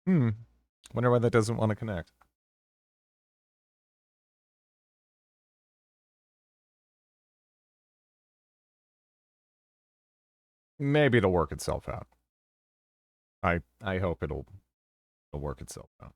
Hmm. Wonder why that doesn't want to connect. Maybe it'll work itself out. I hope it'll work itself out.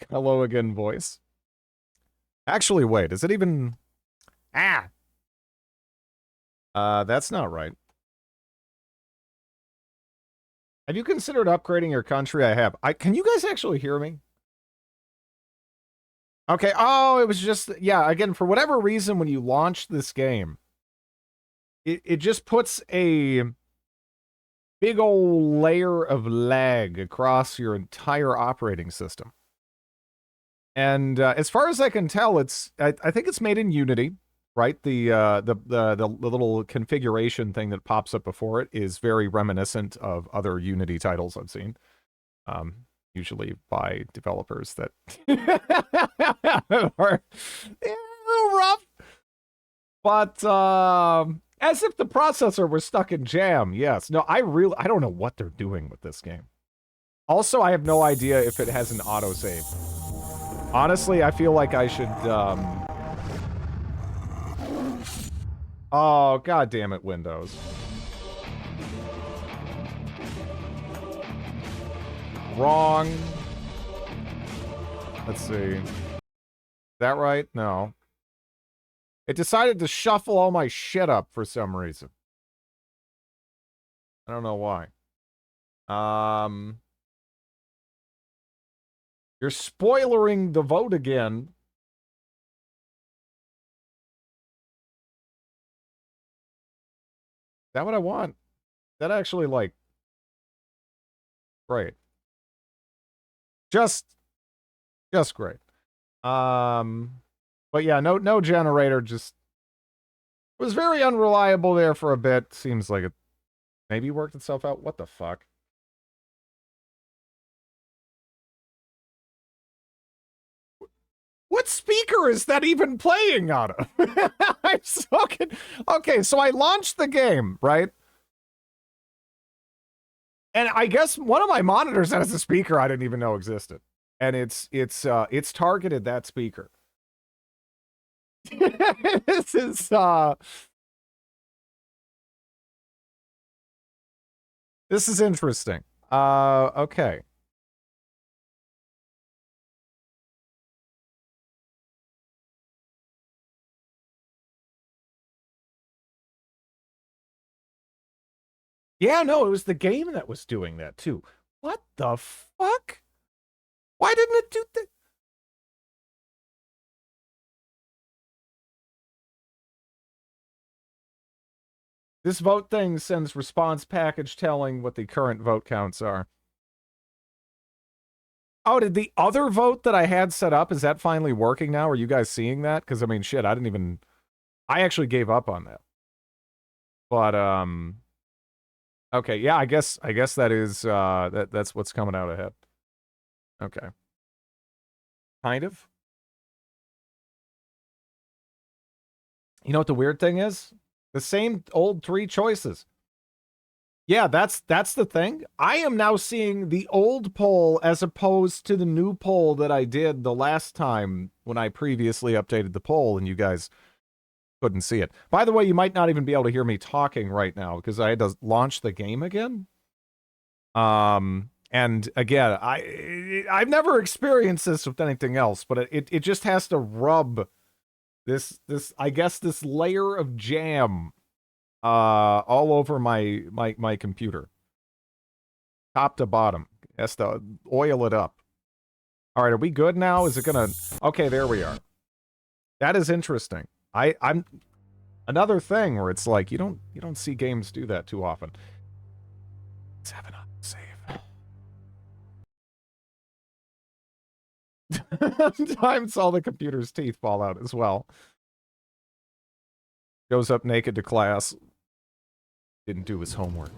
Hello again, voice. Actually, wait, is it even... Ah! That's not right. Have you considered upgrading your country? I have. Can you guys actually hear me? Okay, oh, it was just... Yeah, again, for whatever reason, when you launch this game, it just puts a big old layer of lag across your entire operating system. And as far as I can tell, I think it's made in Unity, right? The little configuration thing that pops up before it is very reminiscent of other Unity titles I've seen, usually by developers that are a little rough. But as if the processor was stuck in jam. Yes. No, I don't know what they're doing with this game. Also, I have no idea if it has an autosave. Honestly, I feel like I should, Oh, god damn it, Windows. Wrong. Let's see. Is that right? No. It decided to shuffle all my shit up for some reason. I don't know why. You're spoilering the vote again. Is that what I want? That actually, like... Great. Just great. But yeah, no generator, just... was very unreliable there for a bit. Seems like it maybe worked itself out. What the fuck? What speaker is that even playing out of? I'm so okay, so I launched the game, right? And I guess one of my monitors has a speaker I didn't even know existed. And it's targeted that speaker. This is this is interesting. Okay. Yeah, no, it was the game that was doing that too. What the fuck? Why didn't it do that? This vote thing sends response package telling what the current vote counts are. Oh, did the other vote that I had set up, is that finally working now? Are you guys seeing that? Because, I mean, shit, I actually gave up on that. But, okay, yeah, I guess that is, that's what's coming out ahead. Okay. Kind of. You know what the weird thing is? The same old three choices. Yeah, that's the thing. I am now seeing the old poll as opposed to the new poll that I did the last time when I previously updated the poll and you guys couldn't see it. By the way, you might not even be able to hear me talking right now because I had to launch the game again. And again, I've never experienced this with anything else, but it just has to rub this I guess this layer of jam all over my computer. Top to bottom. Has to oil it up. All right, are we good now? Is it gonna... Okay, there we are. That is interesting. I'm... Another thing where it's like, you don't see games do that too often. Let's have an autosave. Sometimes all the computer's teeth fall out as well. Goes up naked to class. Didn't do his homework.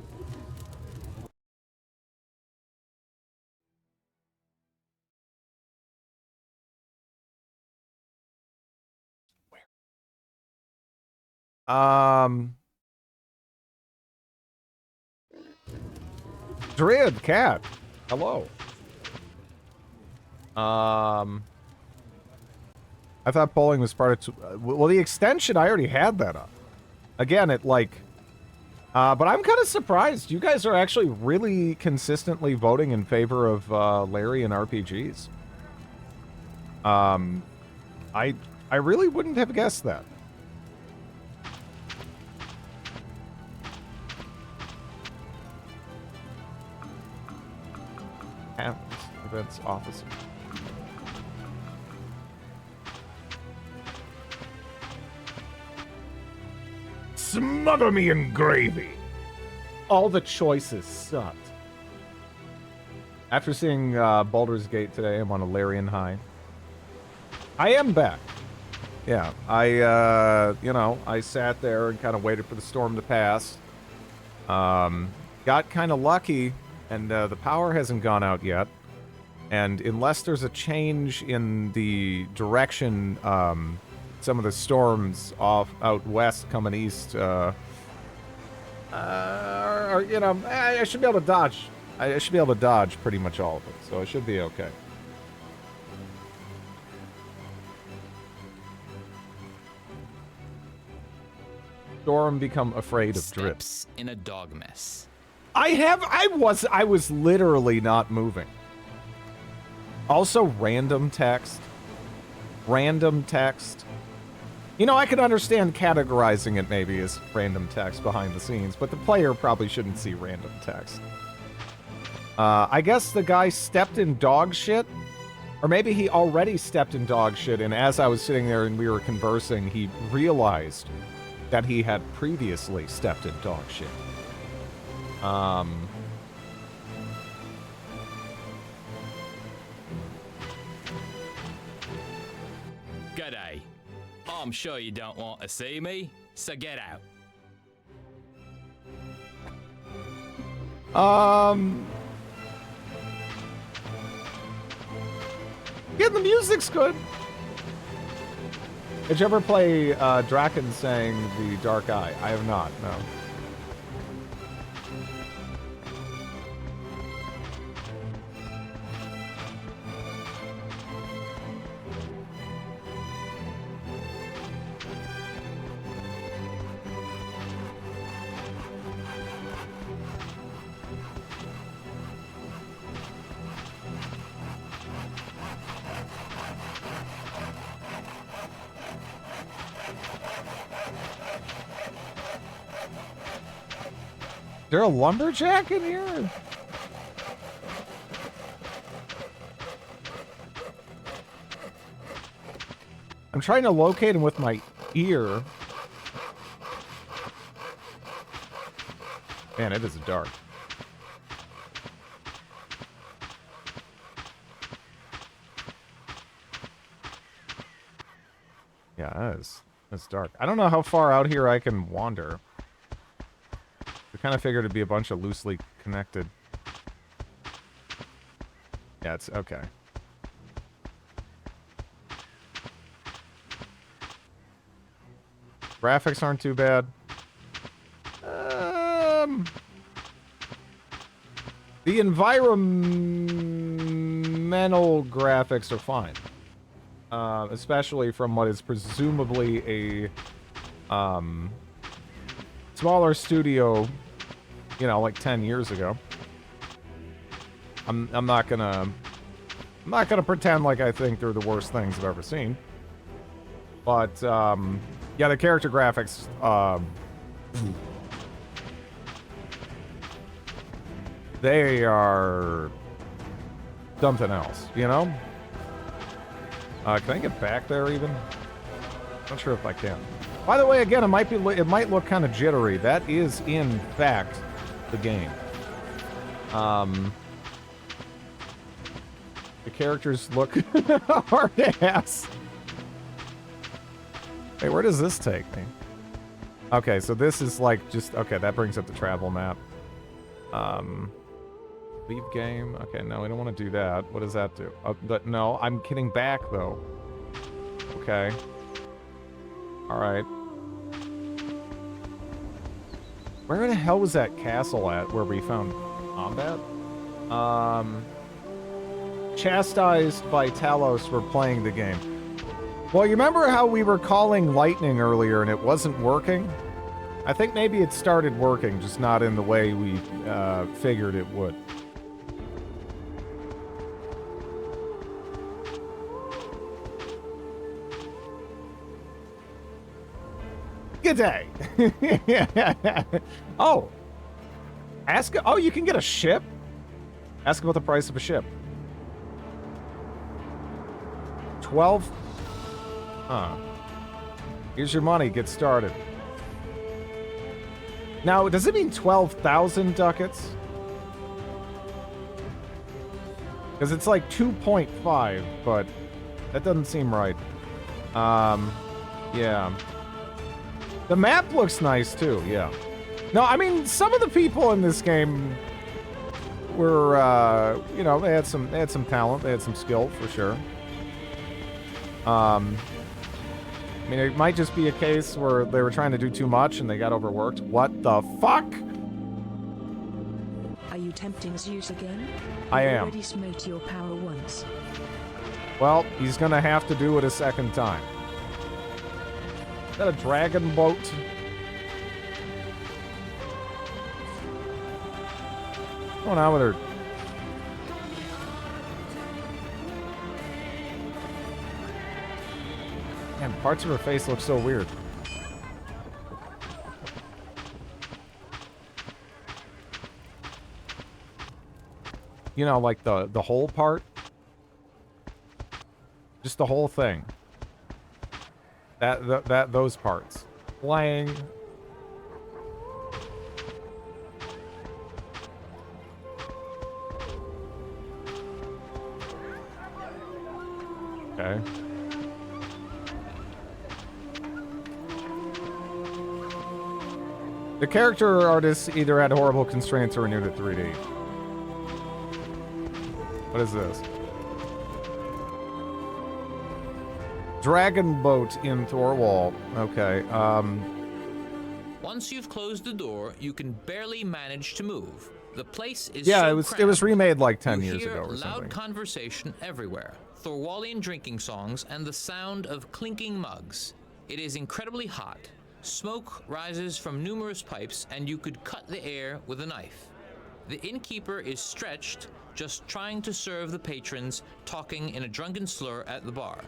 Drid, cat. Hello. I thought polling was part of... well, the extension, I already had that up. Again, it like... but I'm kind of surprised. You guys are actually really consistently voting in favor of Larry and RPGs. I really wouldn't have guessed that. Events officer. Smother me in gravy. All the choices sucked. After seeing Baldur's Gate today, I'm on a Larian high. I am back. Yeah, I sat there and kind of waited for the storm to pass. Got kind of lucky, and the power hasn't gone out yet. And unless there's a change in the direction, some of the storms out west coming east, I should be able to dodge. I should be able to dodge pretty much all of it, so I should be okay. Storm become afraid of drips. In a dog mess. I was literally not moving. Also, random text. Random text. You know, I could understand categorizing it maybe as random text behind the scenes, but the player probably shouldn't see random text. I guess the guy stepped in dog shit. Or maybe he already stepped in dog shit, and as I was sitting there and we were conversing, he realized that he had previously stepped in dog shit. G'day. I'm sure you don't want to see me, so get out. Yeah, the music's good. Did you ever play Draken Sang the Dark Eye? I have not, no. Is there a lumberjack in here? I'm trying to locate him with my ear. Man, it is dark. Yeah, it's dark. I don't know how far out here I can wander. I kind of figured it'd be a bunch of loosely connected. Yeah, it's okay. Graphics aren't too bad. The environmental graphics are fine. Especially from what is presumably a smaller studio, you know, like 10 years ago. I'm not gonna pretend like I think they're the worst things I've ever seen. But yeah, the character graphics they are something else, you know? Can I get back there even? Not sure if I can. By the way, again, it might look kind of jittery. That is, in fact, the game. The characters look hard ass. Hey, where does this take me? Okay, so this is like just... Okay, that brings up the travel map. Leave game. Okay, no, we don't want to do that. What does that do? Oh, but no, I'm getting back, though. Okay. Alright. Where the hell was that castle at where we found combat? Chastised by Talos for playing the game. Well, you remember how we were calling lightning earlier and it wasn't working? I think maybe it started working, just not in the way we figured it would. Good day. Oh. Oh, you can get a ship? Ask about the price of a ship. 12? Huh. Here's your money. Get started. Now, does it mean 12,000 ducats? Because it's like 2.5, but that doesn't seem right. Yeah. The map looks nice, too, yeah. No, I mean, some of the people in this game were, you know, they had some talent, they had some skill, for sure. I mean, it might just be a case where they were trying to do too much and they got overworked. What the fuck? Are you tempting Zeus again? I You am. already smote your power once. Well, he's gonna have to do it a second time. Is that a dragon boat? What's going on with her? Man, parts of her face look so weird. You know, like the whole part? Just the whole thing. Those parts. Flying. Okay. The character artists either had horrible constraints or renewed it 3D. What is this? Dragon boat in Thorwall. Okay, Once you've closed the door, you can barely manage to move. The place is yeah, so it was cramped, remade like 10 you years hear ago or loud something. conversation everywhere, Thorwallian drinking songs, and the sound of clinking mugs. It is incredibly hot. Smoke rises from numerous pipes, and you could cut the air with a knife. The innkeeper is stretched, just trying to serve the patrons, talking in a drunken slur at the bar.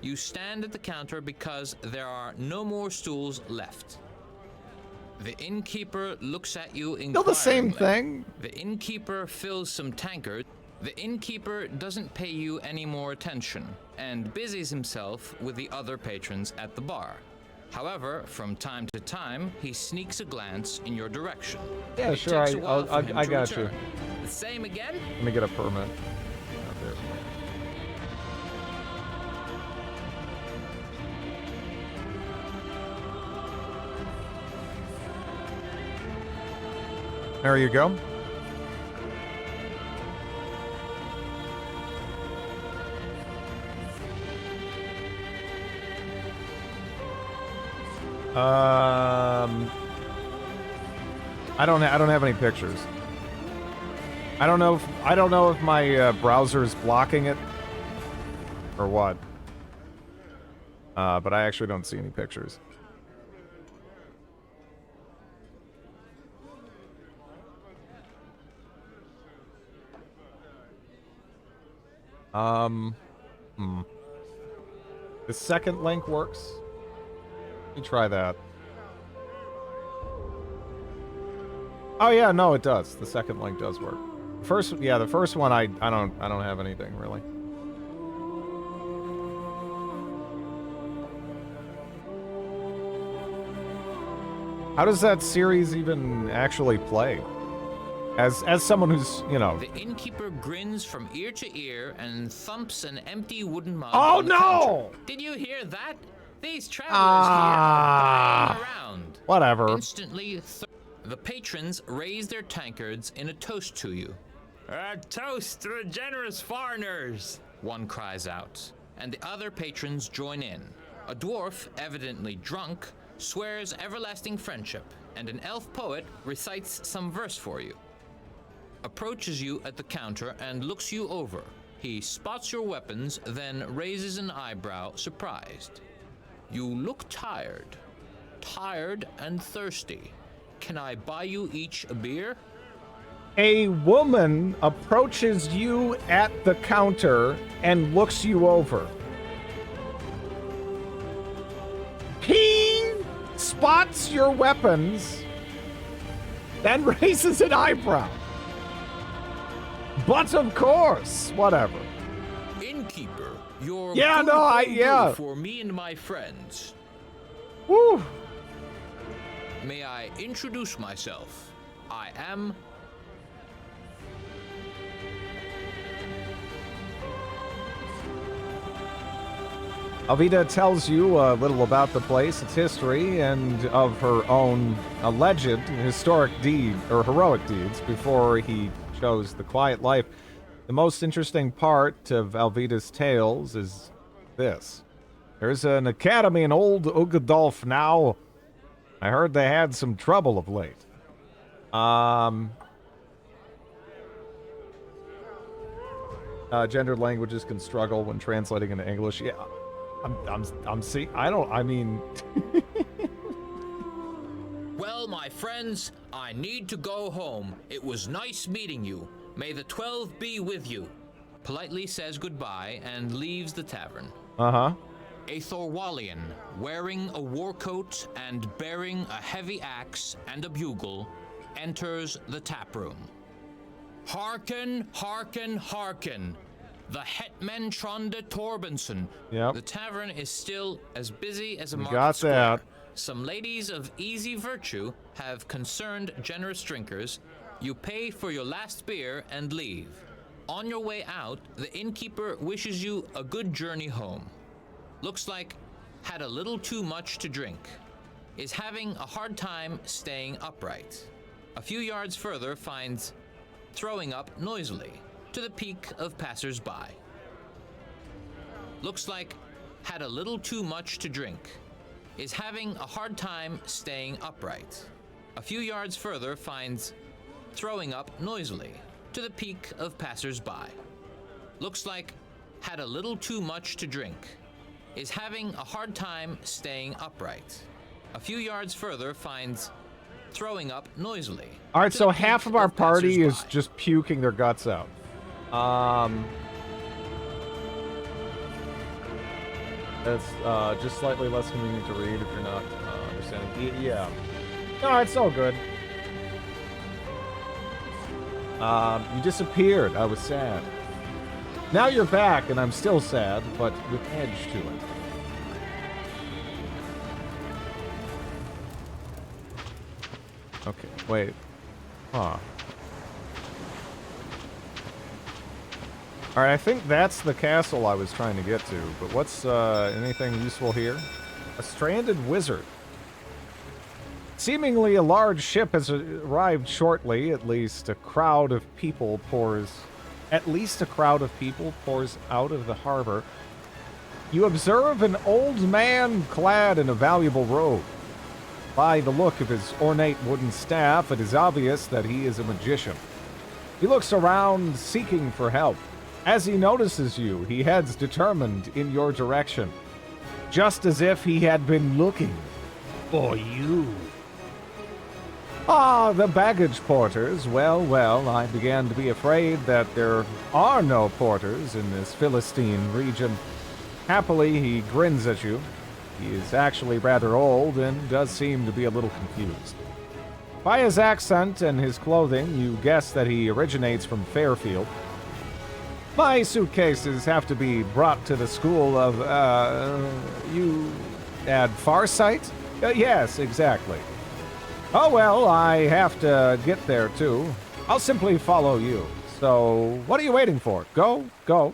You stand at the counter because there are no more stools left. The innkeeper looks at you inquiringly. Still the same thing? The innkeeper fills some tankards. The innkeeper doesn't pay you any more attention and busies himself with the other patrons at the bar. However, from time to time, he sneaks a glance in your direction. Yeah, It sure, takes a while for him I to got you. return. The same again? Let me get a permit. Out there. There you go. I don't have any pictures. I don't know if my browser is blocking it or what. But I actually don't see any pictures. The second link works. Let me try that. Oh yeah, no, it does. The second link does work. The first one I don't have anything really. How does that series even actually play? As someone who's, you know... The innkeeper grins from ear to ear and thumps an empty wooden mug. Oh, on the no! counter. Did you hear that? These travelers here are buying around. Whatever. Instantly, the patrons raise their tankards in a toast to you. A toast to the generous foreigners, one cries out, and the other patrons join in. A dwarf, evidently drunk, swears everlasting friendship, and an elf poet recites some verse for you. Approaches you at the counter and looks you over. He spots your weapons, then raises an eyebrow, surprised. You look tired and thirsty. Can I buy you each a beer? A woman approaches you at the counter and looks you over. He spots your weapons, then raises an eyebrow. But of course, whatever. Innkeeper, you're for me and my friends. Woo. May I introduce myself? I am... Alvida tells you a little about the place, its history, and of her own alleged historic deed, or heroic deeds, before he chose the quiet life. The most interesting part of Alvida's tales is this. There's an academy in Old Ugadolf now. I heard they had some trouble of late. Gendered languages can struggle when translating into English. Yeah, I'm see. I mean. Well, my friends, I need to go home. It was nice meeting you. May the 12 be with you. Politely says goodbye and leaves the tavern. Uh-huh. A Thorwallian, wearing a war coat and bearing a heavy axe and a bugle, enters the taproom. Hearken, hearken, hearken. The Hetman Tronde Torbenson. Yep. The tavern is still as busy as a market got square. that. Some ladies of easy virtue have concerned generous drinkers. You pay for your last beer and leave. On your way out, the innkeeper wishes you a good journey home. Looks like had a little too much to drink. Is having a hard time staying upright. A few yards further finds throwing up noisily to the pique of passers-by. Looks like had a little too much to drink. Is having a hard time staying upright. A few yards further finds throwing up noisily to the pique of passers-by. Looks like had a little too much to drink. Is having a hard time staying upright. A few yards further finds throwing up noisily. All right, to so the half pique of our party is passers-by. just puking their guts out. That's just slightly less convenient to read if you're not understanding. Yeah. No, it's all good. You disappeared. I was sad. Now you're back, and I'm still sad, but with edge to it. Okay, wait. Huh. Alright, I think that's the castle I was trying to get to, but what's anything useful here? A stranded wizard. Seemingly a large ship has arrived shortly. At least a crowd of people pours out of the harbor. You observe an old man clad in a valuable robe. By the look of his ornate wooden staff, it is obvious that he is a magician. He looks around, seeking for help. As he notices you, he heads determined in your direction, just as if he had been looking for you. Ah, the baggage porters. Well, I began to be afraid that there are no porters in this Philistine region. Happily, he grins at you. He is actually rather old and does seem to be a little confused. By his accent and his clothing, you guess that he originates from Fairfield. My suitcases have to be brought to the school of, you add Farsight? Yes, exactly. Oh well, I have to get there too. I'll simply follow you. So, what are you waiting for? Go, go.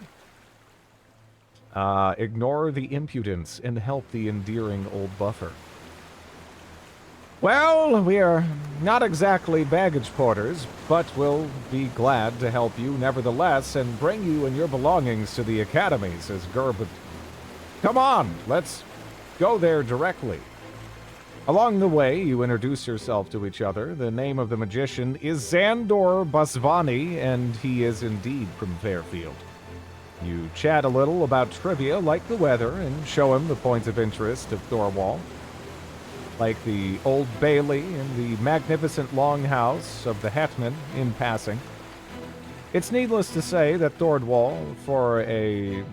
Ignore the impudence and help the endearing old buffer. Well, we are not exactly baggage porters, but we'll be glad to help you nevertheless and bring you and your belongings to the academy, says Gerb. Come on, let's go there directly. Along the way, you introduce yourself to each other. The name of the magician is Xandor Basvani, and he is indeed from Fairfield. You chat a little about trivia like the weather and show him the points of interest of Thorwall, like the Old Bailey and the magnificent longhouse of the Hetman in passing. It's needless to say that Thorwall, for a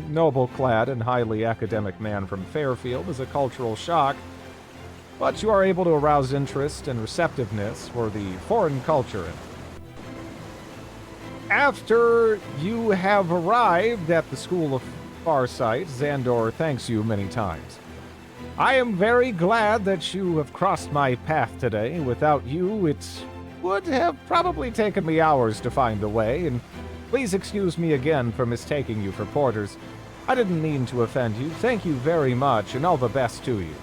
noble-clad and highly academic man from Fairfield, is a cultural shock, but you are able to arouse interest and receptiveness for the foreign culture. After you have arrived at the School of Farsight, Xandor thanks you many times. I am very glad that you have crossed my path today. Without you, it would have probably taken me hours to find the way, and please excuse me again for mistaking you for porters. I didn't mean to offend you. Thank you very much, and all the best to you.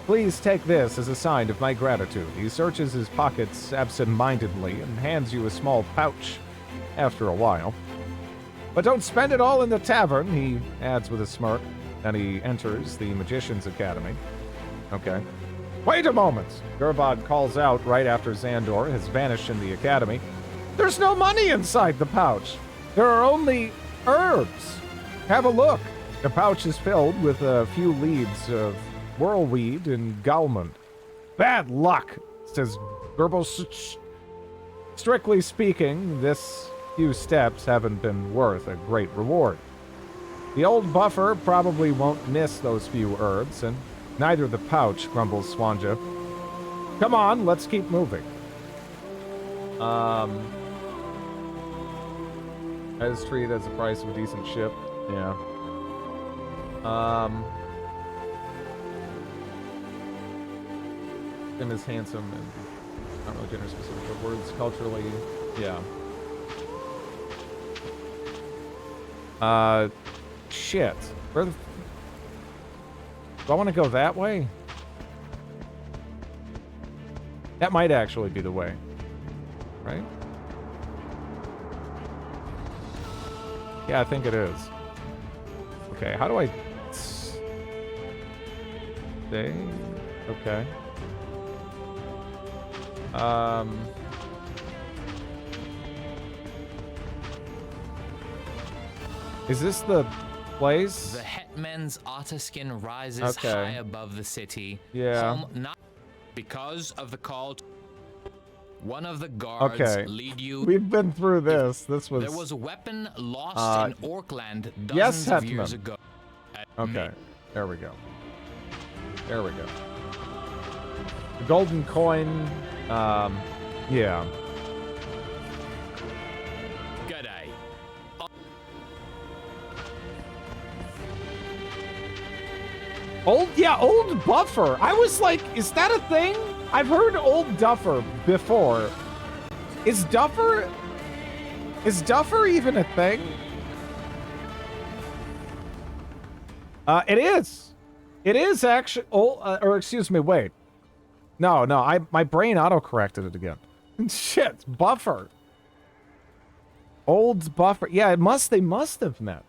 Please take this as a sign of my gratitude. He searches his pockets absent-mindedly and hands you a small pouch after a while. But don't spend it all in the tavern, he adds with a smirk. Then he enters the Magician's Academy. Okay. Wait a moment! Gerbod calls out right after Xandor has vanished in the academy. There's no money inside the pouch! There are only herbs! Have a look! The pouch is filled with a few leaves of whirlweed and galmond. Bad luck, says Gerbos. Strictly speaking, this few steps haven't been worth a great reward. The old buffer probably won't miss those few herbs, and neither the pouch, grumbles Swanja. Come on, let's keep moving. As treated as the price of a decent ship. Yeah. Him is handsome and not really gender specific, but words culturally, yeah. Shit. Where the... Do I want to go that way? That might actually be the way. Right? Yeah, I think it is. Okay, how do I... Stay? Okay. Is this the place? The Hetman's Otterskin rises high above the city. Yeah. Home not because of the call. One of the guards lead you. We've been through this. This was. There was a weapon lost in Orkland dozens yes, of years ago. Okay, there we go. There we go. The golden coin. Yeah. G'day. Old Buffer. I was like, is that a thing? I've heard Old Duffer before. Is Duffer even a thing? It is. It is actually. Or excuse me. Wait. No. My brain auto-corrected it again. Shit. Buffer. Old Buffer. Yeah. They must have met.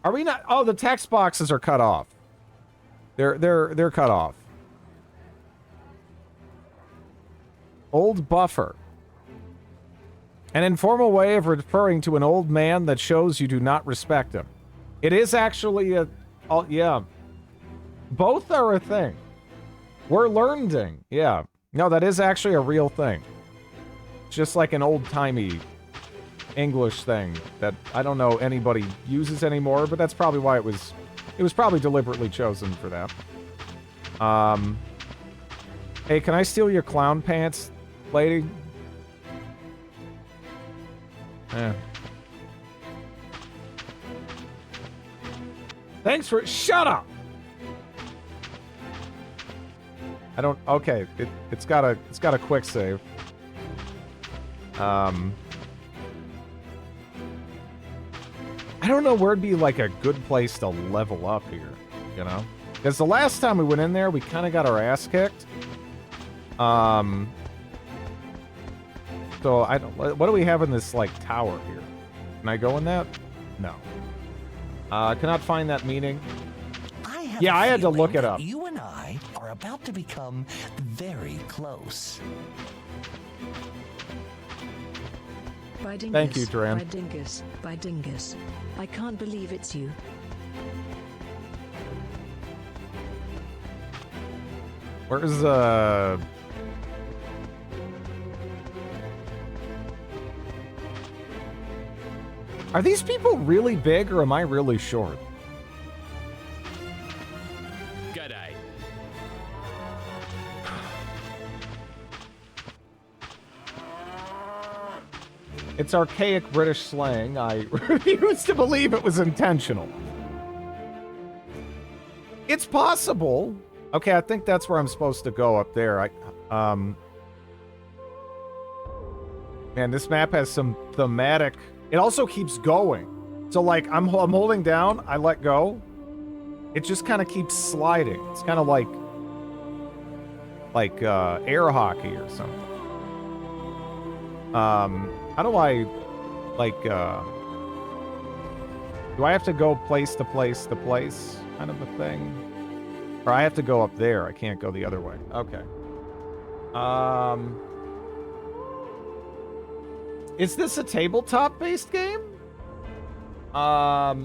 Are we not? Oh, the text boxes are cut off. They're cut off. Old Buffer. An informal way of referring to an old man that shows you do not respect him. It is actually a... Oh, yeah. Both are a thing. We're learning. Yeah. No, that is actually a real thing. Just like an old-timey English thing that I don't know anybody uses anymore, but that's probably why it was probably deliberately chosen for that. Hey, can I steal your clown pants, lady? Yeah. Thanks for... Shut up! I don't... Okay, it's got a quick save. I don't know where'd be like a good place to level up here, you know? Because the last time we went in there, we kind of got our ass kicked. So I don't... What do we have in this like tower here? Can I go in that? No. Cannot find that meaning. Yeah, I had to look it up. You and I are about to become very close. By Dingus, Thank you, Duran. By Dingus, by Dingus. I can't believe it's you. Where's Are these people really big or am I really short? G'day. It's archaic British slang. I refuse to believe it was intentional. It's possible. Okay, I think that's where I'm supposed to go up there. Man, this map has some thematic... It also keeps going. So, like, I'm holding down, I let go. It just kind of keeps sliding. It's kind of like air hockey or something. How do I, like, do I have to go place to place to place kind of a thing? Or I have to go up there. I can't go the other way. Okay. Is this a tabletop-based game? Why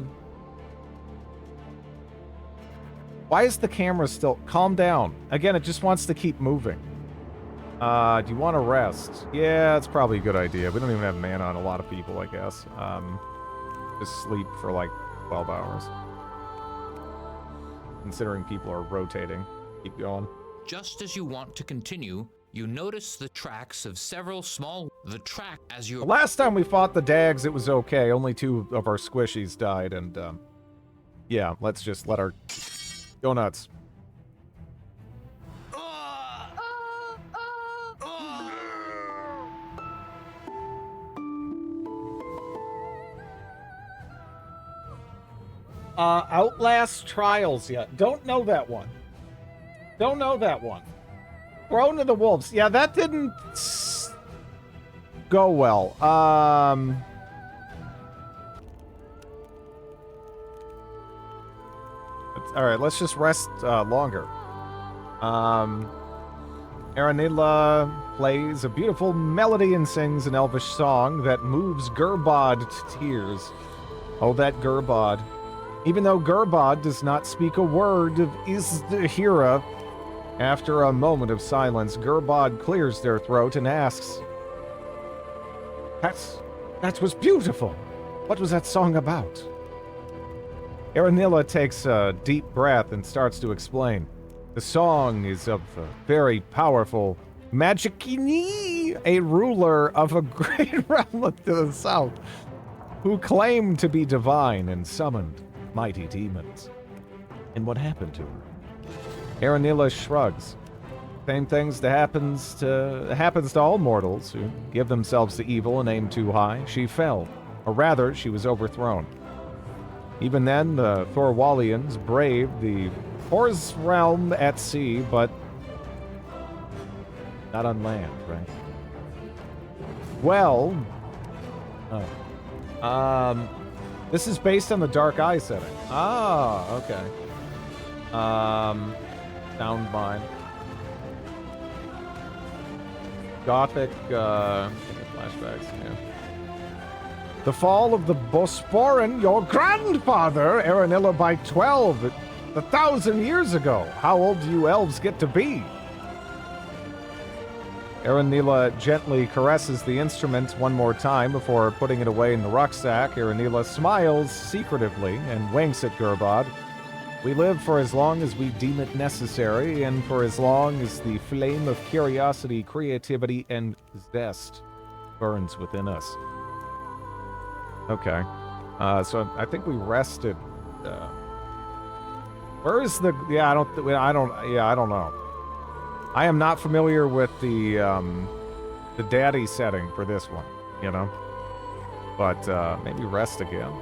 is the camera still... Calm down. Again, it just wants to keep moving. Do you want to rest? Yeah, it's probably a good idea. We don't even have mana on a lot of people, I guess. Just sleep for like 12 hours. Considering people are rotating. Keep going. Just as you want to continue, you notice the tracks of several small... The track as you... The last time we fought the Dags, it was okay. Only 2 of our squishies died, and, yeah, let's just let our... Go nuts. Outlast Trials yet. Don't know that one. Don't know that one. Thrown to the Wolves. Yeah, that didn't go well. Alright, let's just rest longer. Aranila plays a beautiful melody and sings an elvish song that moves Gerbod to tears. Oh, that Gerbod. Even though Gerbod does not speak a word of Izdahira, after a moment of silence, Gerbod clears their throat and asks, That was beautiful. What was that song about? Aranila takes a deep breath and starts to explain. The song is of a very powerful Magikini, a ruler of a great realm to the south, who claimed to be divine and summoned mighty demons. And what happened to her? Aranila shrugs. Same things that happens to all mortals who give themselves to evil and aim too high. She fell, or rather, she was overthrown. Even then, the Thorwallians braved the Horse realm at sea, but not on land, right? Well, this is based on the Dark Eye setting. Ah, okay. Sound mine. Gothic, flashbacks, yeah. The fall of the Bosporan, your grandfather, Aranila by 12, 1,000 years ago. How old do you elves get to be? Aranila gently caresses the instrument one more time before putting it away in the rucksack. Aranila smiles secretively and winks at Gerbod, We live for as long as we deem it necessary, and for as long as the flame of curiosity, creativity, and zest burns within us. Okay. So I think we rested. Where is the... Yeah, I don't know. I am not familiar with the daddy setting for this one, you know? But, maybe rest again.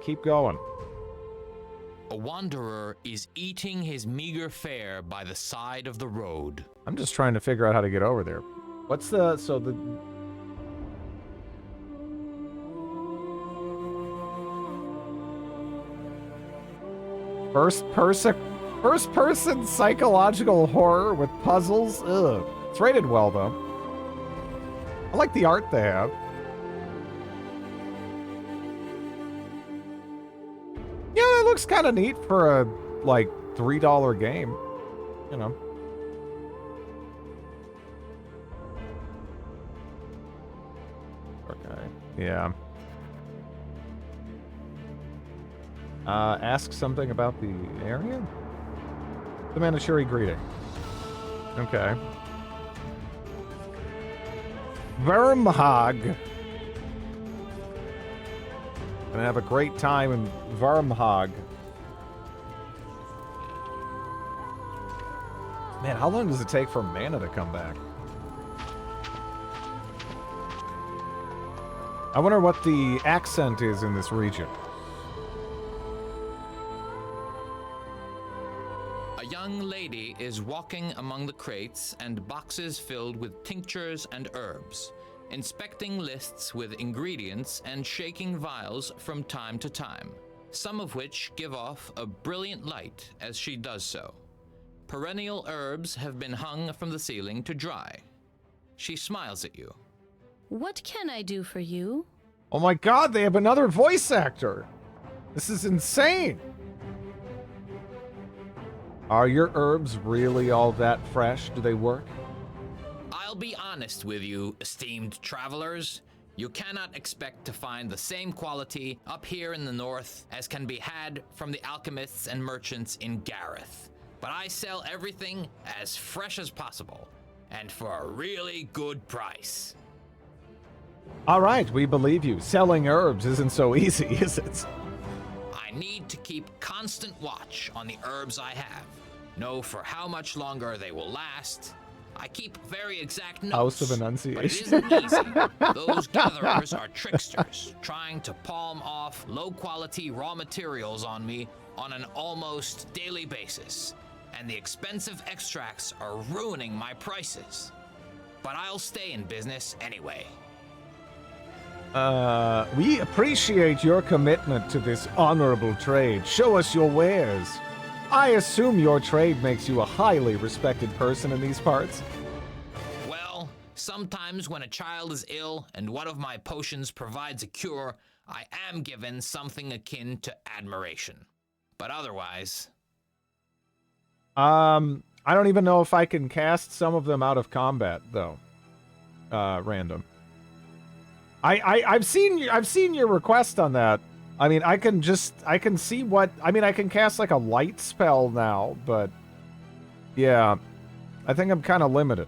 Keep going. A wanderer is eating his meager fare by the side of the road. I'm just trying to figure out how to get over there. What's the... So the... First person psychological horror with puzzles? Ugh. It's rated well, though. I like the art they have. Yeah, that looks kind of neat for a, like, $3 game. You know. Okay. Yeah. Ask something about the area? The Manichuri greeting. Okay. Vermhog. Gonna have a great time in Vermhog. Man, how long does it take for mana to come back? I wonder what the accent is in this region. A young lady is walking among the crates and boxes filled with tinctures and herbs, inspecting lists with ingredients and shaking vials from time to time, some of which give off a brilliant light as she does so. Perennial herbs have been hung from the ceiling to dry. She smiles at you. What can I do for you? Oh my god, they have another voice actor! This is insane! Are your herbs really all that fresh? Do they work? I'll be honest with you, esteemed travelers. You cannot expect to find the same quality up here in the north as can be had from the alchemists and merchants in Gareth. But I sell everything as fresh as possible, and for a really good price. Alright, we believe you. Selling herbs isn't so easy, is it? I need to keep constant watch on the herbs I have, know for how much longer they will last. I keep very exact notes. House of But it Enunciation. isn't easy. Those gatherers are tricksters, trying to palm off low-quality raw materials on me on an almost daily basis, and the expensive extracts are ruining my prices. But I'll stay in business anyway. We appreciate your commitment to this honorable trade. Show us your wares. I assume your trade makes you a highly respected person in these parts. Well, sometimes when a child is ill and one of my potions provides a cure, I am given something akin to admiration. But otherwise... I don't even know if I can cast some of them out of combat, though. Random. I've seen your request on that. I mean, I can see what... I mean, I can cast, like, a light spell now, but... Yeah. I think I'm kind of limited.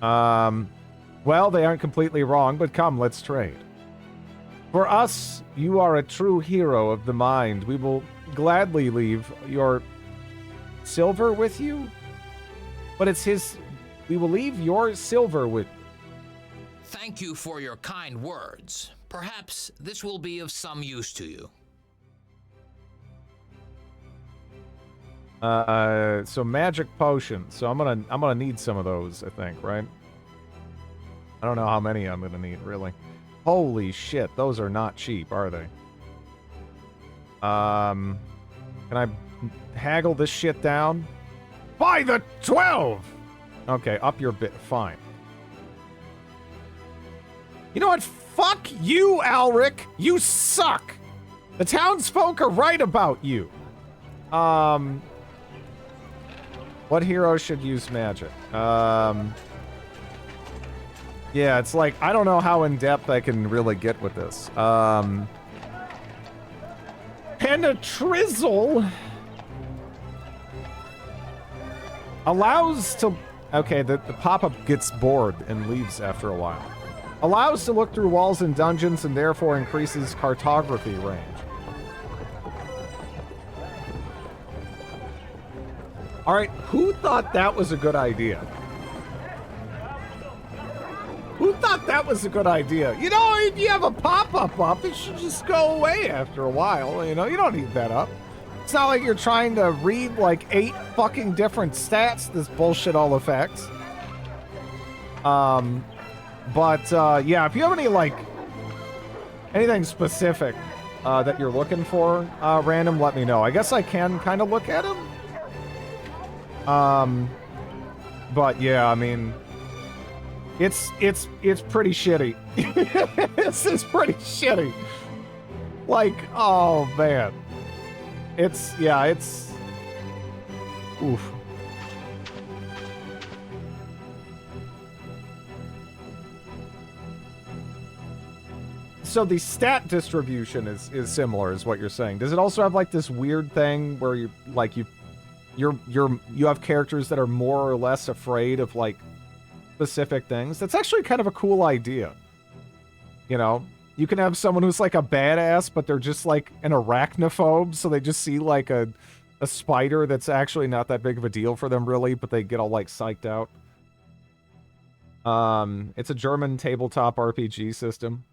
Well, they aren't completely wrong, but come, let's trade. For us, you are a true hero of the mind. We will gladly leave your silver with you? But it's his... We will leave your silver with... Thank you for your kind words. Perhaps this will be of some use to you. So magic potion. So I'm gonna need some of those, I think, right? I don't know how many I'm gonna need, really. Holy shit, those are not cheap, are they? Can I haggle this shit down? By the 12! Okay, up your bit. Fine. You know what? Fuck you, Alric! You suck! The townsfolk are right about you. What hero should use magic? Yeah, it's like, I don't know how in-depth I can really get with this. And a Trizzle allows to... Okay, the pop-up gets bored and leaves after a while. Allows to look through walls and dungeons and therefore increases cartography range. All right, who thought that was a good idea? Who thought that was a good idea? You know, if you have a pop-up up, it should just go away after a while. You know, you don't need that up. It's not like you're trying to read like 8 fucking different stats this bullshit all affects. Yeah, if you have any like anything specific that you're looking for, random, let me know. I guess I can kind of look at them. But yeah, I mean, it's pretty shitty. This is pretty shitty. Like, oh man. It's oof. So the stat distribution is similar, is what you're saying. Does it also have like this weird thing where you have characters that are more or less afraid of like specific things? That's actually kind of a cool idea. You know, you can have someone who's like a badass, but they're just like an arachnophobe, so they just see like a spider that's actually not that big of a deal for them really, but they get all like psyched out. It's a German tabletop RPG system.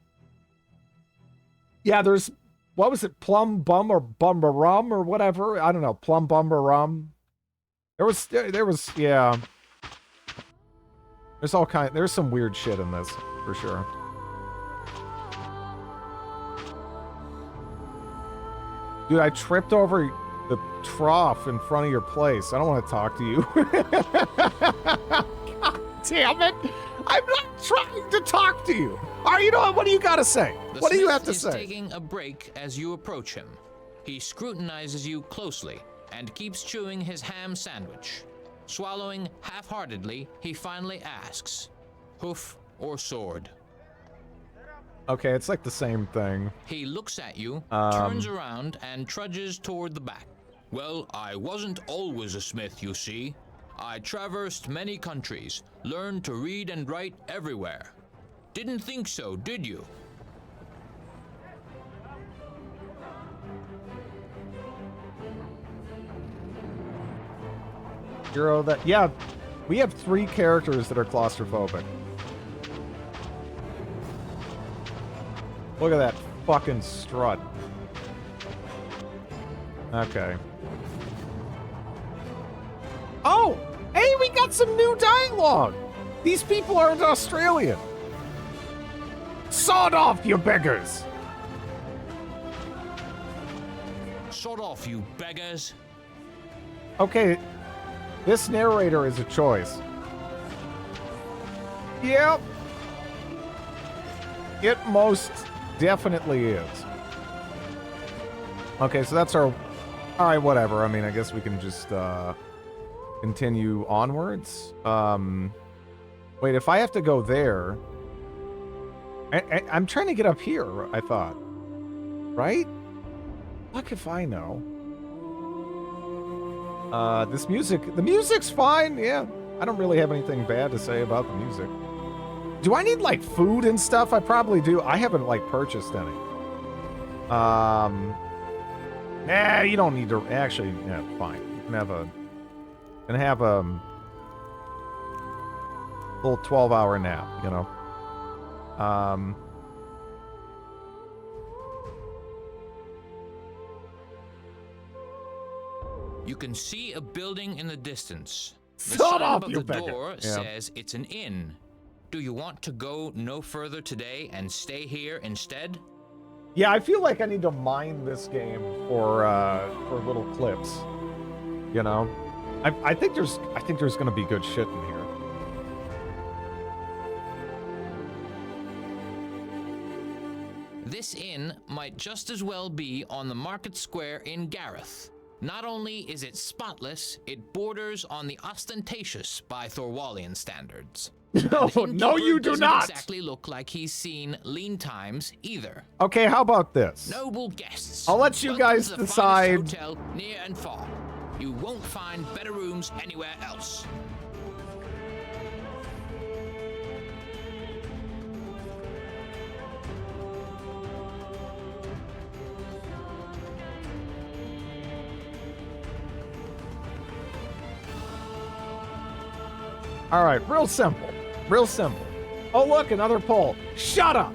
Yeah, there's, what was it, Plum Bum or Bumbarum or whatever? I don't know, Plum Bumbarum. There was, yeah. There's some weird shit in this, for sure. Dude, I tripped over the trough in front of your place. I don't want to talk to you. God damn it! I'm not trying to talk to you. All right, you know what do you got to say? What do you have to say? The smith is taking a break as you approach him. He scrutinizes you closely and keeps chewing his ham sandwich. Swallowing half-heartedly, he finally asks, hoof or sword? Okay, it's like the same thing. He looks at you, turns around, and trudges toward the back. Well, I wasn't always a smith, you see. I traversed many countries, learned to read and write everywhere. Didn't think so, did you? Hero that, yeah, we have 3 characters that are claustrophobic. Look at that fucking strut. Okay. Oh! Hey, we got some new dialogue! These people aren't Australian. Sod off, you beggars! Sod off, you beggars! Okay, this narrator is a choice. Yep. It most definitely is. Okay, so that's our... Alright, whatever. I mean, I guess we can just, continue onwards. Wait, if I have to go there... I'm trying to get up here, I thought. Right? Fuck if I know. This music... The music's fine, yeah. I don't really have anything bad to say about the music. Do I need, like, food and stuff? I probably do. I haven't, like, purchased any. Nah, you don't need to... Actually, yeah, fine. You can have a... little 12-hour nap, you know? You can see a building in the distance. The Shut sign up, above you the beggar. door Yeah. says it's an inn. Do you want to go no further today and stay here instead? Yeah, I feel like I need to mine this game for little clips. You know? I think there's gonna be good shit in here. This inn might just as well be on the market square in Gareth. Not only is it spotless, it borders on the ostentatious by Thorwallian standards. No, The no, innkeeper you do doesn't not. exactly look like he's seen lean times either. Okay, how about this? Noble guests. I'll let you welcome guys to the decide. finest hotel near and far. You won't find better rooms anywhere else. All right, real simple. Real simple. Oh, look, another poll. Shut up.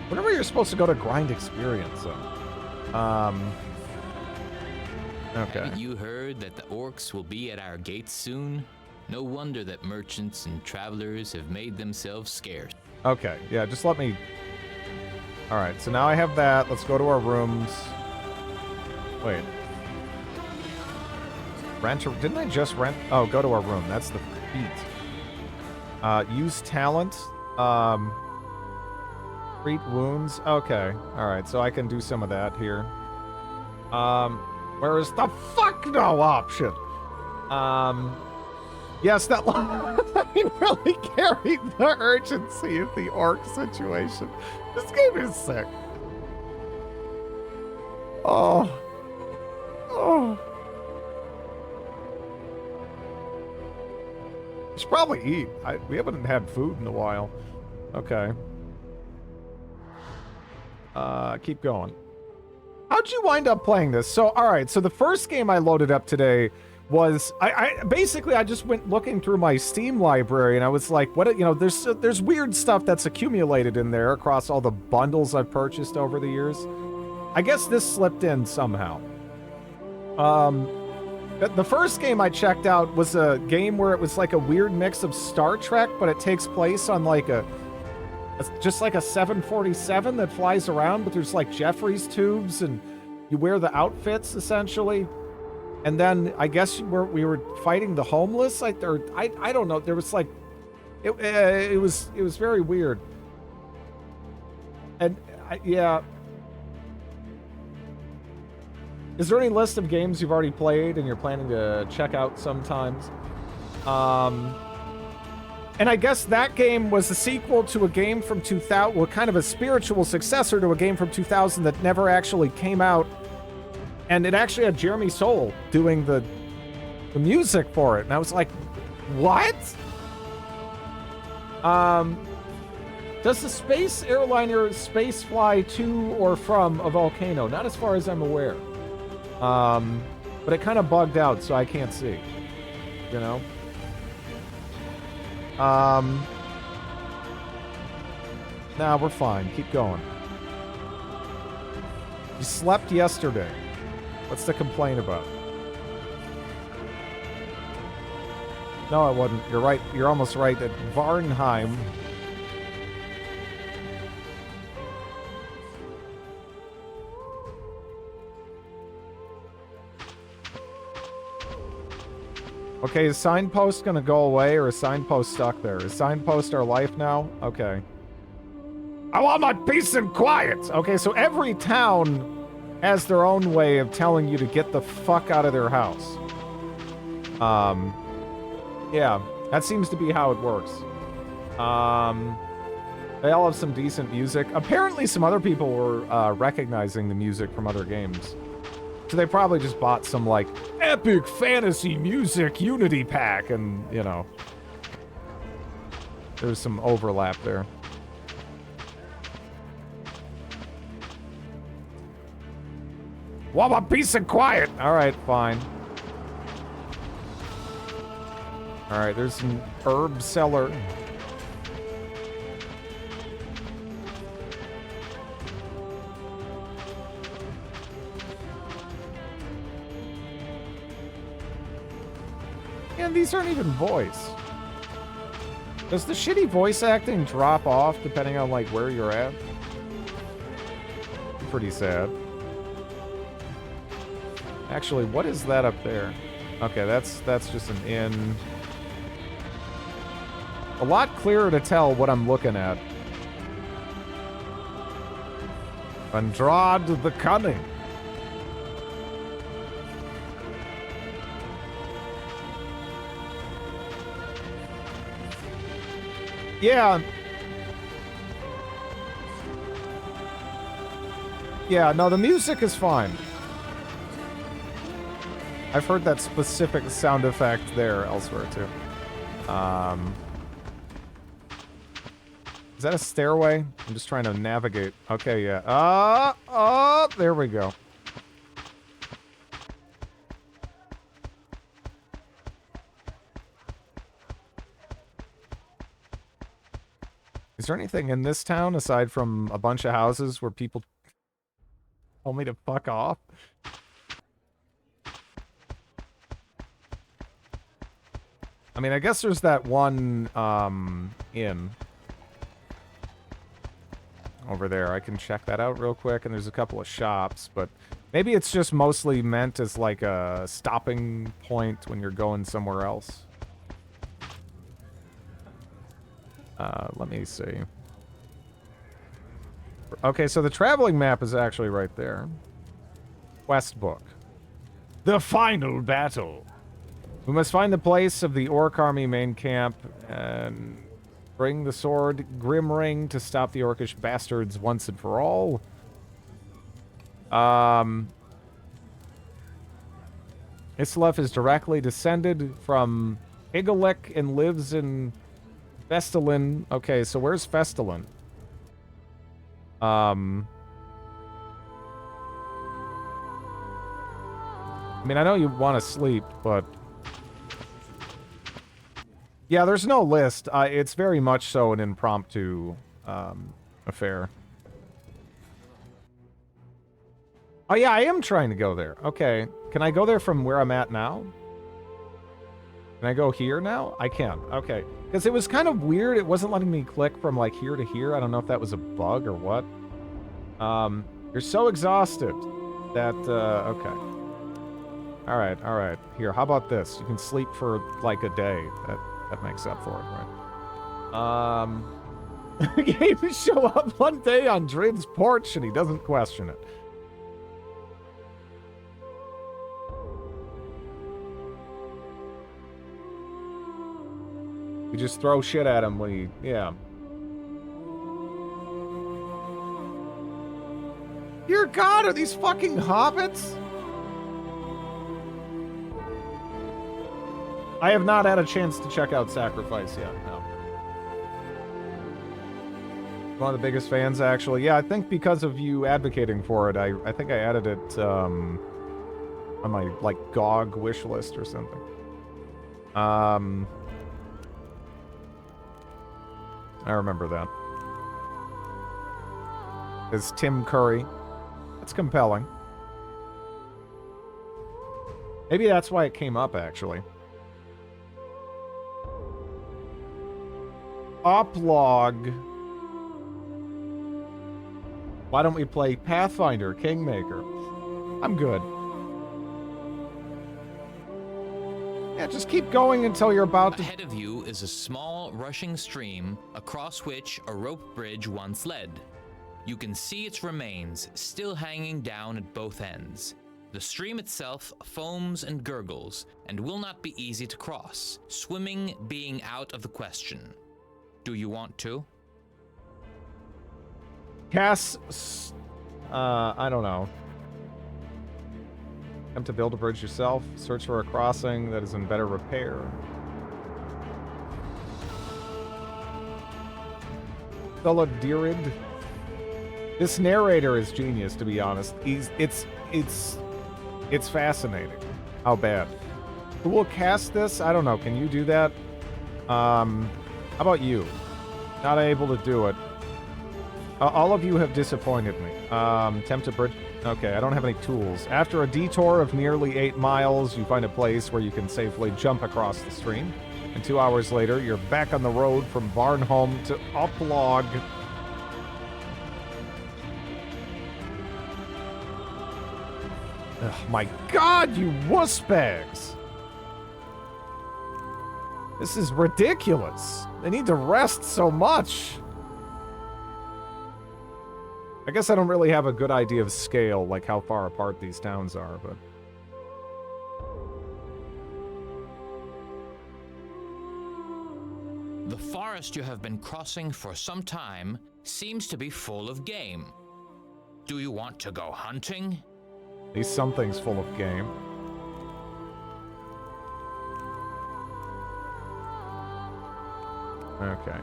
Whenever you're supposed to go to grind experience, though. Okay. Haven't you heard that the orcs will be at our gates soon? No wonder that merchants and travelers have made themselves scarce. Okay, yeah, just let me... Alright, so now I have that. Let's go to our rooms. Wait. Rent... Didn't I just rent... Oh, go to our room. That's the feat. Use talent. Treat wounds. Okay, alright, so I can do some of that here. Where is the fuck no option? Yes, that line really carried the urgency of the orc situation. This game is sick. Oh. Oh. We should probably eat. We haven't had food in a while. Okay. Keep going. How'd you wind up playing this? So, alright, so the first game I loaded up today was I basically I just went looking through my Steam library and I was like, what, you know, there's weird stuff that's accumulated in there across all the bundles I've purchased over the years. I guess this slipped in somehow. The first game I checked out was a game where it was like a weird mix of Star Trek, but it takes place on like just like a 747 that flies around, but there's like Jeffries tubes and you wear the outfits essentially. And then I guess we were fighting the homeless. I don't know. There was like, it was very weird. And yeah. Is there any list of games you've already played and you're planning to check out sometimes? And I guess that game was a sequel to a game from 2000, well, kind of a spiritual successor to a game from 2000 that never actually came out. And it actually had Jeremy Soule doing the music for it. And I was like, what? Does the space airliner space fly to or from a volcano? Not as far as I'm aware. But it kind of bugged out, so I can't see. You know? Nah, we're fine. Keep going. You slept yesterday. What's the complaint about? No, I wasn't. You're right. You're almost right. At Varnheim. Okay, is Signpost gonna go away or is Signpost stuck there? Is Signpost our life now? Okay. I want my peace and quiet! Okay, so every town has their own way of telling you to get the fuck out of their house. Yeah, that seems to be how it works. They all have some decent music. Apparently some other people were recognizing the music from other games. So they probably just bought some, like, epic fantasy music unity pack and, you know. There's some overlap there. Want my peace and quiet! Alright, fine. Alright, there's some herb cellar. And these aren't even voice. Does the shitty voice acting drop off depending on, like, where you're at? Pretty sad. Actually, what is that up there? Okay, that's just an inn. A lot clearer to tell what I'm looking at. Andrade the Cunning. Yeah. Yeah, no, the music is fine. I've heard that specific sound effect there elsewhere, too. Is that a stairway? I'm just trying to navigate. Okay, yeah. There we go. Is there anything in this town aside from a bunch of houses where people tell me to fuck off? I mean, I guess there's that one, inn over there. I can check that out real quick, and there's a couple of shops, but maybe it's just mostly meant as like a stopping point when you're going somewhere else. Let me see. Okay, so the traveling map is actually right there. Quest book. The final battle. We must find the place of the Orc army main camp and bring the sword Grimring to stop the Orcish bastards once and for all. Islef is directly descended from Igalek and lives in Festalin. Okay, so where's Festalin? I mean, I know you want to sleep, but... Yeah, there's no list. It's very much so an impromptu affair. Oh yeah, I am trying to go there. Okay. Can I go there from where I'm at now? Can I go here now? I can. Okay. Because it was kind of weird. It wasn't letting me click from like here to here. I don't know if that was a bug or what. You're so exhausted that, okay. Alright, alright. Here, how about this? You can sleep for like a day. That makes up for it, right? Games show up one day on Drid's porch and he doesn't question it. You just throw shit at him when he... Yeah. Dear God, are these fucking hobbits? I have not had a chance to check out Sacrifice yet, no. One of the biggest fans, actually. Yeah, I think because of you advocating for it, I think I added it on my, like, GOG wish list or something. I remember that. It's Tim Curry. That's compelling. Maybe that's why it came up, actually. Uplog. Why don't we play Pathfinder, Kingmaker? I'm good. Yeah, just keep going until you're about to... Ahead of you is a small, rushing stream across which a rope bridge once led. You can see its remains still hanging down at both ends. The stream itself foams and gurgles and will not be easy to cross, swimming being out of the question. Do you want to? Cass, I don't know. Attempt to build a bridge yourself. Search for a crossing that is in better repair. Thuladirid. This narrator is genius, to be honest. It's fascinating how bad. Who will cast this? I don't know. Can you do that? How about you? Not able to do it. All of you have disappointed me. Attempt to bridge... Okay, I don't have any tools. After a detour of nearly 8 miles, you find a place where you can safely jump across the stream. And 2 hours later, you're back on the road from Varnholm to Uplog. Oh my God, you wussbags! This is ridiculous. They need to rest so much. I guess I don't really have a good idea of scale, like how far apart these towns are, but... The forest you have been crossing for some time seems to be full of game. Do you want to go hunting? At least something's full of game. Okay.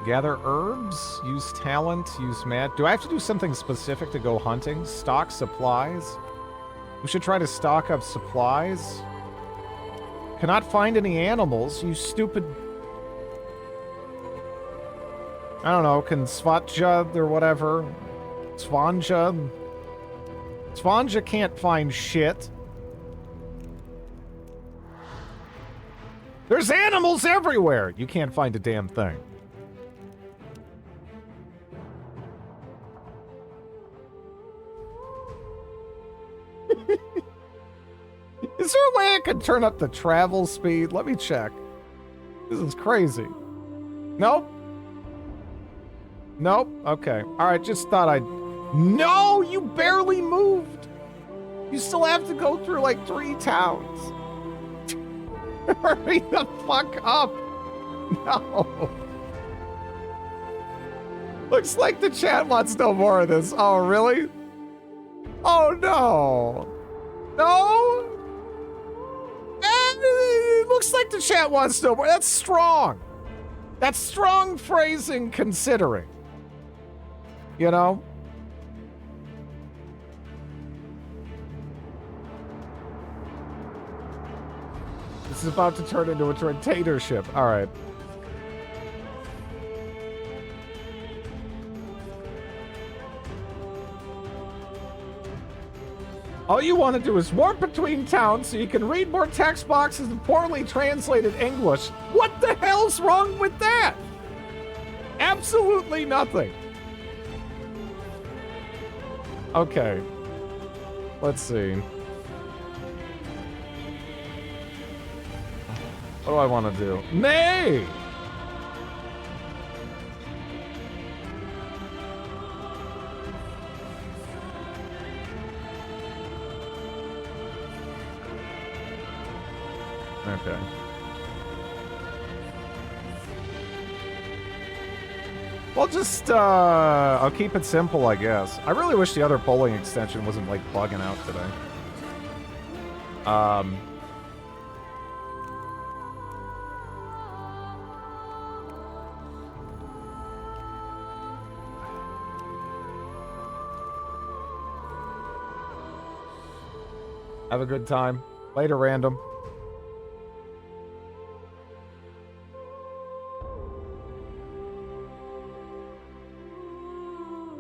Gather herbs, use talent, use mat. Do I have to do something specific to go hunting? Stock supplies? We should try to stock up supplies. Cannot find any animals, you stupid... I don't know, can Svatja or whatever... Svanja... Svanja can't find shit. There's animals everywhere! You can't find a damn thing. Is there a way I could turn up the travel speed? Let me check. This is crazy. Nope. Nope. Okay. Alright, just thought I'd... No! You barely moved! You still have to go through like 3 towns. Hurry the fuck up! No! Looks like the chat wants no more of this. Oh, really? Oh, no! No? It looks like the chat wants no more. That's strong. That's strong phrasing considering. You know? This is about to turn into a dictatorship. All right. All you want to do is warp between towns so you can read more text boxes and poorly translated English. What the hell's wrong with that? Absolutely nothing. Okay. Let's see. What do I want to do? Nay! Okay. Well, just, I'll keep it simple, I guess. I really wish the other polling extension wasn't, like, bugging out today. Have a good time. Later, random.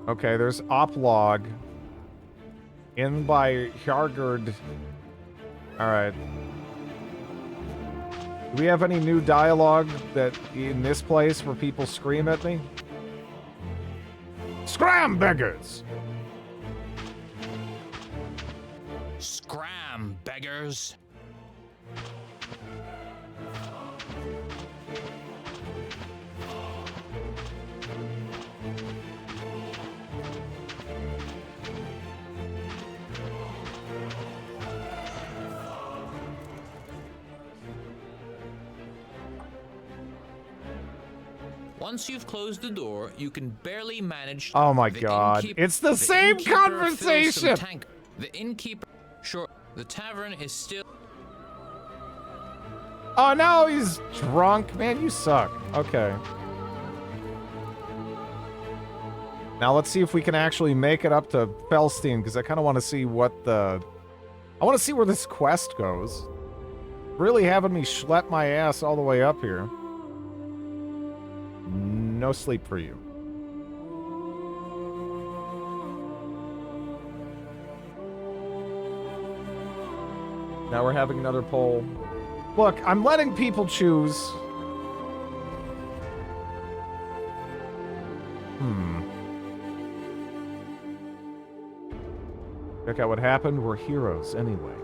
Okay, there's Oplog. In by Hjargard. Alright. Do we have any new dialogue that in this place where people scream at me? Scram, beggars! Scram, beggars! Once you've closed the door, you can barely manage. Oh my god. It's the same conversation! The innkeeper... Sure, the tavern is still... Oh, no, he's drunk. Man, you suck. Okay. Now let's see if we can actually make it up to Felstein, because I kind of want to see what the... I want to see where this quest goes. Really having me schlep my ass all the way up here. No sleep for you. Now we're having another poll. Look, I'm letting people choose. Check out what happened. We're heroes anyway.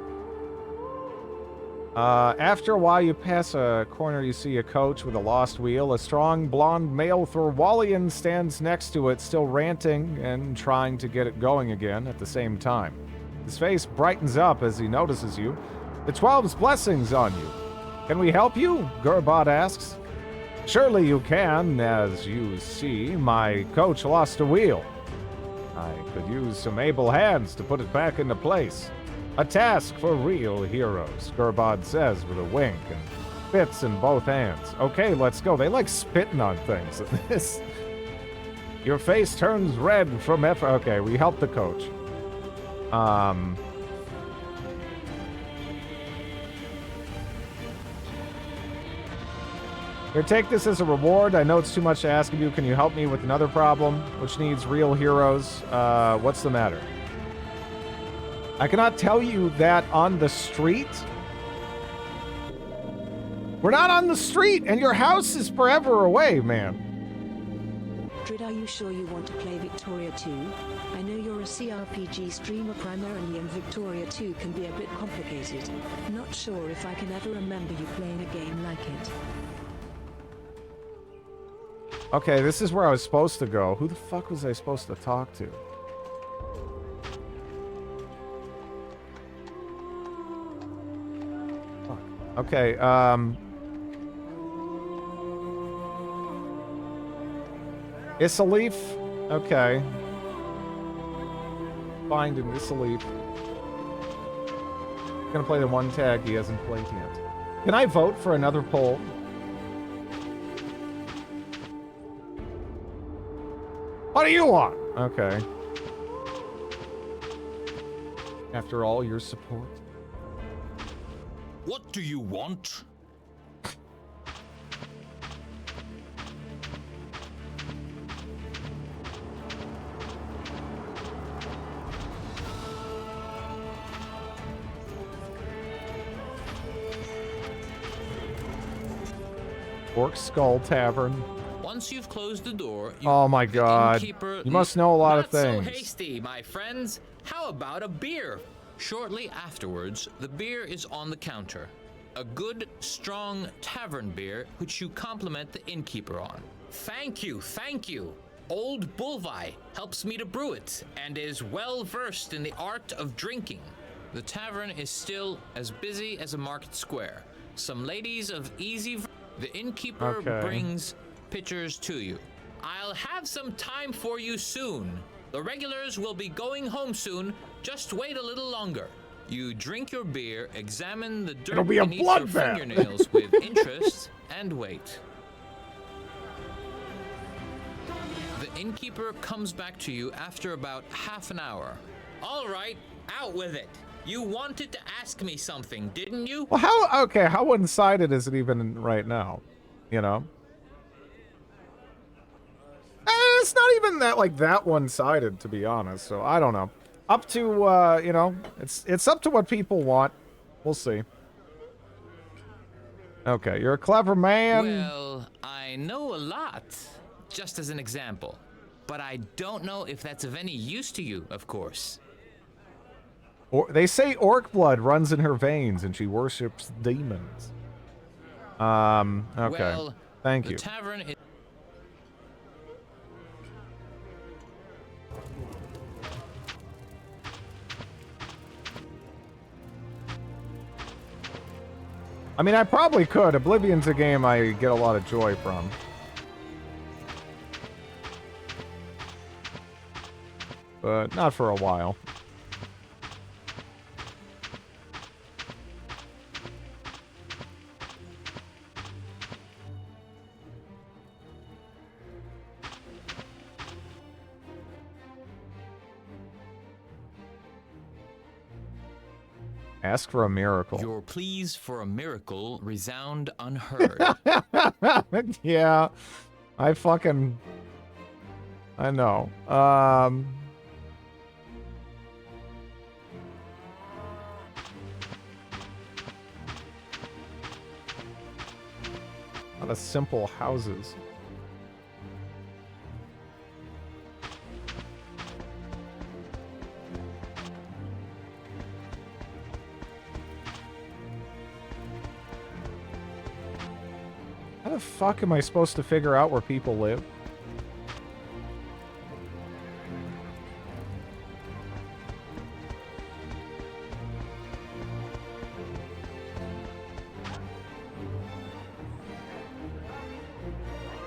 After a while, you pass a corner, you see a coach with a lost wheel. A strong, blonde male Thorwallian stands next to it, still ranting and trying to get it going again at the same time. His face brightens up as he notices you. The 12's blessings on you. Can we help you? Gurbod asks. Surely you can. As you see, my coach lost a wheel. I could use some able hands to put it back into place. A task for real heroes, Gurbod says with a wink and spits in both hands. Okay, let's go. They like spitting on things in this. Your face turns red from effort. Okay, we help the coach. Here, take this as a reward. I know it's too much to ask of you. Can you help me with another problem, which needs real heroes? What's the matter? I cannot tell you that on the street. We're not on the street, and your house is forever away, man. Drid, are you sure you want to play Victoria 2? I know you're a CRPG streamer primarily, and Victoria 2 can be a bit complicated. Not sure if I can ever remember you playing a game like it. Okay, this is where I was supposed to go. Who the fuck was I supposed to talk to? Fuck. Okay, Isaleaf? Okay. Find an Isaleaf. Gonna play the one tag he hasn't played yet. Can I vote for another poll? What do you want? Okay. After all your support. What do you want? Orc Skull Tavern. Once you've closed the door, you Oh my god. innkeeper You must know a lot of Not so things. hasty, my friends. How about a beer? Shortly afterwards, the beer is on the counter. A good, strong tavern beer, which you compliment the innkeeper on. Thank you, thank you. Old Bulvi helps me to brew it, and is well versed in the art of drinking. The tavern is still as busy as a market square. Some ladies of easy... The innkeeper Okay. brings pitchers to you. I'll have some time for you soon. The regulars will be going home soon. Just wait a little longer. You drink your beer, examine the dirt It'll be a beneath your bloodbath. fingernails with interest, and wait. The innkeeper comes back to you after about half an hour. All right, out with it. You wanted to ask me something, didn't you? Well, how one-sided is it even right now? You know? It's not even that one-sided, to be honest, so I don't know. Up to, you know, it's up to what people want. We'll see. Okay, you're a clever man. Well, I know a lot, just as an example. But I don't know if that's of any use to you, of course. Or, they say orc blood runs in her veins and she worships demons. Okay. Well, Thank the you. tavern is... I mean, I probably could. Oblivion's a game I get a lot of joy from. But not for a while. Ask for a miracle. Your pleas for a miracle resound unheard. Yeah. I know. A lot of simple houses. the fuck am I supposed to figure out where people live?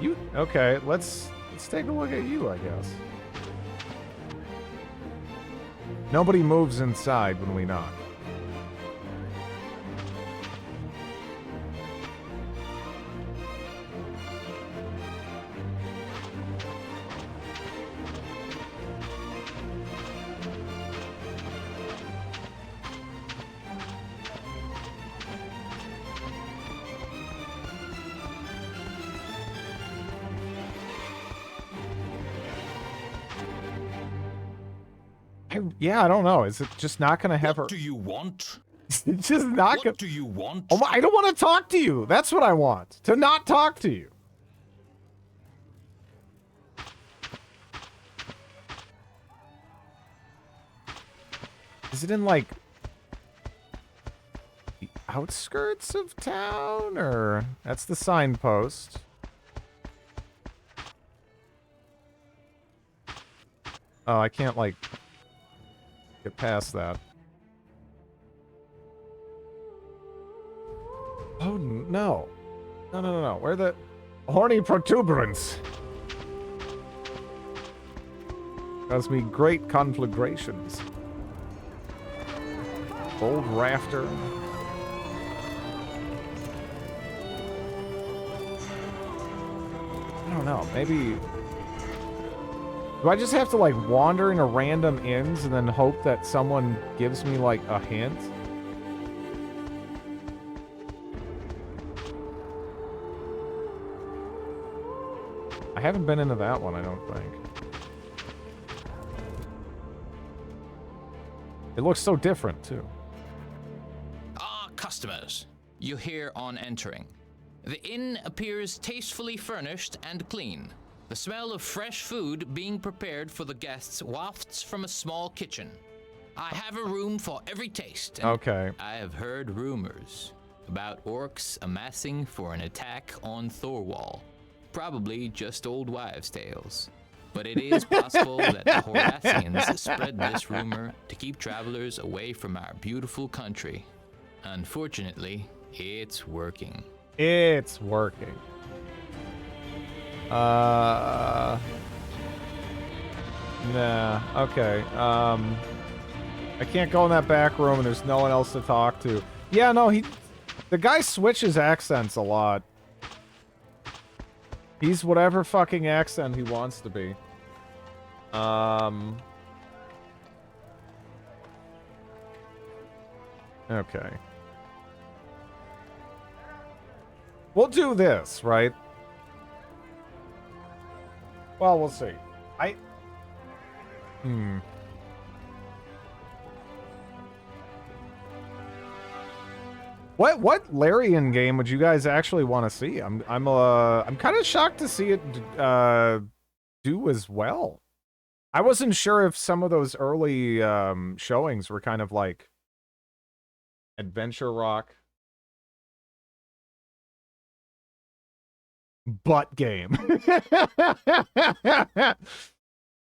You okay, let's take a look at you, I guess. Nobody moves inside when we knock. Yeah, I don't know. Is it just not gonna have her? What do you want? It's just not gonna. What do you want? Oh my, I don't want to talk to you. That's what I want. To not talk to you. Is it in like the outskirts of town, or that's the signpost? Oh, I can't like get past that. Oh no. No. Where the horny protuberance? Cause me great conflagrations. Old rafter. I don't know. Maybe. Do I just have to like wander into random inns and then hope that someone gives me like a hint? I haven't been into that one, I don't think. It looks so different, too. Ah, customers, you hear on entering. The inn appears tastefully furnished and clean. The smell of fresh food being prepared for the guests wafts from a small kitchen. I have a room for every taste. And Okay. I have heard rumors about orcs amassing for an attack on Thorwall. Probably just old wives' tales. But it is possible that the Horathians spread this rumor to keep travelers away from our beautiful country. Unfortunately, it's working. It's working. Nah. Okay. I can't go in that back room and there's no one else to talk to. Yeah, no, the guy switches accents a lot. He's whatever fucking accent he wants to be. Okay. We'll do this, right? Well, we'll see. What Larian game would you guys actually want to see? I'm kind of shocked to see it do as well. I wasn't sure if some of those early showings were kind of like adventure rock butt game.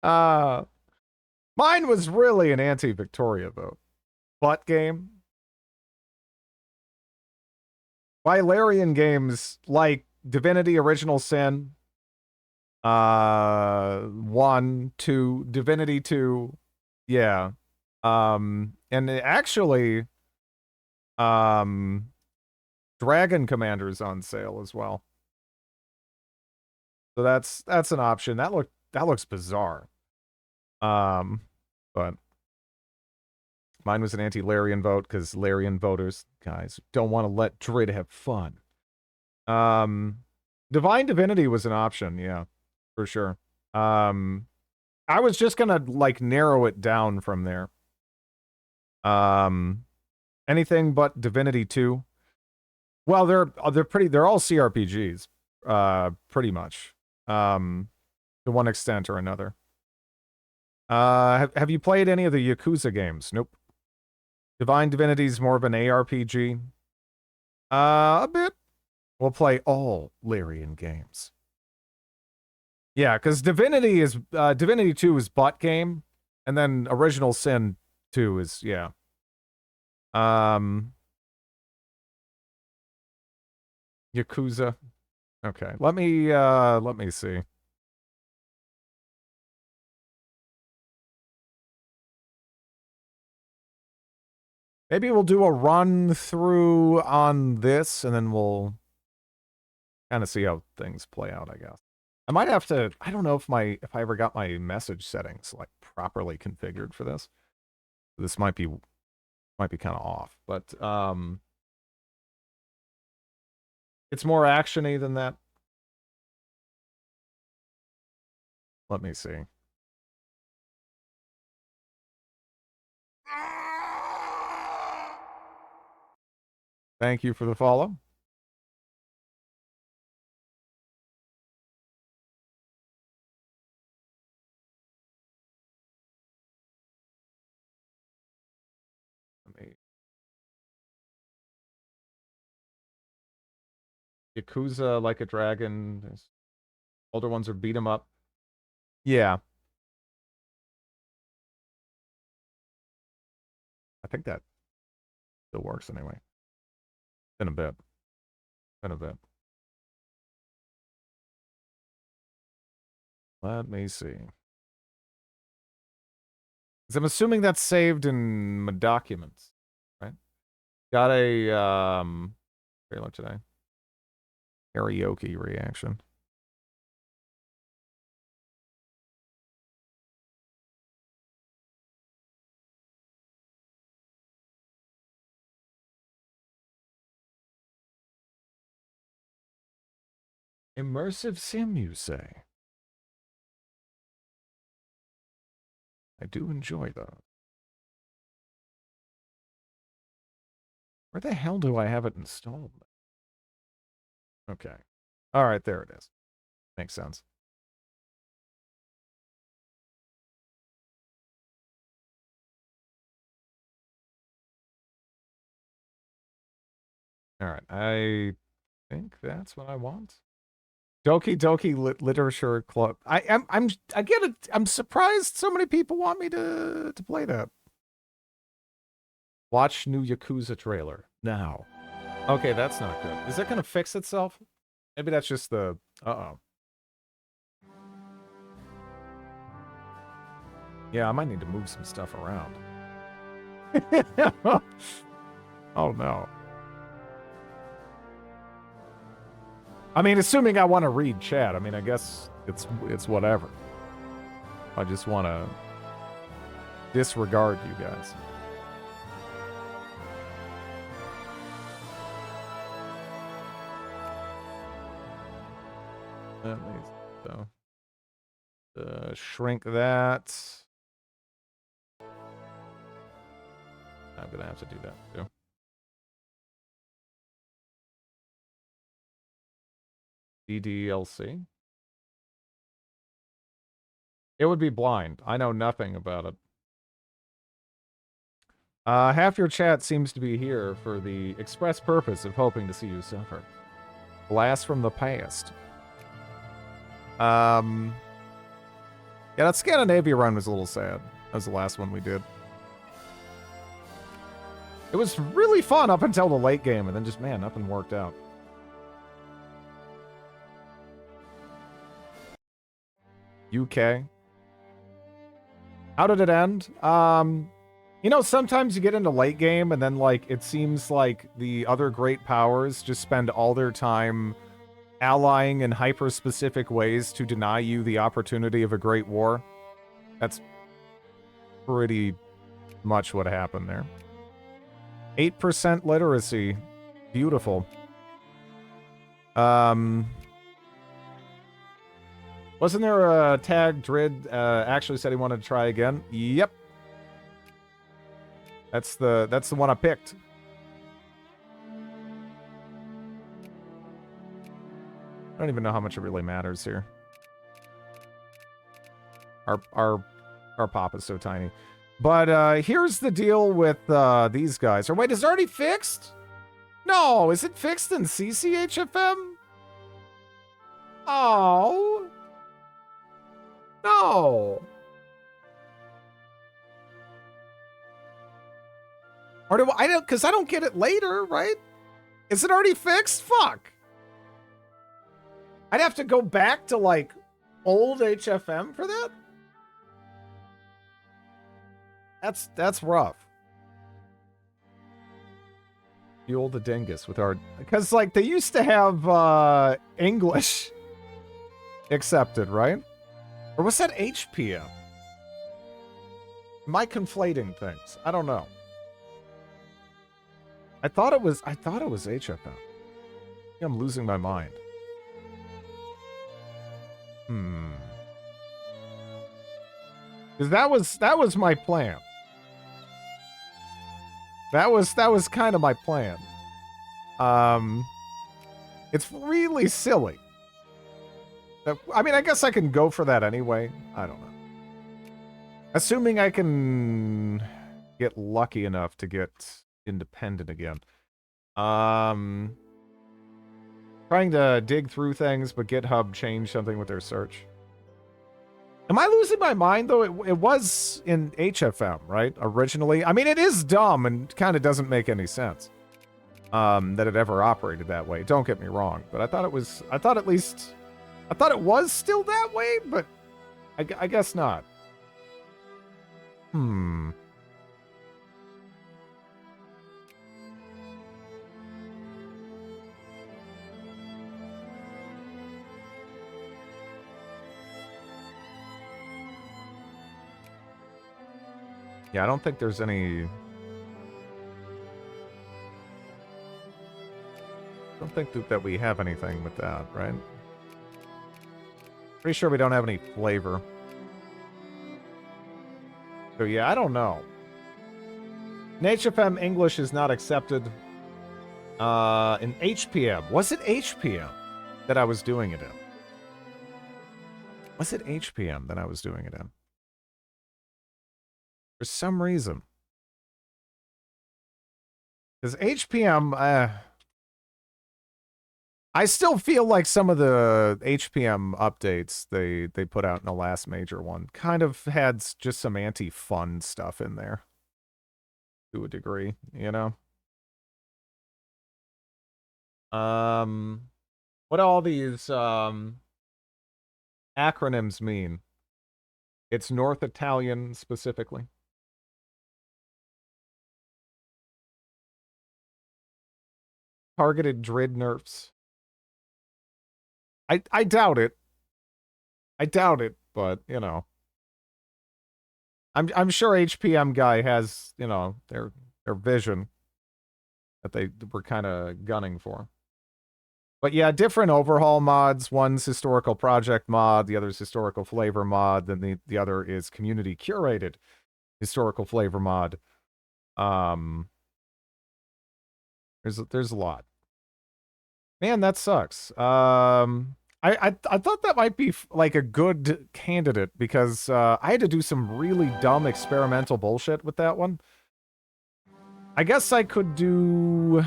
Mine was really an anti-Victoria vote. Butt game. Larian games like Divinity Original Sin, 1, 2, Divinity 2, yeah. And actually, Dragon Commander's on sale as well. So that's an option. That looks bizarre. But mine was an anti-Larian vote because Larian voters, guys, don't want to let Drid have fun. Divine Divinity was an option, yeah, for sure. I was just gonna like narrow it down from there. Anything but Divinity 2. Well, they're all CRPGs, pretty much. To one extent or another. Have you played any of the Yakuza games? Nope. Divine Divinity is more of an ARPG. A bit. We'll play all Lyrian games. Yeah, because Divinity 2 is butt game, and then Original Sin 2 is, yeah. Yakuza. Okay, let me see. Maybe we'll do a run through on this, and then we'll kind of see how things play out, I guess. I might have to, I don't know if I ever got my message settings like properly configured for this. This might be kind of off, but it's more actiony than that. Let me see. Thank you for the follow. Yakuza Like a Dragon. Older ones are beat 'em up. Yeah. I think that still works anyway. In a bit. In a bit. Let me see. 'Cause I'm assuming that's saved in my documents, right? Got a trailer today. Karaoke reaction. Immersive sim, you say? I do enjoy those. Where the hell do I have it installed? Okay. All right, there it is. Makes sense. All right, I think that's what I want. Doki Doki Literature Club. I get it. I'm surprised so many people want me to play that. Watch new Yakuza trailer now. Okay, that's not good. Is that gonna fix itself? Maybe that's just the uh-oh. Yeah, I might need to move some stuff around. Oh no. I mean, assuming I want to read chat, I mean, I guess it's whatever. I just want to disregard you guys. At least so. Shrink that. I'm gonna have to do that too. DDLC. It would be blind. I know nothing about it. Half your chat seems to be here for the express purpose of hoping to see you suffer. Blast from the past. Yeah, that Scandinavia run was a little sad. That was the last one we did. It was really fun up until the late game, and then just, man, nothing worked out. UK. How did it end? You know, sometimes you get into late game and then, like, it seems like the other great powers just spend all their time allying in hyper-specific ways to deny you the opportunity of a great war. That's pretty much what happened there. 8% literacy. Beautiful. Wasn't there a tag Drid actually said he wanted to try again? Yep. That's the one I picked. I don't even know how much it really matters here. Our pop is so tiny. But here's the deal with these guys. Or wait, is it already fixed? No, is it fixed in CCHFM? Oh. No. Or do I don't, because I don't get it later, right? Is it already fixed? Fuck. I'd have to go back to like old HFM for that? That's rough. Fuel the dingus with our, because like they used to have English accepted, right? Or was that HPM? Am I conflating things? I don't know. I thought it was HFM. I think I'm losing my mind. Because that was my plan. That was kind of my plan. It's really silly. I mean, I guess I can go for that anyway. I don't know. Assuming I can get lucky enough to get independent again. Trying to dig through things, but GitHub changed something with their search. Am I losing my mind, though? It was in HFM, right? Originally. I mean, it is dumb and kind of doesn't make any sense. That it ever operated that way. Don't get me wrong. But I thought it was... I thought it was still that way, but I guess not. Yeah, I don't think there's any... I don't think that we have anything with that, right? Pretty sure we don't have any flavor. So yeah, I don't know. In HFM, English is not accepted. In HPM. Was it HPM that I was doing it in? Was it HPM that I was doing it in? For some reason. Because HPM, I still feel like some of the HPM updates they put out in the last major one kind of had just some anti-fun stuff in there. To a degree, you know? What do all these, acronyms mean? It's North Italian, specifically. Targeted Drid nerfs. I doubt it. I doubt it, but, you know. I'm sure HPM guy has, you know, their vision that they were kind of gunning for. But yeah, different overhaul mods. One's historical project mod, the other's historical flavor mod, then the other is community curated historical flavor mod. There's a lot. Man, that sucks. I thought that might be like a good candidate because I had to do some really dumb experimental bullshit with that one. I guess I could do...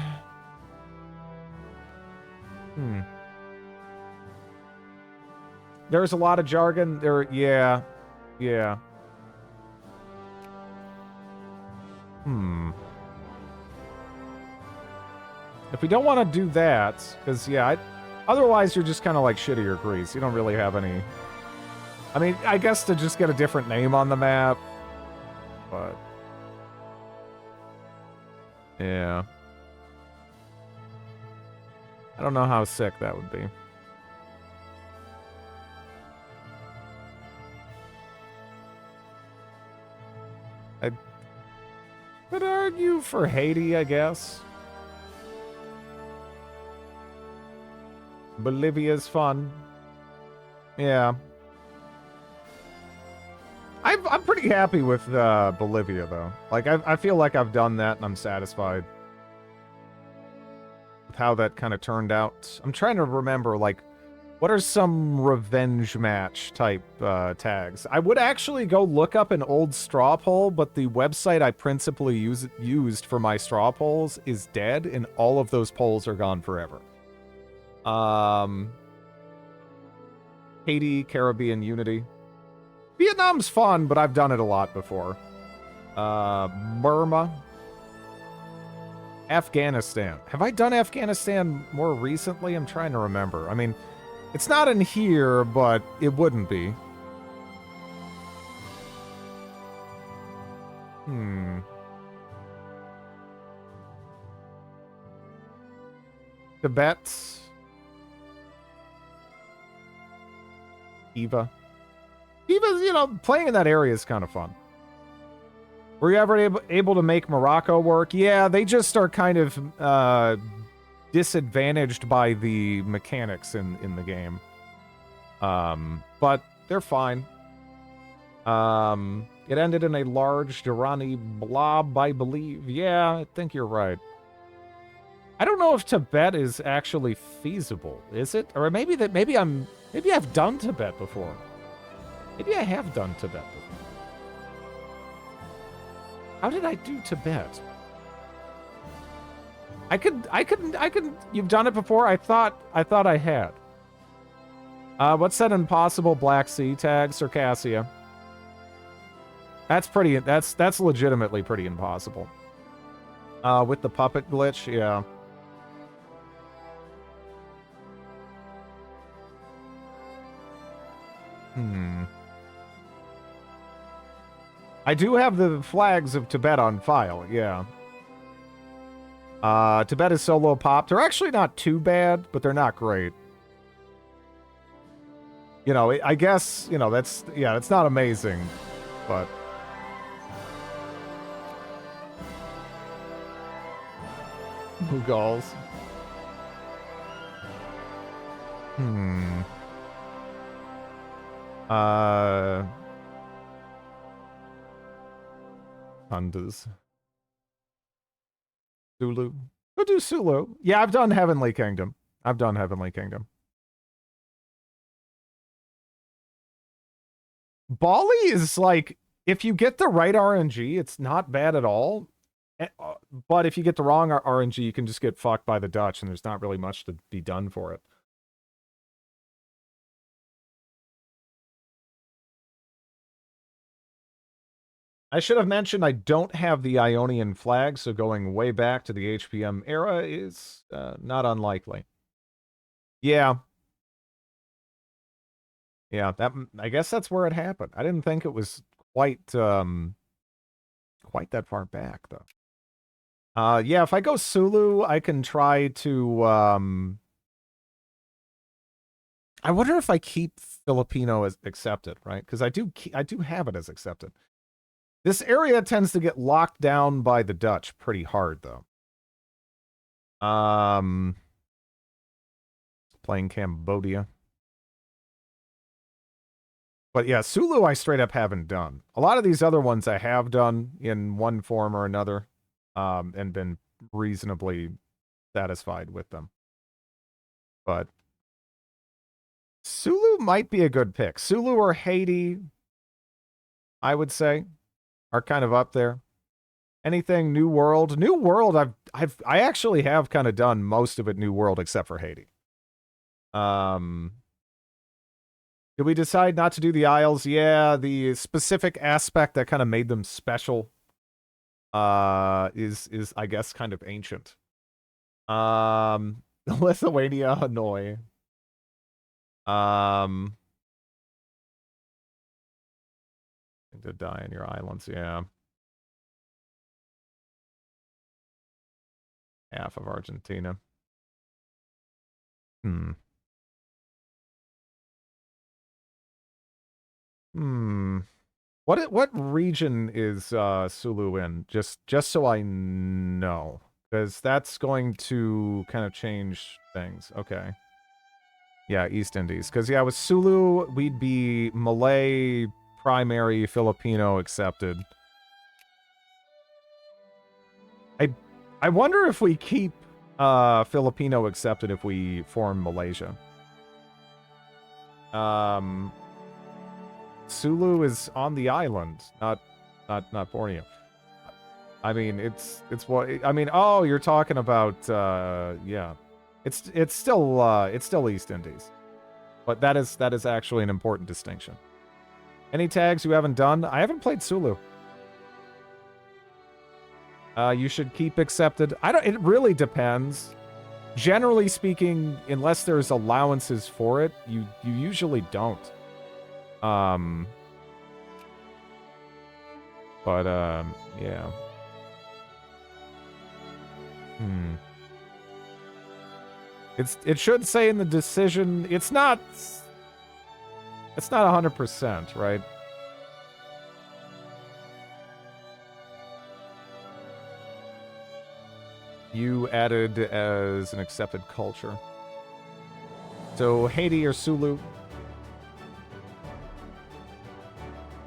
There's a lot of jargon there. Yeah. If we don't want to do that, because, yeah, otherwise you're just kind of like shit or grease. You don't really have any... I mean, I guess to just get a different name on the map, but... Yeah. I don't know how sick that would be. I could argue for Haiti, I guess. Bolivia's fun. Yeah. I'm pretty happy with Bolivia, though. Like, I feel like I've done that, and I'm satisfied with how that kind of turned out. I'm trying to remember, like, What are some revenge match type tags? I would actually go look up an old straw poll, but the website I principally used for my straw polls is dead, and all of those polls are gone forever. Haiti, Caribbean Unity. Vietnam's fun, but I've done it a lot before. Burma. Afghanistan. Have I done Afghanistan more recently? I'm trying to remember. I mean, it's not in here, but it wouldn't be. Tibet. Eva. Eva's, you know, playing in that area is kind of fun. Were you ever able to make Morocco work? Yeah, they just are kind of disadvantaged by the mechanics in the game. But they're fine. It ended in a large Durrani blob, I believe. Yeah, I think you're right. I don't know if Tibet is actually feasible, is it? Or maybe I've done Tibet before. Maybe I have done Tibet before. How did I do Tibet? I could, you've done it before? I thought I had. What's that impossible Black Sea tag? Circassia. That's legitimately pretty impossible. With the puppet glitch, yeah. I do have the flags of Tibet on file, yeah. Tibet is solo pop. They're actually not too bad, but they're not great. You know, I guess, you know, that's not amazing, but... Mughals. Hundas. Sulu. Go do Sulu. Yeah, I've done Heavenly Kingdom. Bali is like, if you get the right RNG, it's not bad at all. But if you get the wrong RNG, you can just get fucked by the Dutch, and there's not really much to be done for it. I should have mentioned I don't have the Ionian flag, so going way back to the HPM era is not unlikely. Yeah. Yeah, I guess that's where it happened. I didn't think it was quite that far back, though. Yeah, if I go Sulu, I can try to... I wonder if I keep Filipino as accepted, right? Because I do have it as accepted. This area tends to get locked down by the Dutch pretty hard, though. Playing Cambodia. But yeah, Sulu I straight up haven't done. A lot of these other ones I have done in one form or another, and been reasonably satisfied with them. But Sulu might be a good pick. Sulu or Haiti, I would say, are kind of up there. Anything New World? New World, I actually have kind of done most of it New World except for Haiti. Did we decide not to do the Isles? Yeah, the specific aspect that kind of made them special is I guess kind of ancient. Lithuania, Hanoi. To die in your islands, yeah. Half of Argentina. What region is Sulu in? Just so I know, because that's going to kind of change things. Okay. Yeah, East Indies. Because yeah, with Sulu, we'd be Malay, primary, Filipino accepted. I wonder if we keep Filipino accepted if we form Malaysia. Sulu is on the island, not Borneo. I mean, it's what I mean. Oh, you're talking about yeah. It's still East Indies, but that is actually an important distinction. Any tags you haven't done? I haven't played Sulu. You should keep accepted. It really depends. Generally speaking, unless there's allowances for it, you usually don't. Yeah. It should say in the decision, it's not 100%, right? You added as an accepted culture. So Haiti or Sulu.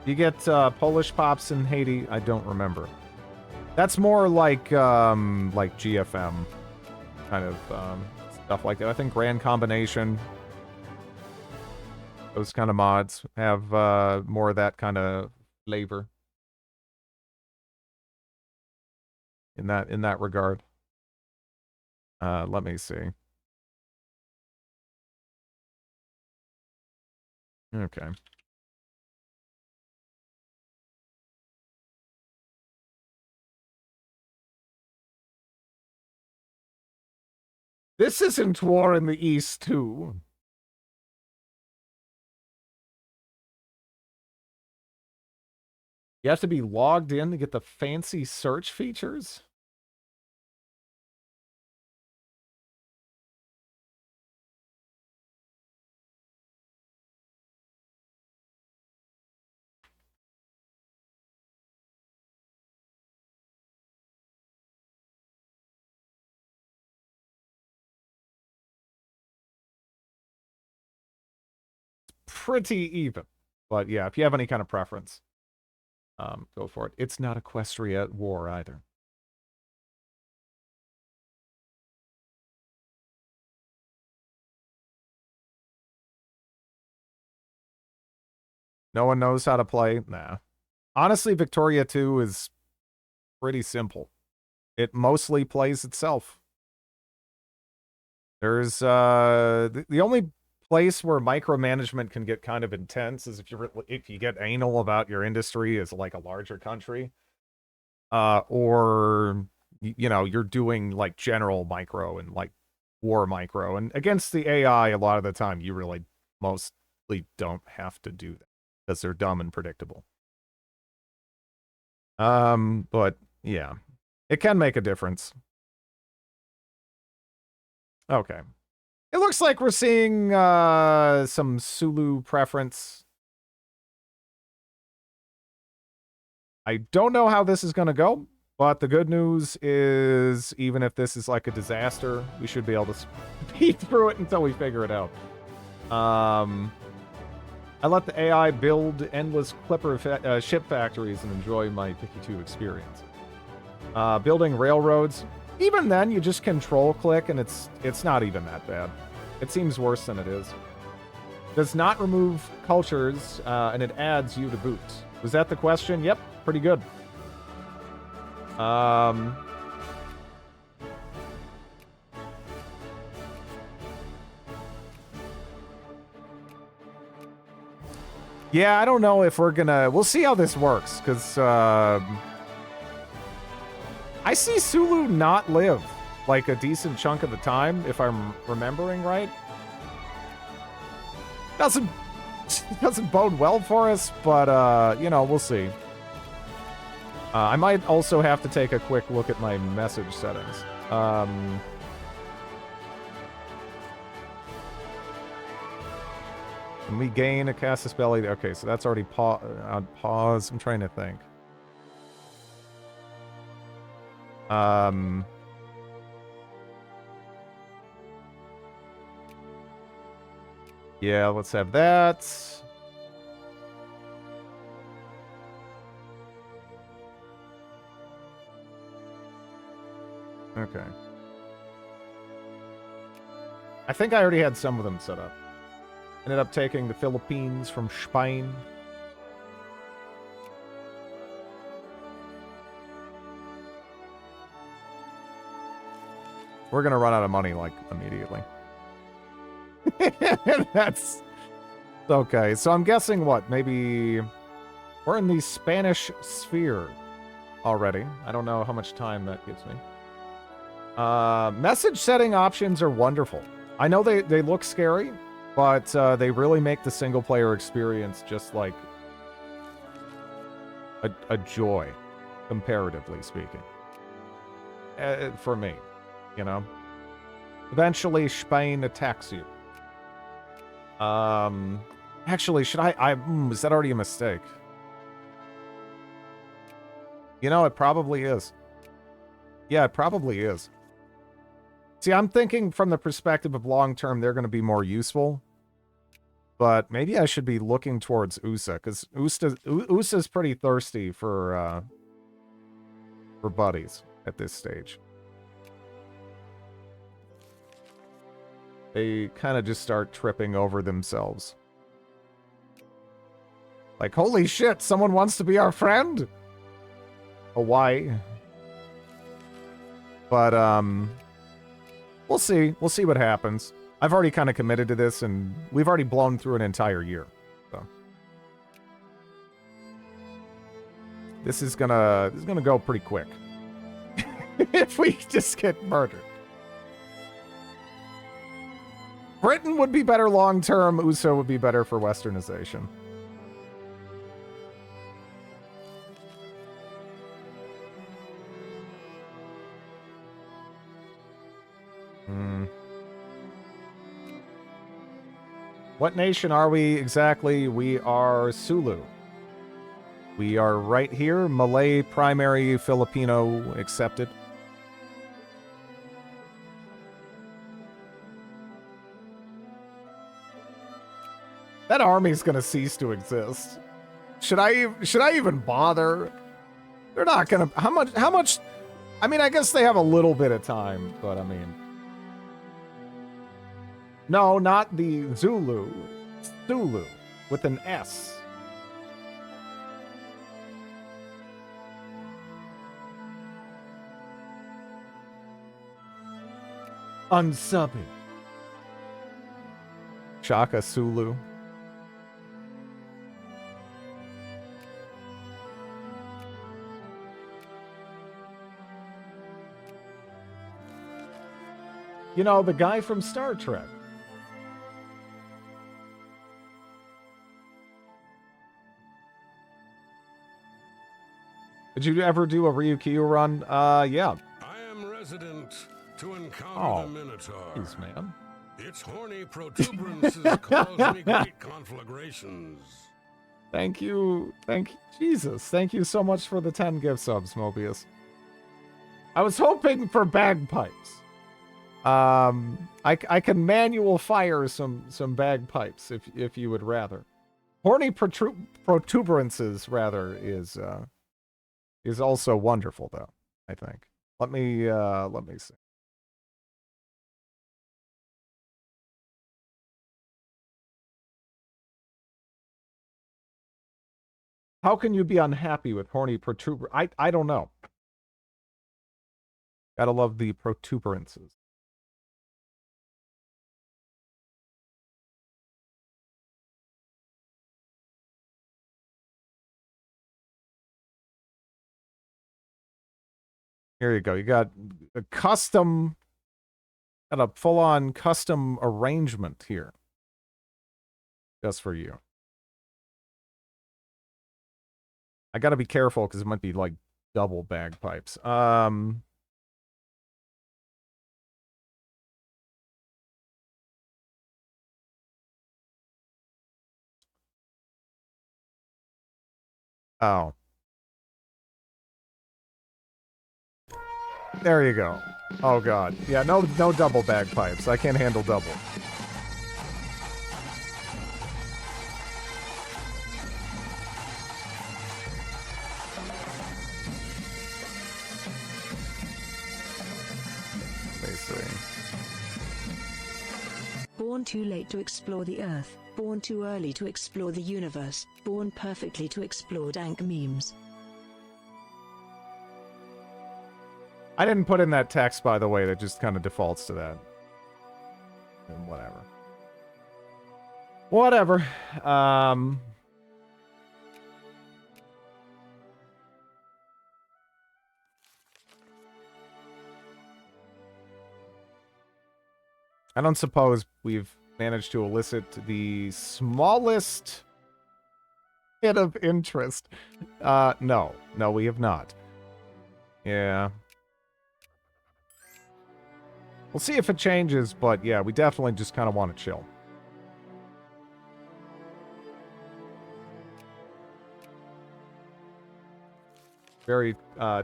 You get Polish pops in Haiti? I don't remember. That's more like GFM kind of stuff like that. I think Grand Combination, those kind of mods have more of that kind of flavor in that regard. Let me see. Okay. This isn't War in the East, too. You have to be logged in to get the fancy search features? Pretty even. But yeah, if you have any kind of preference, go for it. It's not Equestria War either. No one knows how to play? Nah. Honestly, Victoria 2 is pretty simple. It mostly plays itself. There's the only place where micromanagement can get kind of intense is if you get anal about your industry as like a larger country, or you know, you're doing like general micro and like war micro, and against the AI a lot of the time you really mostly don't have to do that because they're dumb and predictable. But yeah, it can make a difference. Okay. It looks like we're seeing some Sulu preference. I don't know how this is going to go, but the good news is even if this is like a disaster, we should be able to speed through it until we figure it out. I let the AI build endless Clipper ship factories and enjoy my Picky 2 experience. Building railroads, even then you just control click and it's not even that bad. It seems worse than it is. Does not remove cultures, and it adds you to boot. Was that the question? Yep, pretty good. Yeah, I don't know if we're gonna... We'll see how this works, because I see Sulu not live like a decent chunk of the time, if I'm remembering right. Doesn't bode well for us, but you know, we'll see. I might also have to take a quick look at my message settings. Can we gain a Casus Belli? Okay, so that's already on pause. I'm trying to think. Yeah, let's have that. Okay. I think I already had some of them set up. Ended up taking the Philippines from Spain. We're gonna run out of money, like, immediately. That's okay. So I'm guessing what? Maybe we're in the Spanish sphere already. I don't know how much time that gives me. Message setting options are wonderful. I know they look scary, but they really make the single player experience just like a joy, comparatively speaking. For me, you know. Eventually, Spain attacks you. Actually, should is that already a mistake? You know, it probably is. Yeah, it probably is. See, I'm thinking from the perspective of long term, they're going to be more useful. But maybe I should be looking towards USA, because USA's pretty thirsty for buddies at this stage. They kind of just start tripping over themselves. Like, holy shit, someone wants to be our friend? Hawaii. But, we'll see. We'll see what happens. I've already kind of committed to this, and we've already blown through an entire year. So. This is gonna go pretty quick. If we just get murdered. Britain would be better long term. USA would be better for westernization. What nation are we exactly? We are Sulu. We are right here. Malay, primary, Filipino accepted. That army's gonna cease to exist. Should I even bother? They're not gonna. How much? I mean, I guess they have a little bit of time, but I mean, no, not the Zulu. Zulu with an S. Unsubbing. Shaka Sulu. You know, the guy from Star Trek. Did you ever do a Ryukyu run? Yeah. I am resident to encounter the Minotaur. Jeez, man. Its horny protuberances cause me great conflagrations. Thank you. Jesus. Thank you so much for the 10 gift subs, Mobius. I was hoping for bagpipes. I can manual fire some bagpipes if you would rather. Horny protuberances rather is also wonderful though, I think. Let me see. How can you be unhappy with horny protuber? I don't know. Gotta love the protuberances. Here you go. You got a full-on custom arrangement here. Just for you. I gotta be careful because it might be like double bagpipes. Oh. There you go. Oh god. Yeah, no double bagpipes. I can't handle double. Born too late to explore the Earth, born too early to explore the universe, born perfectly to explore dank memes. I didn't put in that text, by the way, that just kind of defaults to that. And whatever. Whatever. I don't suppose we've managed to elicit the smallest hit of interest. No. No, we have not. Yeah. We'll see if it changes, but yeah, we definitely just kind of want to chill. Very,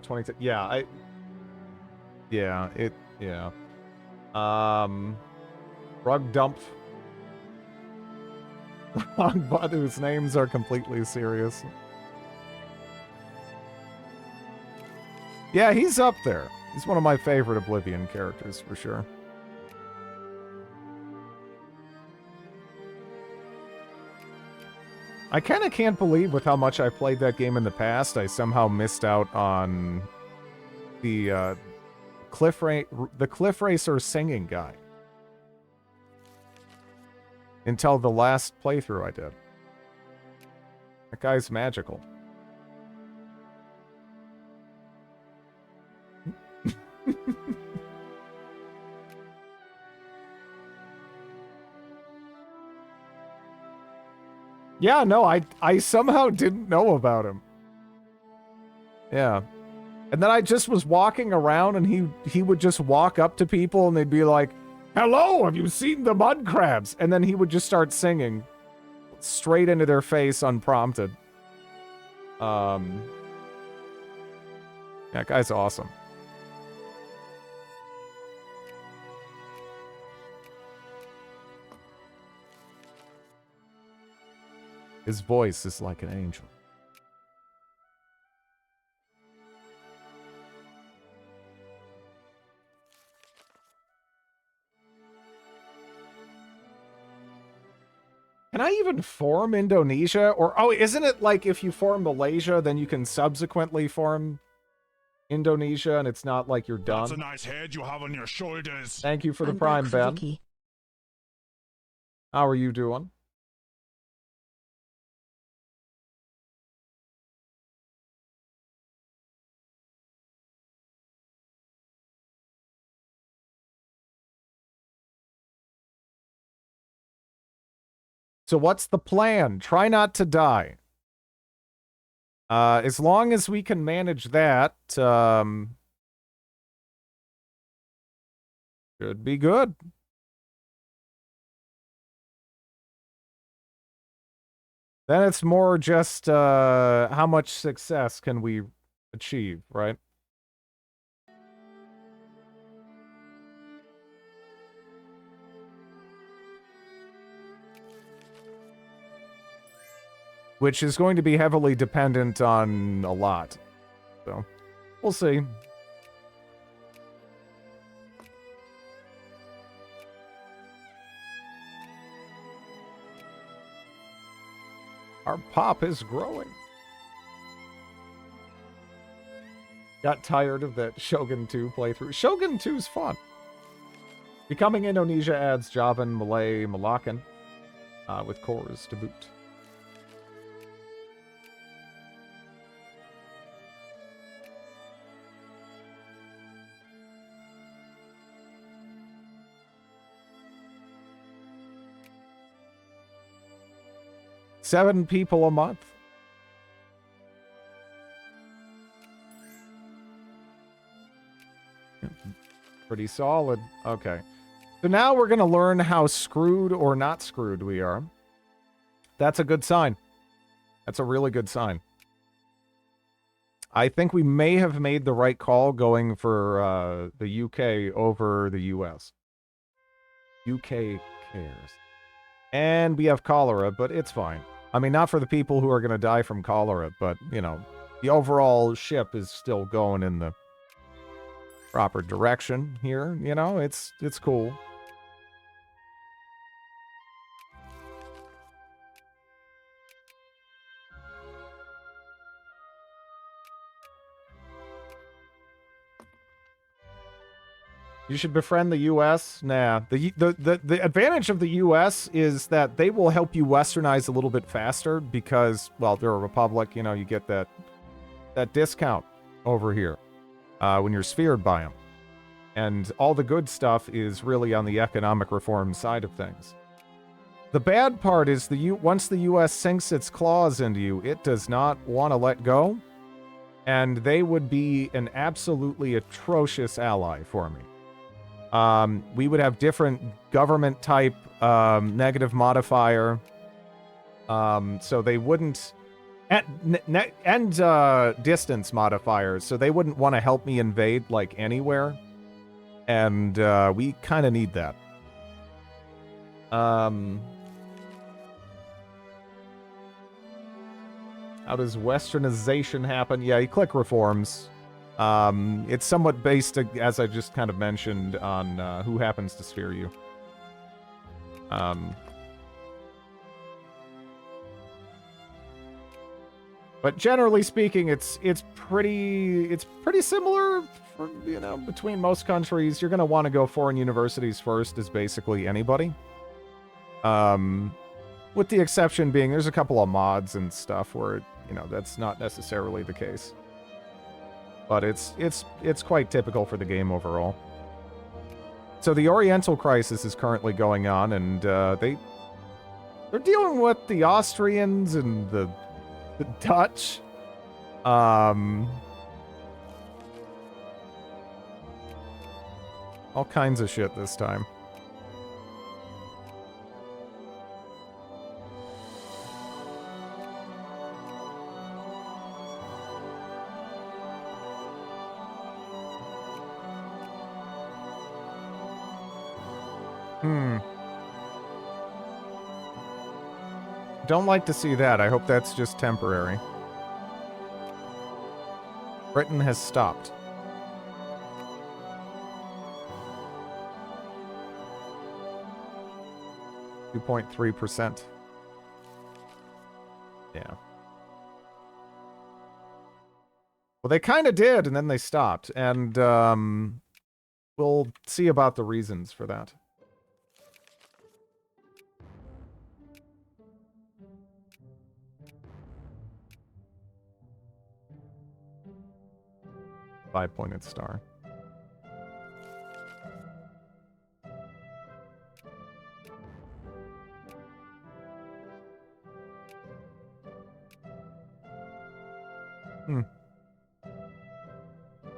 20... Yeah, Yeah. Rug dump. But whose names are completely serious. Yeah, he's up there. He's one of my favorite Oblivion characters, for sure. I kind of can't believe with how much I played that game in the past, I somehow missed out on the Cliff Racer singing guy. Until the last playthrough I did. That guy's magical. Yeah, no, I somehow didn't know about him. Yeah. And then I just was walking around and he would just walk up to people and they'd be like, "Hello, have you seen the mud crabs?" And then he would just start singing straight into their face unprompted. That guy's awesome. His voice is like an angel. Can I even form Indonesia? Or, oh, isn't it like if you form Malaysia, then you can subsequently form Indonesia, and it's not like you're done? That's a nice head you have on your shoulders. Thank you for the I'm Prime, back for Ben. Vicky. How are you doing? So what's the plan? Try not to die. As long as we can manage that, should be good. Then it's more just, how much success can we achieve, right? Which is going to be heavily dependent on a lot. So, we'll see. Our pop is growing. Got tired of that Shogun 2 playthrough. Shogun 2's fun. Becoming Indonesia adds Javan, Malay, Malaccan, with cores to boot. Seven people a month. Pretty solid. Okay. So now we're going to learn how screwed or not screwed we are. That's a good sign. That's a really good sign. I think we may have made the right call going for the UK over the US. UK cares. And we have cholera, but it's fine. I mean, not for the people who are going to die from cholera, but, you know, the overall ship is still going in the proper direction here. You know, it's cool. You should befriend the U.S. Nah, the advantage of the U.S. is that they will help you westernize a little bit faster because, well, they're a republic. You know, you get that discount over here when you're sphered by them, and all the good stuff is really on the economic reform side of things. The bad part is once the U.S. sinks its claws into you, it does not want to let go, and they would be an absolutely atrocious ally for me. We would have different government type negative modifier, so they wouldn't, and distance modifiers, so they wouldn't want to help me invade like anywhere, and we kind of need that. How does westernization happen? Yeah, you click reforms. It's somewhat based, as I just kind of mentioned, on who happens to sphere you. But generally speaking, it's pretty similar for, you know, between most countries. You're gonna want to go foreign universities first, as basically anybody. With the exception being there's a couple of mods and stuff where, you know, that's not necessarily the case. But it's quite typical for the game overall. So the Oriental Crisis is currently going on, and they're dealing with the Austrians and the Dutch. All kinds of shit this time. Don't like to see that. I hope that's just temporary. Britain has stopped. .3%. Yeah. Well, they kind of did, and then they stopped. And we'll see about the reasons for that. Five-pointed star.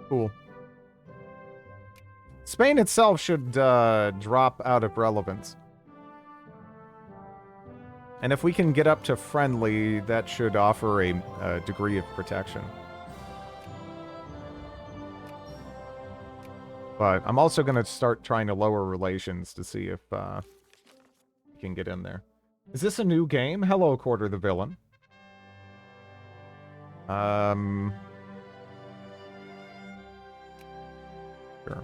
Cool. Spain itself should drop out of relevance. And if we can get up to friendly, that should offer a degree of protection. But I'm also going to start trying to lower relations to see if we can get in there. Is this a new game? Hello, Quarter the Villain. Sure.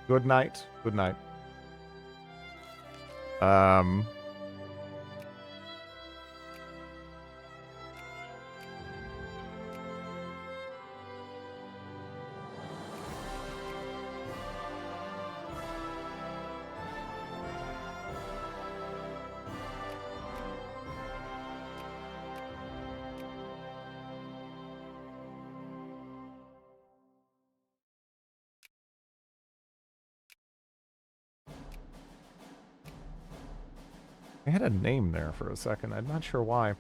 Good night. Good night. I had a name there for a second. I'm not sure why.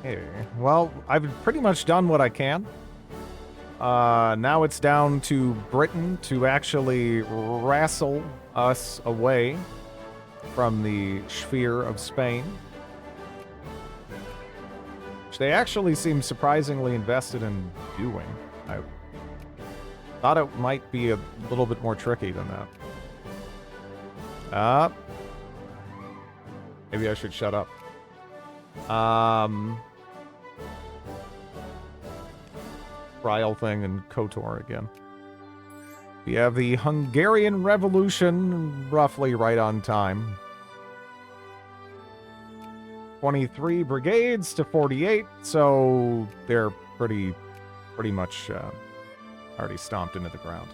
Okay. Well, I've pretty much done what I can. Now it's down to Britain to actually wrestle us away from the sphere of Spain. Which they actually seem surprisingly invested in doing. Thought it might be a little bit more tricky than that. Maybe I should shut up. Trial thing and KOTOR again. We have the Hungarian Revolution roughly right on time. 23 brigades to 48, so they're pretty much already stomped into the ground.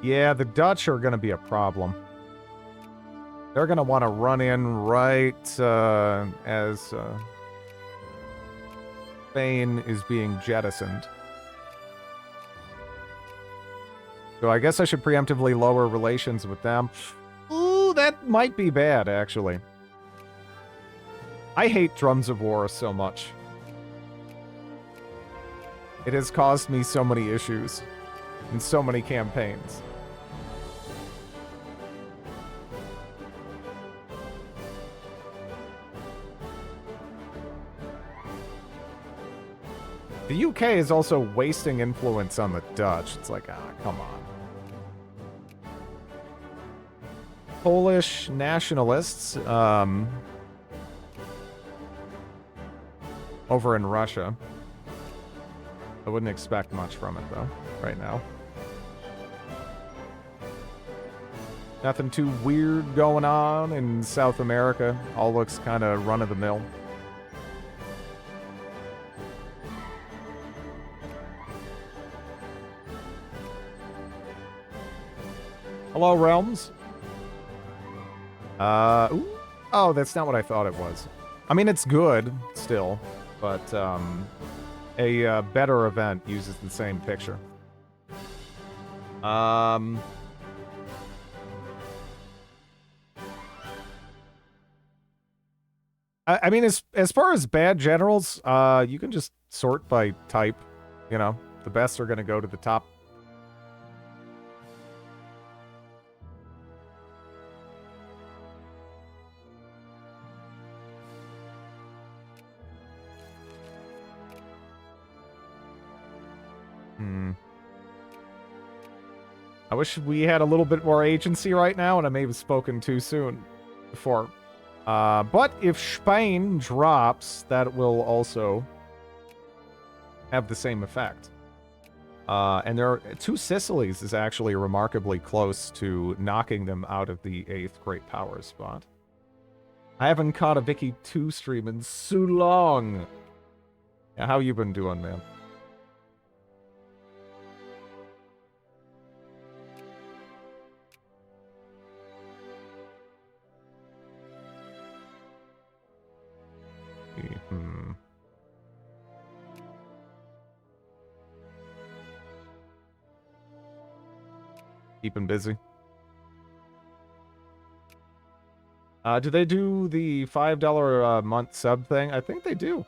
Yeah, the Dutch are going to be a problem. They're going to want to run in right as Spain is being jettisoned. So I guess I should preemptively lower relations with them. Ooh, that might be bad, actually. I hate Drums of War so much. It has caused me so many issues in so many campaigns. The UK is also wasting influence on the Dutch. It's like, come on. Polish nationalists, over in Russia. I wouldn't expect much from it, though, right now. Nothing too weird going on in South America. All looks kind of run-of-the-mill. Hello, Realms. Ooh. Oh, that's not what I thought it was. I mean, it's good, still, but, a better event uses the same picture. I mean, as far as bad generals, you can just sort by type, you know. The best are going to go to the top. I wish we had a little bit more agency right now, and I may have spoken too soon before. But if Spain drops, that will also have the same effect. And there are two Sicilies is actually remarkably close to knocking them out of the 8th Great Power spot. I haven't caught a Vicky 2 stream in so long. Yeah, how you been doing, man? Keeping busy. Do they do the $5 a month sub thing? I think they do.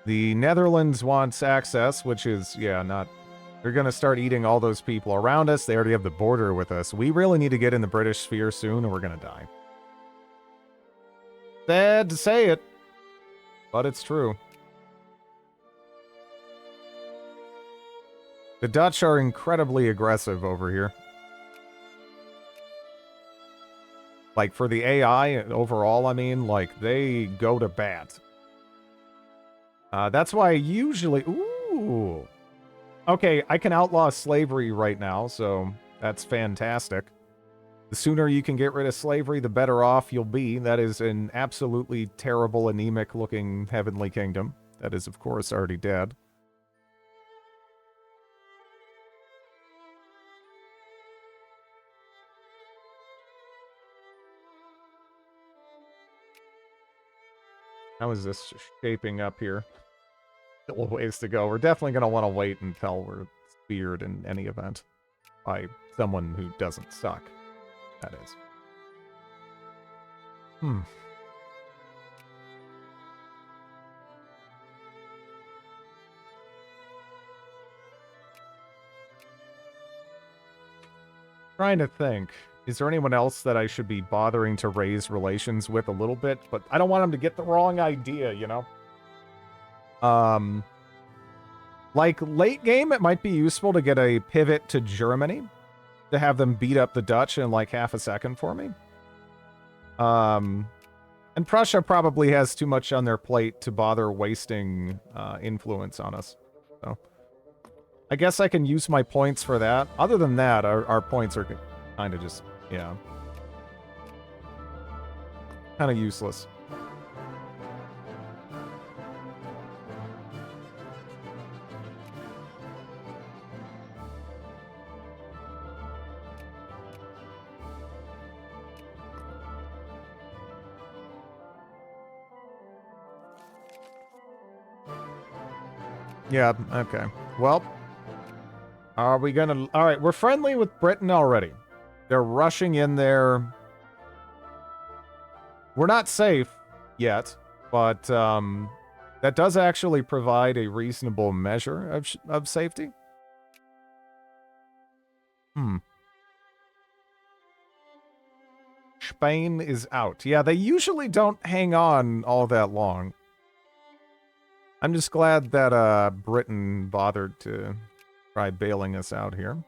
The Netherlands wants access, which is, yeah, not... They're going to start eating all those people around us. They already have the border with us. We really need to get in the British sphere soon, or we're going to die. Sad to say it, but it's true. The Dutch are incredibly aggressive over here. Like, for the AI overall, I mean, like, they go to bat. That's why I usually... Ooh! Okay, I can outlaw slavery right now, so that's fantastic. The sooner you can get rid of slavery, the better off you'll be. That is an absolutely terrible, anemic-looking heavenly kingdom. That is, of course, already dead. How is this shaping up here? Still a ways to go. We're definitely going to want to wait until we're speared in any event. By someone who doesn't suck. That is. Trying to think. Is there anyone else that I should be bothering to raise relations with a little bit? But I don't want them to get the wrong idea, you know? Like, late game, it might be useful to get a pivot to Germany. To have them beat up the Dutch in, like, half a second for me. And Prussia probably has too much on their plate to bother wasting influence on us. So, I guess I can use my points for that. Other than that, our points are kind of just, yeah. Kind of useless. Yeah, okay. Well, are we gonna... Alright, we're friendly with Britain already. They're rushing in there. We're not safe yet, but that does actually provide a reasonable measure of safety. Spain is out. Yeah, they usually don't hang on all that long. I'm just glad that Britain bothered to try bailing us out here.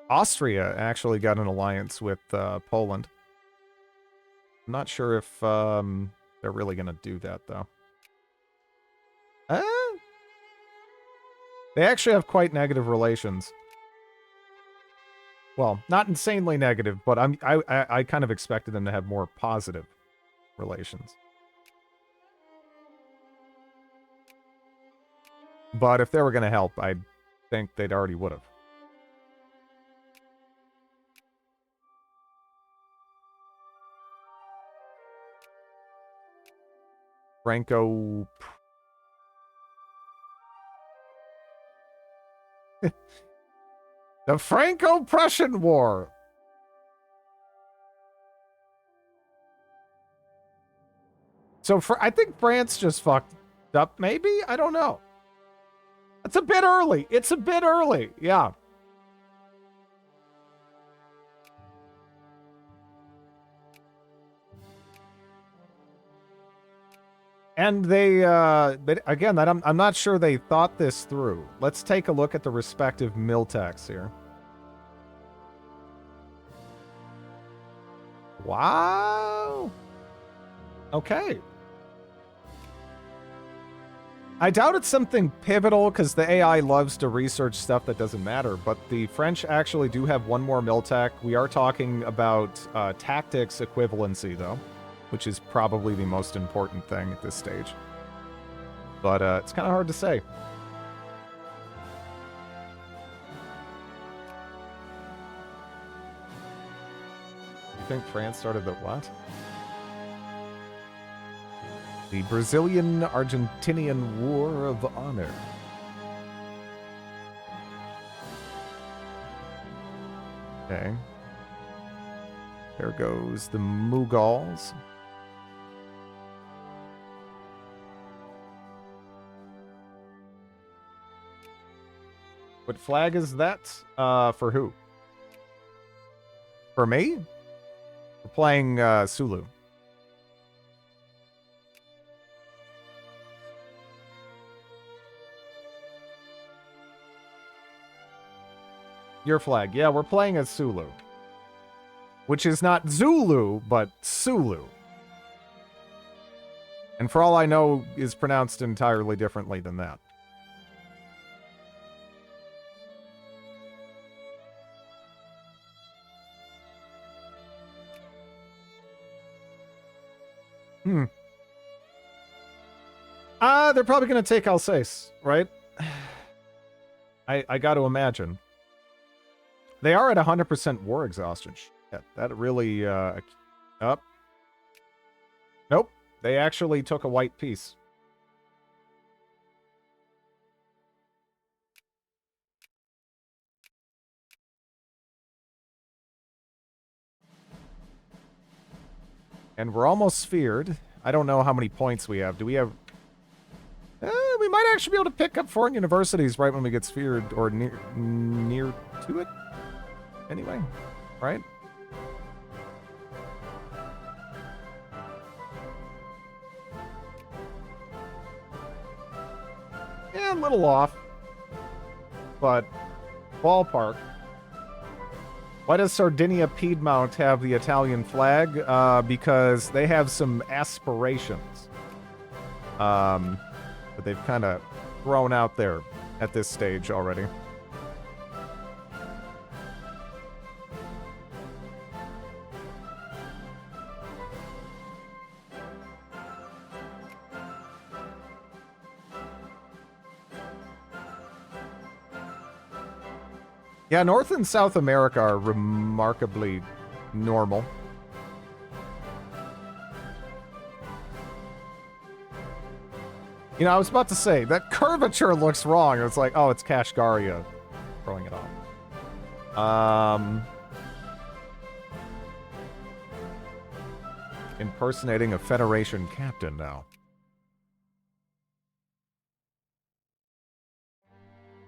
Austria actually got an alliance with Poland. I'm not sure if they're really going to do that, though. They actually have quite negative relations. Well, not insanely negative, but I kind of expected them to have more positive relations. But if they were going to help, I think they'd already would have. Franco... The Franco-Prussian War! So, I think France just fucked up, maybe? I don't know. It's a bit early. It's a bit early. Yeah. And they, but again, I'm not sure they thought this through. Let's take a look at the respective Miltax here. Wow. Okay. I doubt it's something pivotal because the AI loves to research stuff that doesn't matter, but the French actually do have one more Miltech. We are talking about tactics equivalency, though, which is probably the most important thing at this stage. But it's kind of hard to say. You think France started the what? The Brazilian-Argentinian War of Honor. Okay. There goes the Mughals. What flag is that? For who? For me? We're playing Sulu. Your flag. Yeah, we're playing as Sulu. Which is not Zulu, but Sulu. And for all I know, is pronounced entirely differently than that. They're probably going to take Alsace, right? I got to imagine. They are at 100% war exhaustion. Shit, that really, up. Nope. They actually took a white piece. And we're almost sphered. I don't know how many points we have. Do we have... we might actually be able to pick up foreign universities right when we get sphered, or near to it. anyway, right? Yeah, a little off, but ballpark. Why does Sardinia Piedmont have the Italian flag? Because they have some aspirations that they've kind of thrown out there at this stage already. Yeah, North and South America are remarkably normal. You know, I was about to say, that curvature looks wrong. It's like, oh, it's Kashgaria throwing it off. Impersonating a Federation captain now.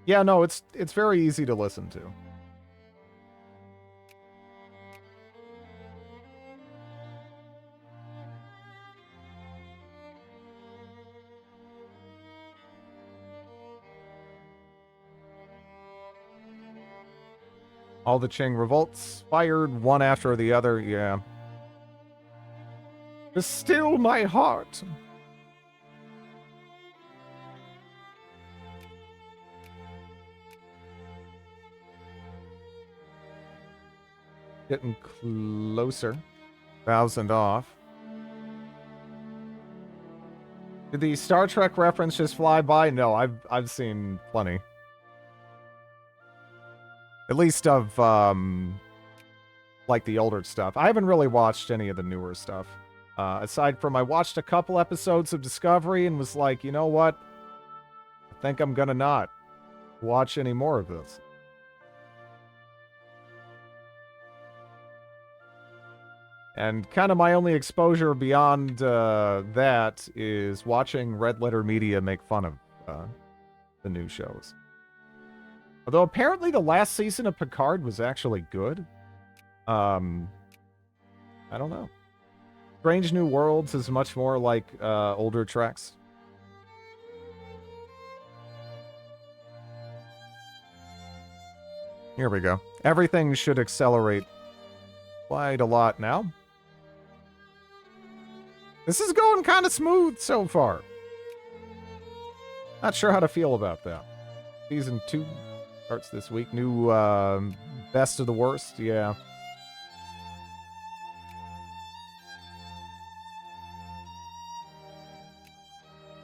Yeah, no, it's very easy to listen to. All the Qing revolts fired one after the other, yeah. Still my heart. Getting closer. 1,000 off. Did the Star Trek reference just fly by? No, I've seen plenty. At least of like the older stuff. I haven't really watched any of the newer stuff. Aside from I watched a couple episodes of Discovery and was like, you know what? I think I'm gonna not watch any more of this. And kind of my only exposure beyond that is watching Red Letter Media make fun of the new shows. Although apparently the last season of Picard was actually good. I don't know. Strange New Worlds is much more like older Treks. Here we go. Everything should accelerate quite a lot now. This is going kind of smooth so far. Not sure how to feel about that. Season 2 starts this week. New best of the worst, yeah.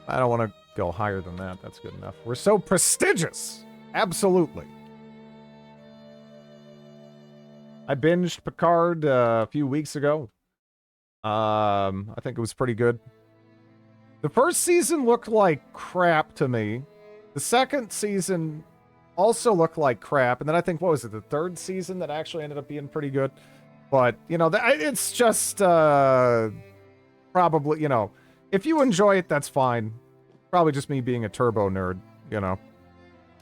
I don't want to go higher than that. That's good enough. We're so prestigious. Absolutely. I binged Picard a few weeks ago. I think it was pretty good. The first season looked like crap to me. The second season also looked like crap. And then I think, what was it, the third season that actually ended up being pretty good? But, you know, it's just probably, you know, if you enjoy it, that's fine. Probably just me being a turbo nerd, you know.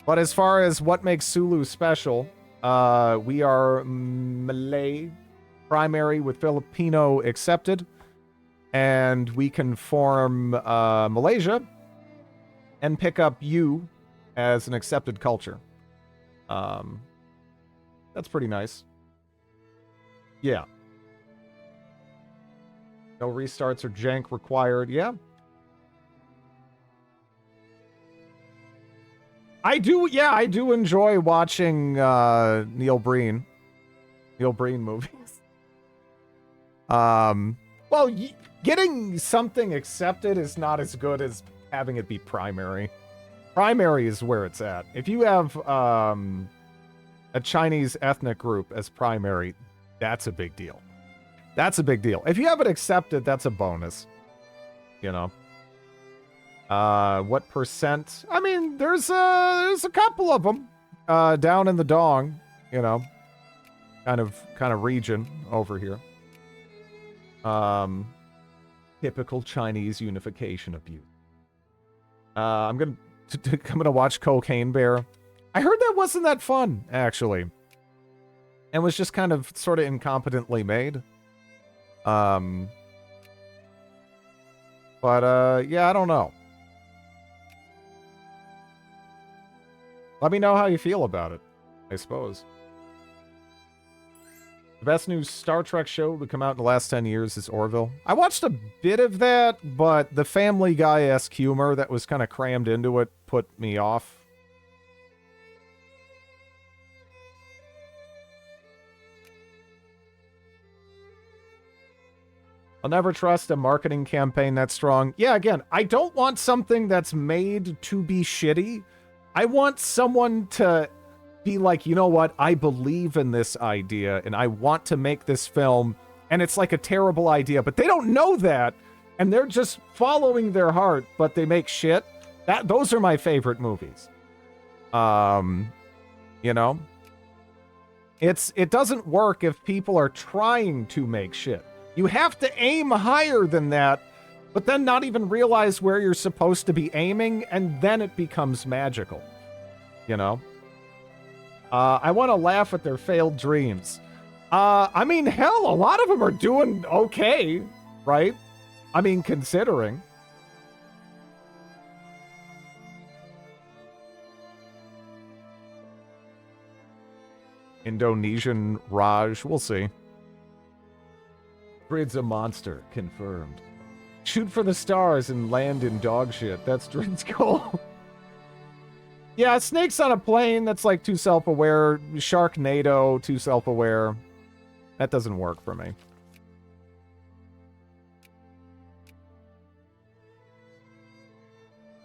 But as far as what makes Sulu special, we are Malay primary with Filipino accepted. And we can form Malaysia and pick up you as an accepted culture. That's pretty nice. Yeah. No restarts or jank required. Yeah. I do enjoy watching Neil Breen movies. Well, getting something accepted is not as good as having it be primary. Primary is where it's at. If you have a Chinese ethnic group as primary, that's a big deal. That's a big deal. If you have it accepted, that's a bonus. You know. What percent? I mean, there's a couple of them down in the Dong, you know, kind of region over here. Typical Chinese unification abuse. I'm gonna watch Cocaine Bear. I heard that wasn't that fun, actually. and was just kind of sort of incompetently made. Yeah, I don't know. Let me know how you feel about it, I suppose. The best new Star Trek show to come out in the last 10 years is Orville. I watched a bit of that, but the Family Guy-esque humor that was kind of crammed into it put me off. I'll never trust a marketing campaign that strong. Yeah, again, I don't want something that's made to be shitty. I want someone to be like, you know what? I believe in this idea and I want to make this film, and it's like a terrible idea, but they don't know that and they're just following their heart, but they make shit. Those are my favorite movies. You know? It doesn't work if people are trying to make shit. You have to aim higher than that, but then not even realize where you're supposed to be aiming, and then it becomes magical. You know? I want to laugh at their failed dreams. I mean, hell, a lot of them are doing okay, right? I mean, considering. Indonesian Raj, we'll see. Drid's a monster, confirmed. Shoot for the stars and land in dog shit. That's Drid's goal. Yeah, Snakes on a Plane, that's like too self-aware. Sharknado, too self-aware. That doesn't work for me.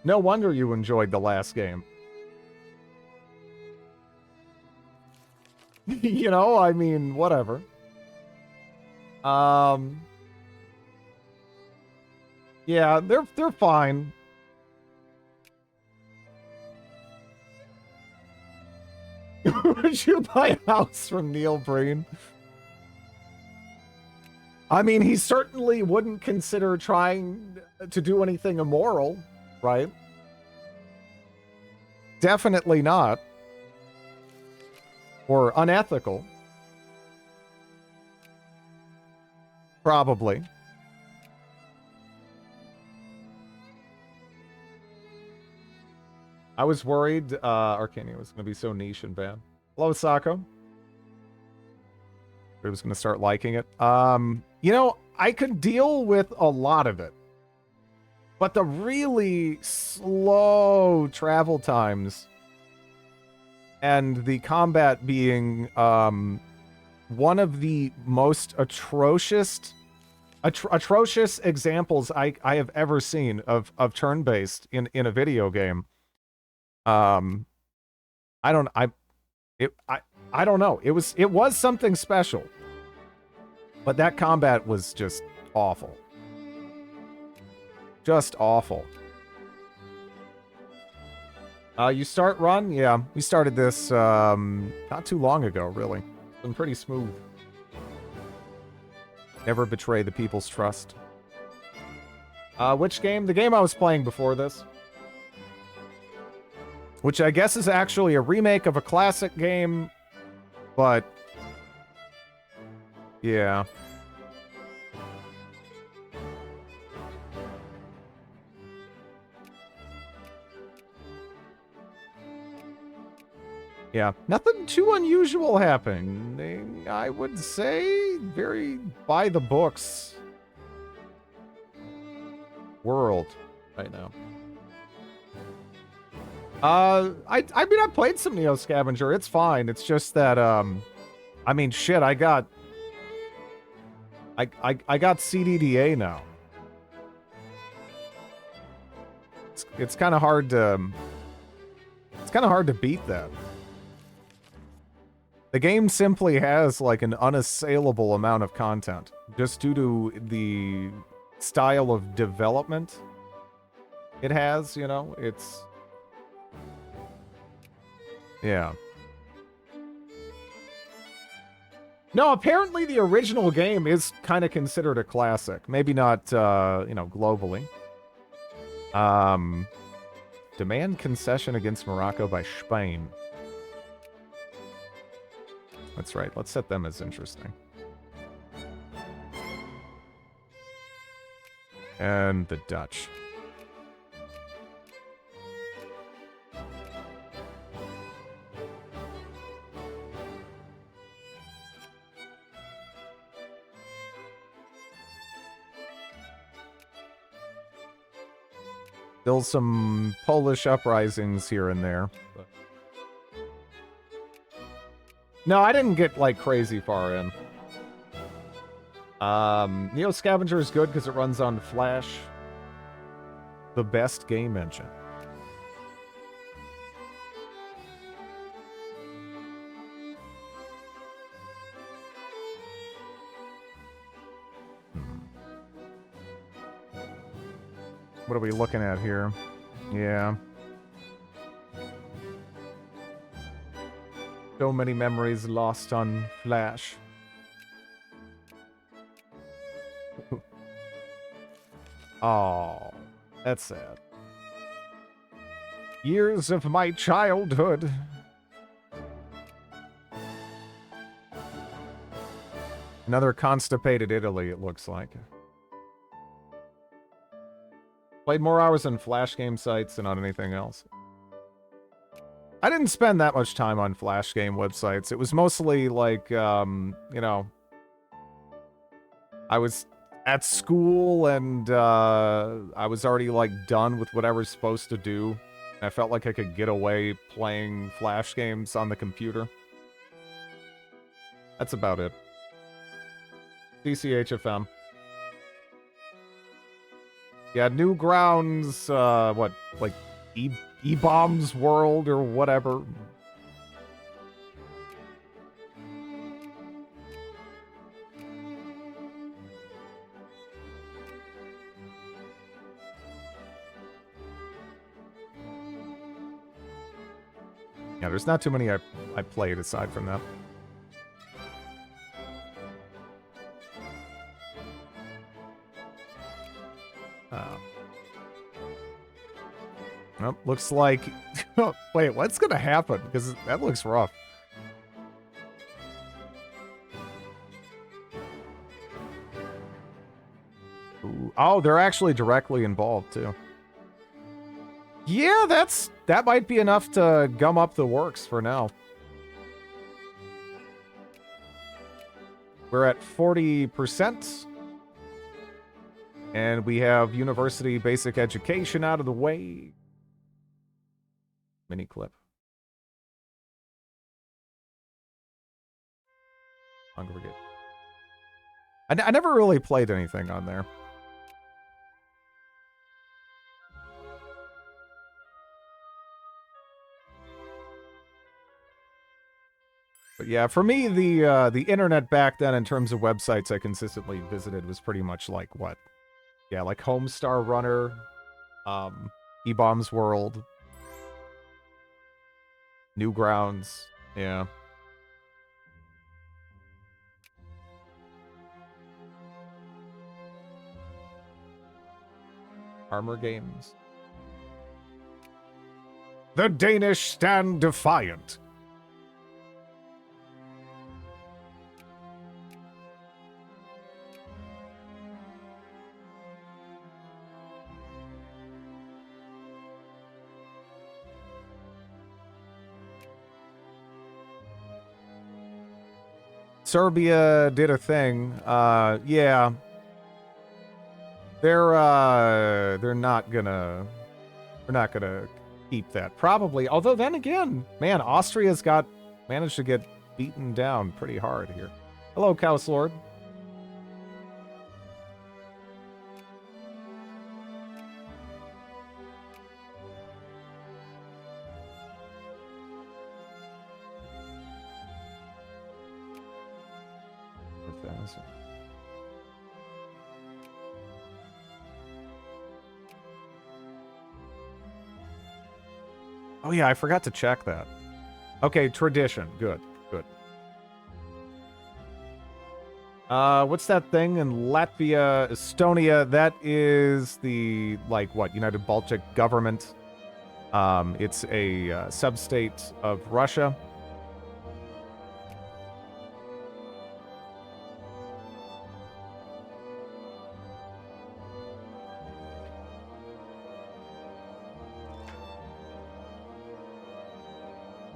No wonder you enjoyed the last game. You know, I mean, whatever. Yeah, they're fine. Would you buy a house from Neil Breen? I mean, he certainly wouldn't consider trying to do anything immoral, right? Definitely not. Or unethical. Probably. I was worried Arcania was going to be so niche and bad. Hello, Sako. I was going to start liking it. You know, I could deal with a lot of it. But the really slow travel times and the combat being one of the most atrocious examples I have ever seen of turn-based in a video game. I don't know. It was something special. But that combat was just awful. Just awful. You start run? Yeah, we started this not too long ago, really. It's been pretty smooth. Never betray the people's trust. Which game? The game I was playing before this. Which I guess is actually a remake of a classic game, but yeah. Yeah, nothing too unusual happening. I would say very by the books world right now. I mean, I played some Neo Scavenger. It's fine. It's just that, I mean, shit, I got CDDA now. It's kind of hard to... It's kind of hard to beat that. The game simply has, like, an unassailable amount of content. Just due to the style of development it has, you know? It's... Yeah. No, apparently the original game is kind of considered a classic. Maybe not, you know, globally. Demand concession against Morocco by Spain. That's right. Let's set them as interesting. And the Dutch. Still some Polish uprisings here and there. But... No, I didn't get, like, crazy far in. Neo Scavenger is good because it runs on Flash. The best game engine. What are we looking at here? Yeah. So many memories lost on Flash. Oh, that's sad. Years of my childhood. Another constipated Italy, it looks like. Played more hours on Flash game sites than on anything else. I didn't spend that much time on Flash game websites. It was mostly like, you know, I was at school and I was already like done with what I was supposed to do. I felt like I could get away playing Flash games on the computer. That's about it. DCHFM. Yeah, Newgrounds, what, like E-Bombs World or whatever. Yeah, there's not too many I played aside from that. Well, looks like... Wait, what's gonna happen? Because that looks rough. Ooh. Oh, they're actually directly involved, too. Yeah, that might be enough to gum up the works for now. We're at 40%. And we have university basic education out of the way. Mini clip. Congregate. I never really played anything on there. But yeah, for me, the internet back then, in terms of websites I consistently visited, was pretty much like what? Yeah, like Homestar Runner, E-Bombs World, Newgrounds, yeah. Armor Games. The Danish stand defiant. Serbia did a thing. Yeah. They're not gonna keep that. Probably. Although then again, man, Austria's managed to get beaten down pretty hard here. Hello, Chaos Lord. Oh yeah, I forgot to check that. Okay, tradition. Good, good. What's that thing in Latvia, Estonia? That is the, like, what, United Baltic Government. It's a sub-state of Russia.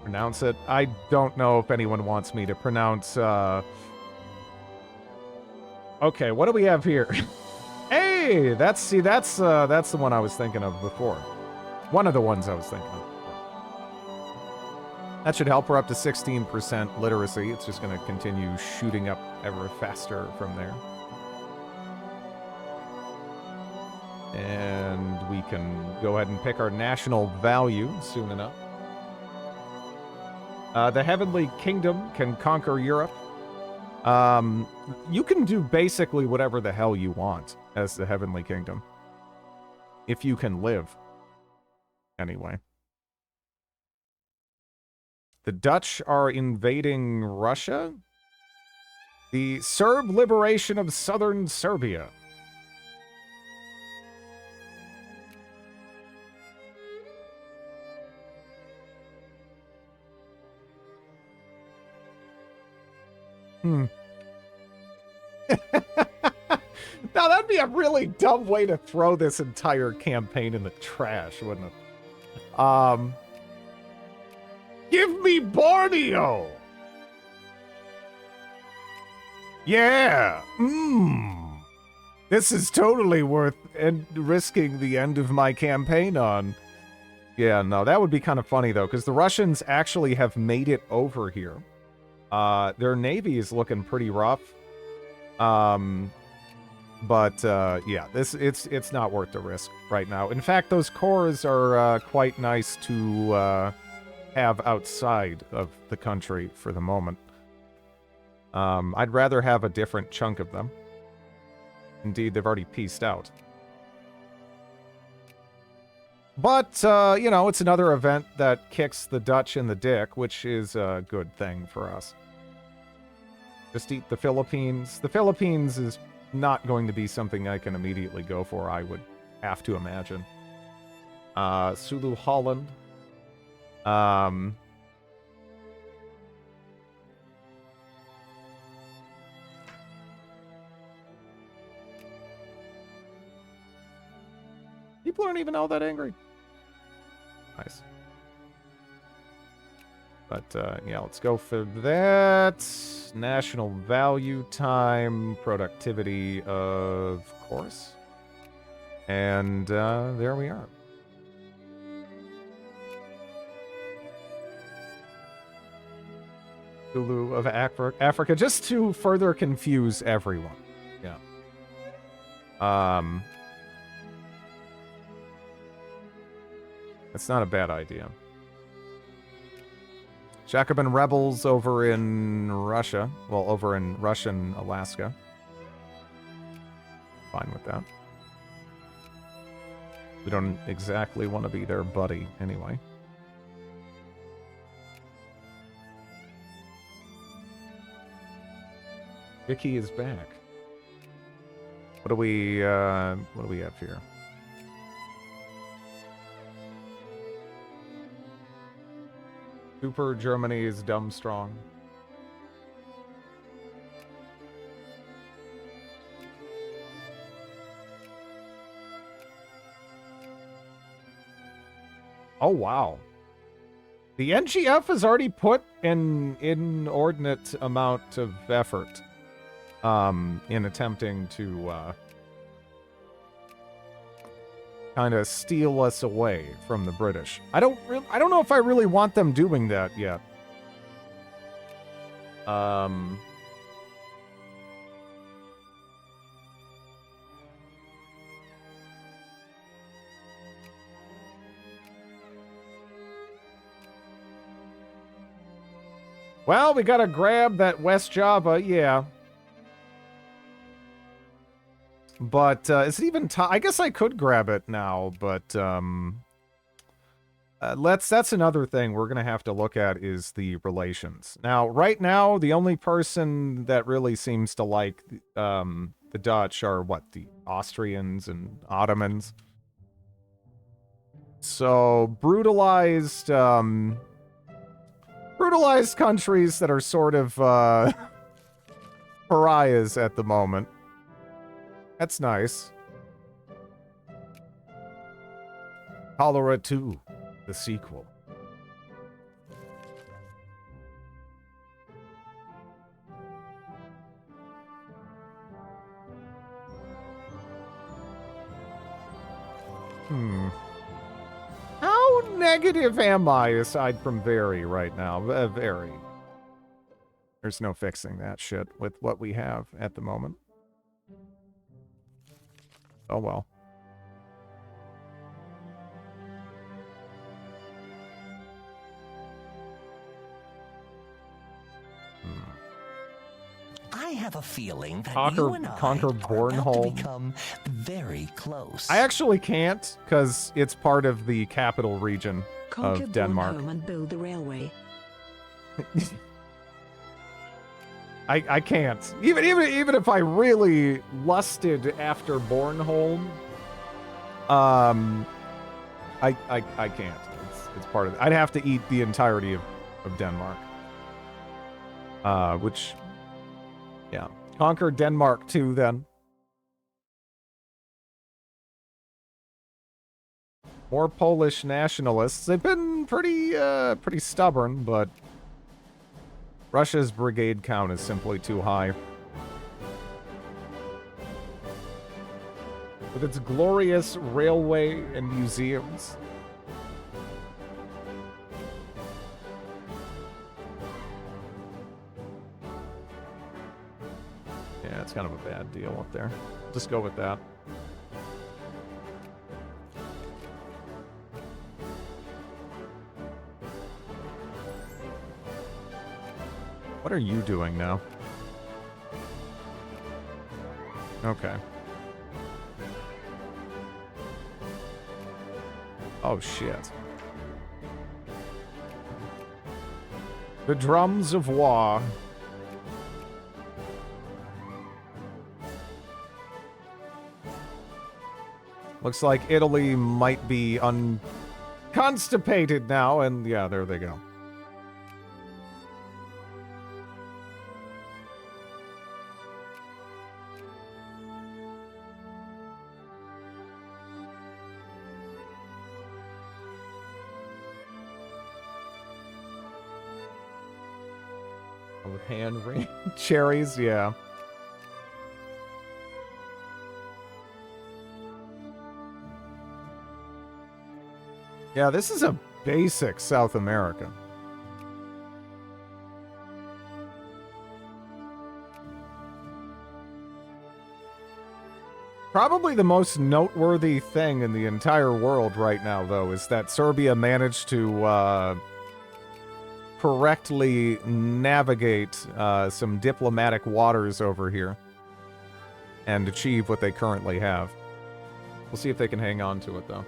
pronounce it. I don't know if anyone wants me to pronounce, Okay, what do we have here? Hey, that's the one I was thinking of before. One of the ones I was thinking of. That should help her up to 16% literacy. It's just going to continue shooting up ever faster from there. And we can go ahead and pick our national value soon enough. The Heavenly Kingdom can conquer Europe. You can do basically whatever the hell you want as the Heavenly Kingdom. If you can live. Anyway. The Dutch are invading Russia. The Serb liberation of southern Serbia. Now, that'd be a really dumb way to throw this entire campaign in the trash, wouldn't it? Give me Borneo! Yeah! This is totally worth risking the end of my campaign on. Yeah, no, that would be kind of funny, though, because the Russians actually have made it over here. Their navy is looking pretty rough. But yeah, it's not worth the risk right now. In fact, those cores are quite nice to have outside of the country for the moment. I'd rather have a different chunk of them. Indeed, they've already pieced out. But, you know, it's another event that kicks the Dutch in the dick, which is a good thing for us. Just eat the Philippines. The Philippines is not going to be something I can immediately go for, I would have to imagine. Sulu Holland. People aren't even all that angry. Nice. But, yeah, let's go for that. National value time, productivity, of course. And, there we are. Zulu of Africa, just to further confuse everyone. Yeah. It's not a bad idea. Jacobin rebels over in Russia. Well, over in Russian Alaska. Fine with that. We don't exactly want to be their buddy, anyway. Vicky is back. What do we have here? Super Germany is dumb strong. Oh, wow. The NGF has already put an inordinate amount of effort in attempting to kind of steal us away from the British. I don't know if I really want them doing that yet. Well, we gotta grab that West Java, yeah. But, is it even time? I guess I could grab it now, but, that's another thing we're gonna have to look at is the relations. Now, right now, the only person that really seems to like, the Dutch are, what, the Austrians and Ottomans? So, brutalized countries that are sort of, pariahs at the moment. That's nice. Cholera 2, the sequel. How negative am I aside from very right now? Very. There's no fixing that shit with what we have at the moment. Oh well. I have a feeling that Conquer- you and I conquer are about Bornholm. to become very close. I actually can't, because it's part of the capital region Conquer of Denmark. Bornholm and build the railway. I can't. Even if I really lusted after Bornholm, I can't. It's part of it. I'd have to eat the entirety of Denmark. Which, yeah. Conquer Denmark too, then. More Polish nationalists. They've been pretty stubborn, but Russia's brigade count is simply too high. With its glorious railway and museums. Yeah, it's kind of a bad deal up there. Just go with that. What are you doing now? Okay. Oh, shit. The drums of war. Looks like Italy might be constipated now, and yeah, there they go. With hand rain cherries, yeah. Yeah, this is a basic South America. Probably the most noteworthy thing in the entire world right now, though, is that Serbia managed to correctly navigate some diplomatic waters over here and achieve what they currently have. We'll see if they can hang on to it, though.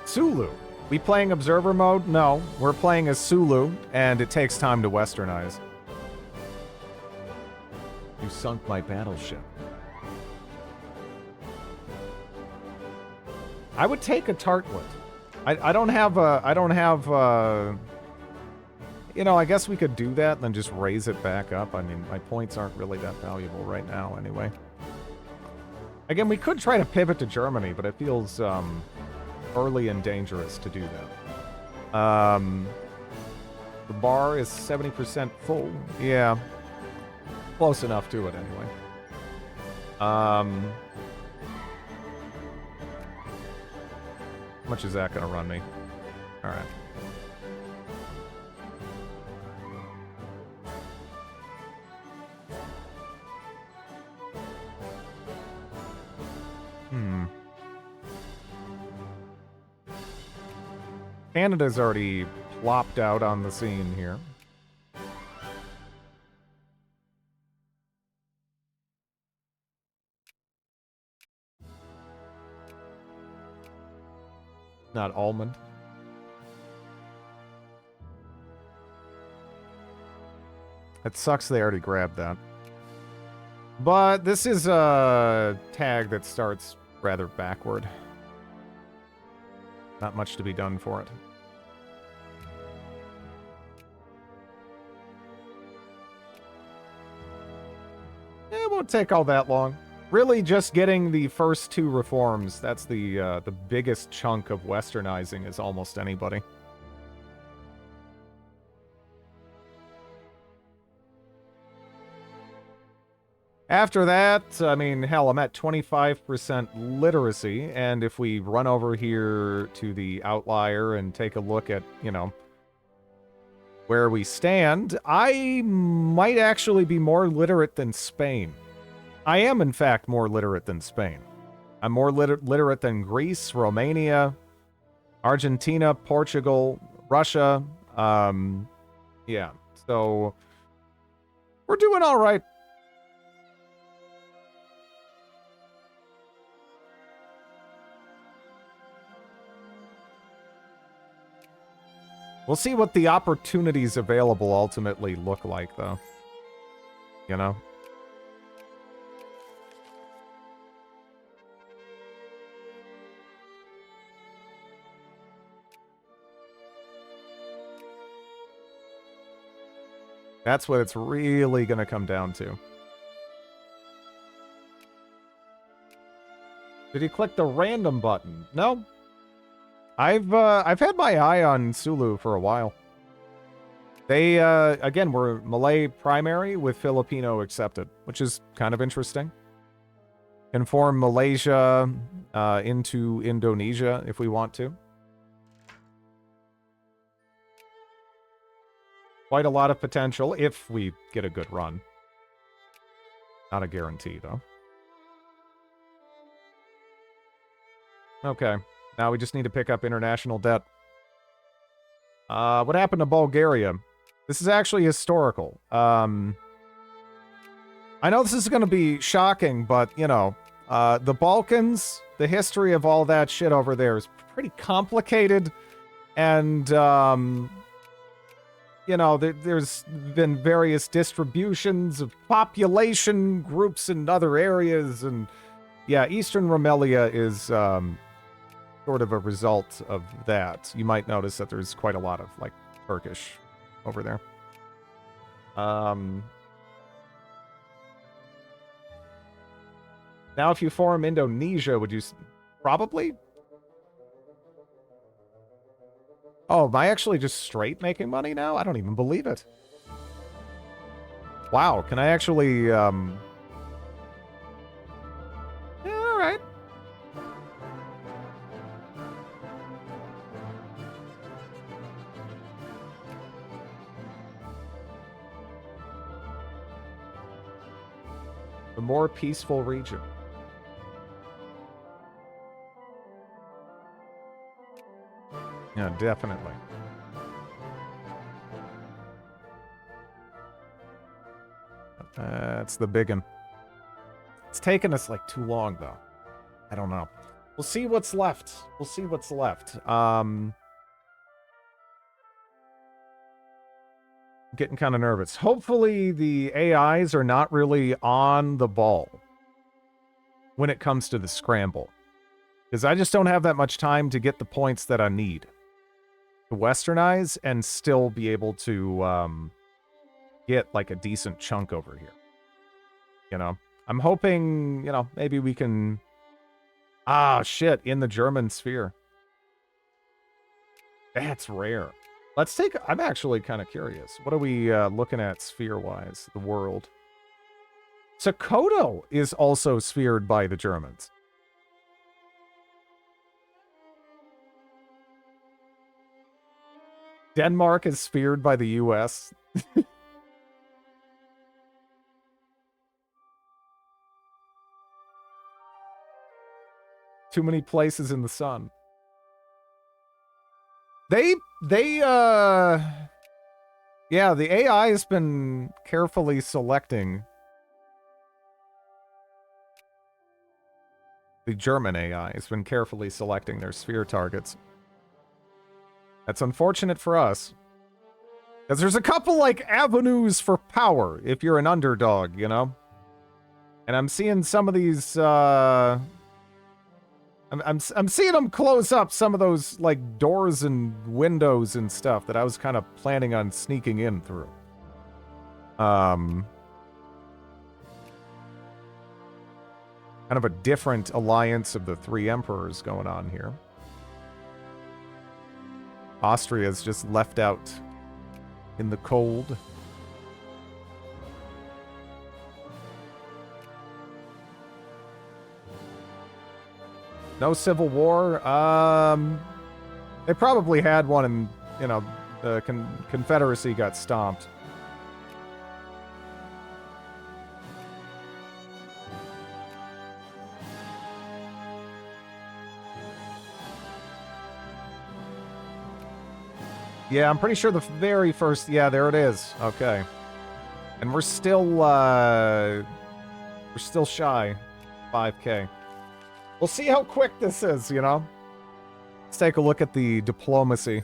Sulu. We playing observer mode? No, we're playing as Sulu, and it takes time to westernize. You sunk my battleship. I would take a tartlet. I don't have you know, I guess we could do that and then just raise it back up. I mean, my points aren't really that valuable right now anyway. Again, we could try to pivot to Germany, but it feels early and dangerous to do that. The bar is 70% full. Yeah. Close enough to it anyway. How much is that going to run me? All right. Canada's already plopped out on the scene here. Not almond. It sucks they already grabbed that. But this is a tag that starts rather backward. Not much to be done for it. It won't take all that long. Really just getting the first two reforms. That's the biggest chunk of westernizing as almost anybody. After that, I mean, hell, I'm at 25% literacy, and if we run over here to the outlier and take a look at, you know, where we stand, I might actually be more literate than Spain. I am, in fact, more literate than Spain. I'm more literate than Greece, Romania, Argentina, Portugal, Russia. Yeah, so we're doing all right. We'll see what the opportunities available ultimately look like, though. You know? That's what it's really going to come down to. Did he click the random button? No. I've had my eye on Sulu for a while. They, again, were Malay primary with Filipino accepted, which is kind of interesting. Can form Malaysia into Indonesia if we want to. Quite a lot of potential if we get a good run. Not a guarantee, though. Okay. Now we just need to pick up international debt. What happened to Bulgaria? This is actually historical. I know this is going to be shocking, but, you know, the Balkans, the history of all that shit over there is pretty complicated. And, you know, there's been various distributions of population groups in other areas. And, yeah, Eastern Rumelia is sort of a result of that. You might notice that there's quite a lot of, like, Turkish over there. Now, if you form Indonesia, would you... Probably? Oh, am I actually just straight making money now? I don't even believe it. Wow, can I actually, Yeah, alright. A more peaceful region. Yeah, definitely. That's the big one. It's taken us, like, too long, though. I don't know. We'll see what's left. We'll see what's left. Getting kind of nervous. Hopefully the AIs are not really on the ball when it comes to the scramble. Because I just don't have that much time to get the points that I need to westernize and still be able to get, like, a decent chunk over here. You know? I'm hoping, you know, maybe we can... Ah, shit, in the German sphere. That's rare. Let's take... I'm actually kind of curious. What are we looking at sphere-wise? The world. Sokoto is also sphered by the Germans. Denmark is sphered by the US. Too many places in the sun. Yeah, the AI has been carefully selecting. The German AI has been carefully selecting their sphere targets. That's unfortunate for us. Because there's a couple, like, avenues for power if you're an underdog, you know? And I'm seeing some of these, I'm seeing them close up some of those, like, doors and windows and stuff that I was kind of planning on sneaking in through. Kind of a different alliance of the three emperors going on here. Austria's just left out in the cold. No civil war. They probably had one, and you know, the Confederacy got stomped. Yeah, I'm pretty sure the very first... Yeah, there it is. Okay. And we're still shy. 5K. We'll see how quick this is, you know? Let's take a look at the diplomacy.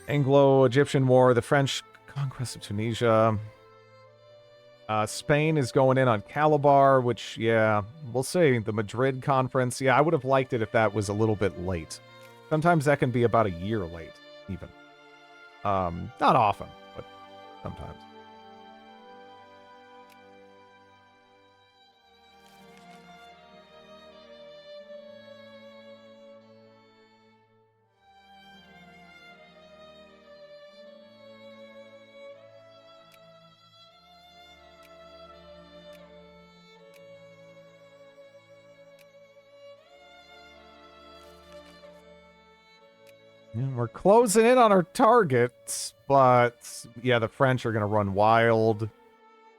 Anglo-Egyptian War, the French conquest of Tunisia. Spain is going in on Calabar, which, yeah, we'll see. The Madrid conference. Yeah, I would have liked it if that was a little bit late. Sometimes that can be about a year late, even. Not often, but sometimes. Yeah, we're closing in on our targets, but yeah, the French are going to run wild.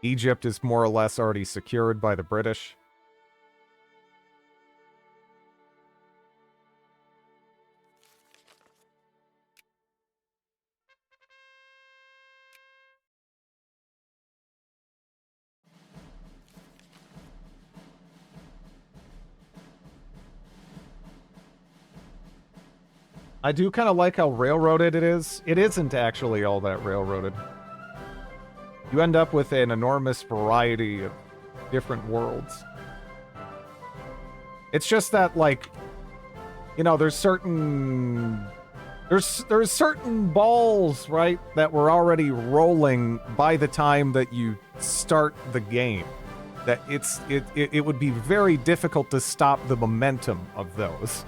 Egypt is more or less already secured by the British. I do kind of like how railroaded it is. It isn't actually all that railroaded. You end up with an enormous variety of different worlds. It's just that, like, you know, there's certain balls, right, that were already rolling by the time that you start the game. That it would be very difficult to stop the momentum of those.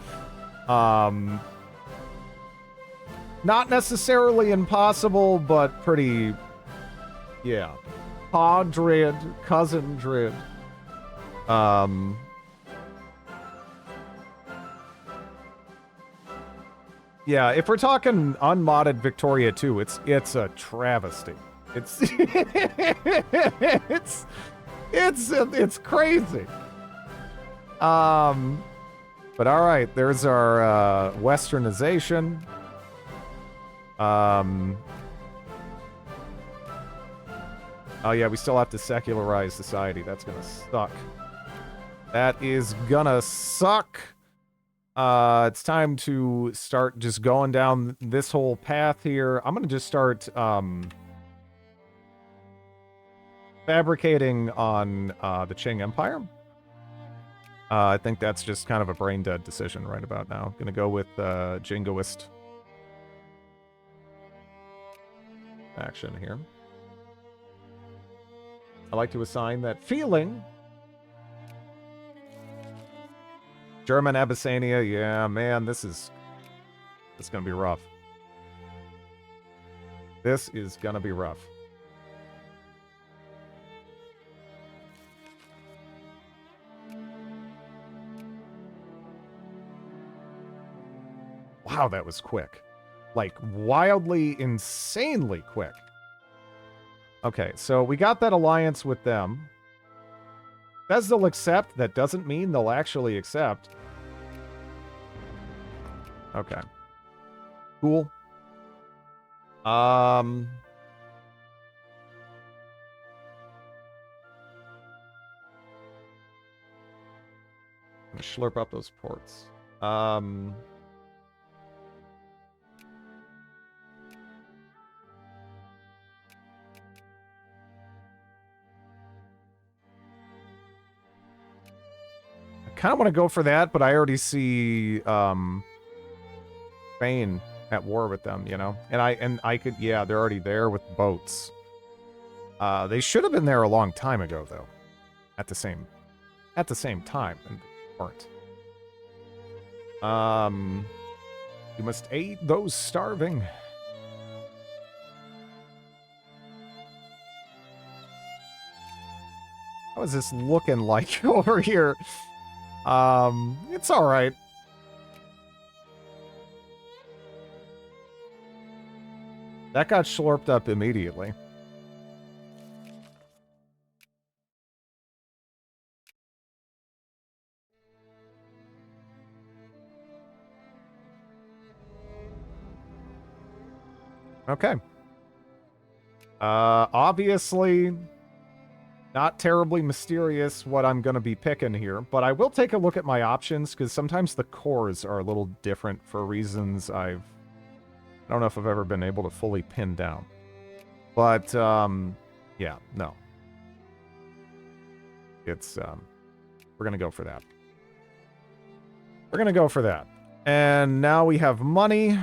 Not necessarily impossible, but pretty, yeah. Pa Drid, Cousin Drid. Yeah, if we're talking unmodded Victoria 2, it's a travesty. It's it's crazy. But all right, there's our westernization. Oh yeah, we still have to secularize society. That's gonna suck. That is gonna suck. It's time to start just going down this whole path here. I'm gonna just start fabricating on the Qing Empire. I think that's just kind of a brain dead decision right about now. Gonna go with Jingoist action here. I like to assign that feeling. German Abyssinia, yeah, man, this is gonna be rough. This is gonna be rough. Wow, that was quick. Like, wildly, insanely quick. Okay, so we got that alliance with them. Says they'll accept. That doesn't mean they'll actually accept. Okay. Cool. I'm gonna slurp up those ports. Kind of want to go for that, but I already see Spain at war with them, you know? And I could, yeah, they're already there with boats. They should have been there a long time ago, though. At the same time, and they weren't. You must aid those starving. How is this looking like over here? It's all right. That got slurped up immediately. Okay. Obviously, not terribly mysterious what I'm going to be picking here, but I will take a look at my options because sometimes the cores are a little different for reasons I don't know if I've ever been able to fully pin down. But, yeah, no. It's, we're going to go for that. We're going to go for that. And now we have money.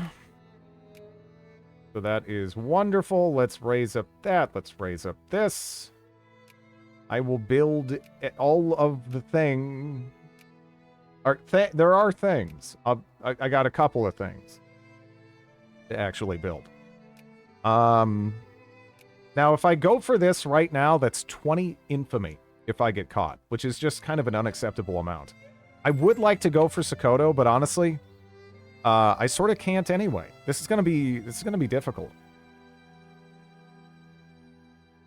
So that is wonderful. Let's raise up that. Let's raise up this. I will build all of the thing. There are things. I got a couple of things to actually build. Now, if I go for this right now, that's 20 infamy if I get caught, which is just kind of an unacceptable amount. I would like to go for Sokoto, but honestly, I sort of can't anyway. This is gonna be difficult.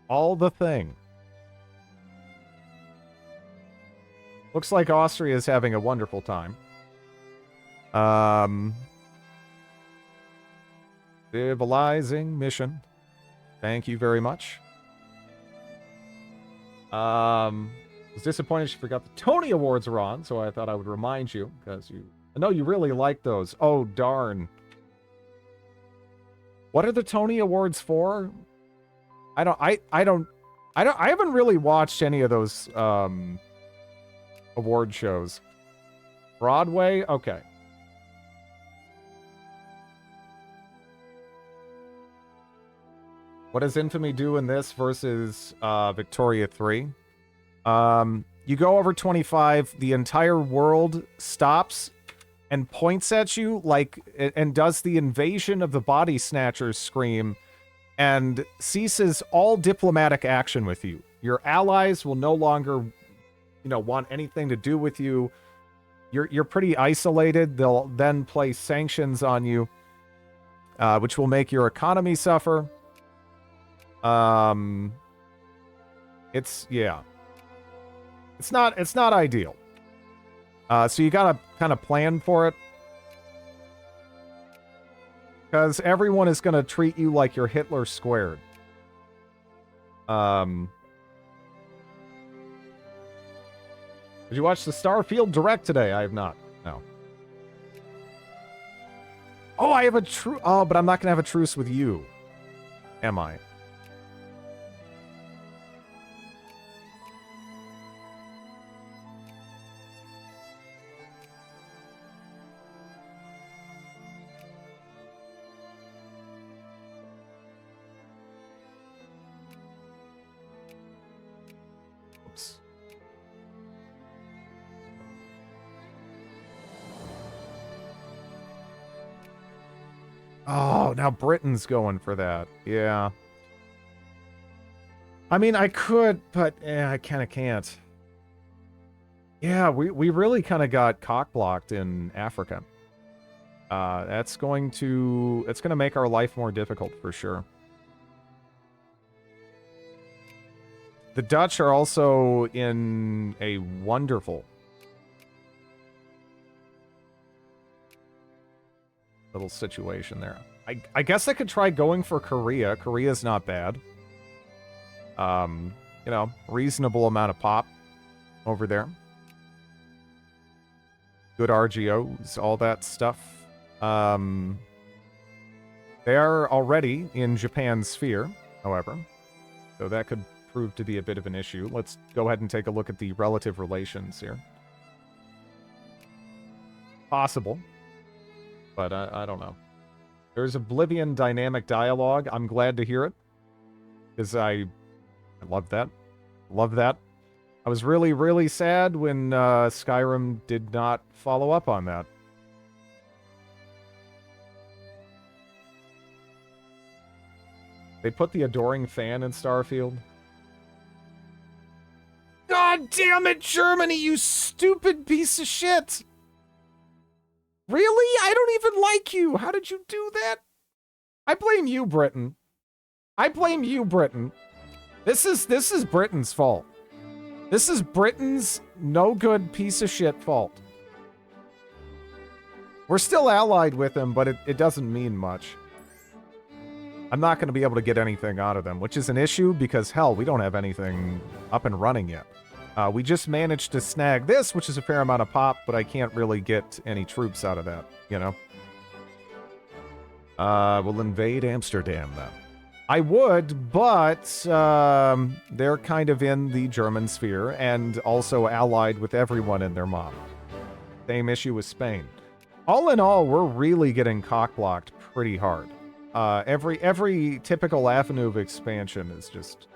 All the thing. Looks like Austria is having a wonderful time. Civilizing mission. Thank you very much. Was disappointed you forgot the Tony Awards are on, so I thought I would remind you because I know you really like those. Oh darn. What are the Tony Awards for? I haven't really watched any of those award shows. Broadway? Okay. What does Infamy do in this versus Victoria 3? You go over 25, the entire world stops and points at you like and does the invasion of the body snatchers scream and ceases all diplomatic action with you. Your allies will no longer, want anything to do with you. You're pretty isolated. They'll then place sanctions on you, which will make your economy suffer. It's not ideal. So you gotta kind of plan for it. Because everyone is gonna treat you like you're Hitler squared. Did you watch the Starfield Direct today? I have not. No. Oh, I have a truce. Oh, but I'm not gonna have a truce with you. Am I? Oh, now Britain's going for that. Yeah. I mean, I could, but I kind of can't. Yeah, we really kind of got cock-blocked in Africa. It's going to make our life more difficult for sure. The Dutch are also in a wonderful little situation there. I guess I could try going for Korea. Korea's not bad. Reasonable amount of pop over there. Good RGOs, all that stuff. They are already in Japan's sphere, however. So that could prove to be a bit of an issue. Let's go ahead and take a look at the relative relations here. Possible. But I don't know. There's Oblivion dynamic dialogue. I'm glad to hear it. Because I love that. Love that. I was really, really sad when Skyrim did not follow up on that. They put the adoring fan in Starfield. God damn it, Germany, you stupid piece of shit! Really? I don't even like you. How did you do that? I blame you, Britain. I blame you, Britain. This is Britain's fault. This is Britain's no good piece of shit fault. We're still allied with them, but it doesn't mean much. I'm not going to be able to get anything out of them, which is an issue because, hell, we don't have anything up and running yet. We just managed to snag this, which is a fair amount of pop, but I can't really get any troops out of that, you know? We'll invade Amsterdam, then. I would, but they're kind of in the German sphere and also allied with everyone and their mom. Same issue with Spain. All in all, we're really getting cock-blocked pretty hard. Every typical avenue of expansion is just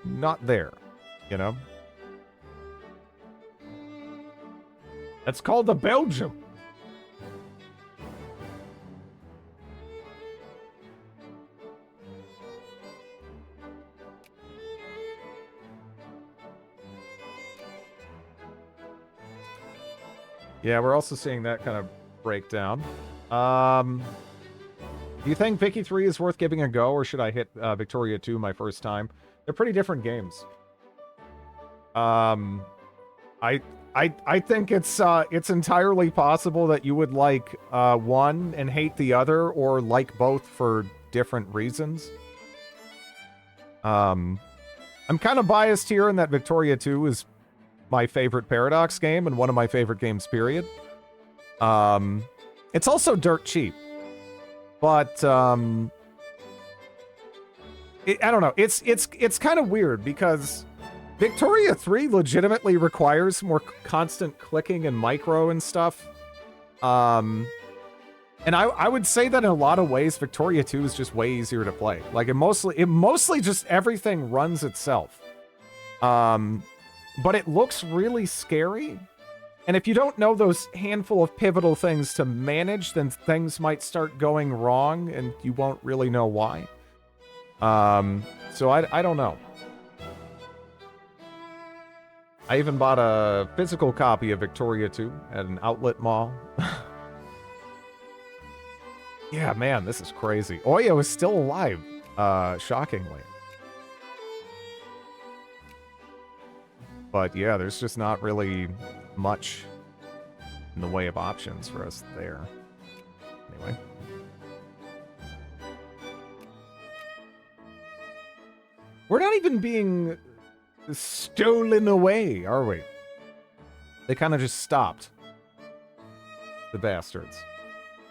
not there, you know? That's called the Belgium. Yeah, we're also seeing that kind of breakdown. Do you think Vicky 3 is worth giving a go, or should I hit Victoria 2 my first time? They're pretty different games. I think it's entirely possible that you would like one and hate the other, or like both for different reasons. I'm kind of biased here in that Victoria 2 is my favorite Paradox game and one of my favorite games, period. It's also dirt cheap. But, I don't know. It's kind of weird because Victoria 3 legitimately requires more constant clicking and micro and stuff. And I would say that in a lot of ways, Victoria 2 is just way easier to play. Like, it mostly just everything runs itself. But it looks really scary. And if you don't know those handful of pivotal things to manage, then things might start going wrong and you won't really know why. So I don't know. I even bought a physical copy of Victoria 2 at an outlet mall. Yeah, man, this is crazy. Oyo is still alive, shockingly. But yeah, there's just not really much in the way of options for us there. Anyway. We're not even being stolen away, are we? They kind of just stopped. The bastards.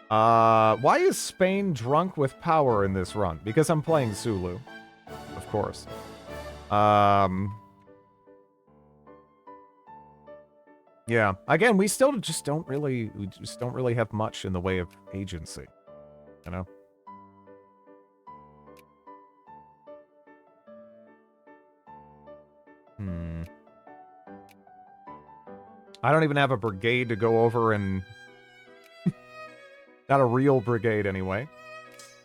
Why is Spain drunk with power in this run? Because I'm playing Sulu. Of course. Yeah. Again, we just don't really have much in the way of agency. You know? I don't even have a brigade to go over and... Not a real brigade, anyway.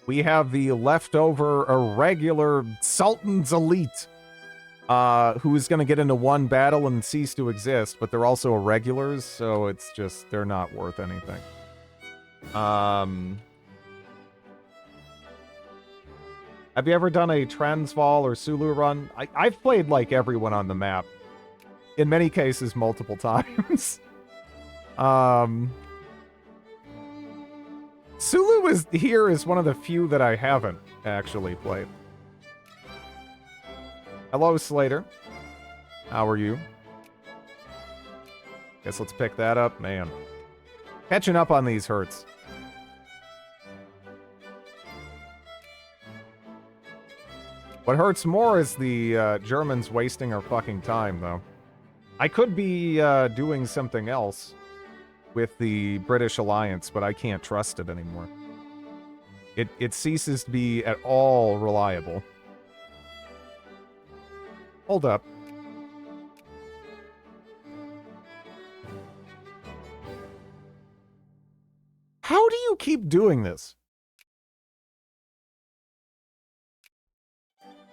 We have the leftover irregular Sultan's Elite. Who is going to get into one battle and cease to exist, but they're also irregulars, so it's just, they're not worth anything. Have you ever done a Transvaal or Sulu run? I've played, like, everyone on the map. In many cases, multiple times. Sulu is one of the few that I haven't actually played. Hello, Slater. How are you? Guess let's pick that up. Man. Catching up on these hurts. What hurts more is the Germans wasting our fucking time, though. I could be doing something else with the British alliance, but I can't trust it anymore. It ceases to be at all reliable. Hold up. How do you keep doing this?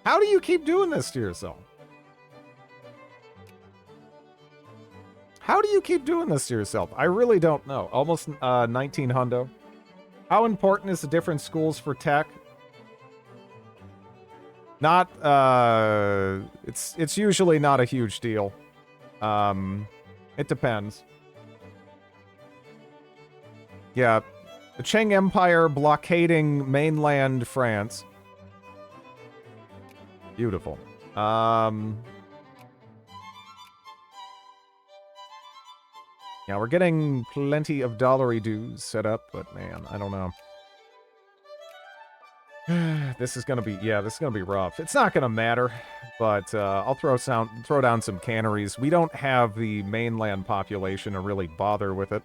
How do you keep doing this to yourself? How do you keep doing this to yourself? I really don't know. Almost 19 hundo. How important is the different schools for tech? Not, it's usually not a huge deal. It depends. Yeah, the Qing Empire blockading mainland France. Beautiful. Yeah, we're getting plenty of dollary dues set up, but man, I don't know. This is gonna be, yeah, this is gonna be rough. It's not gonna matter, but I'll throw down some canneries. We don't have the mainland population to really bother with it,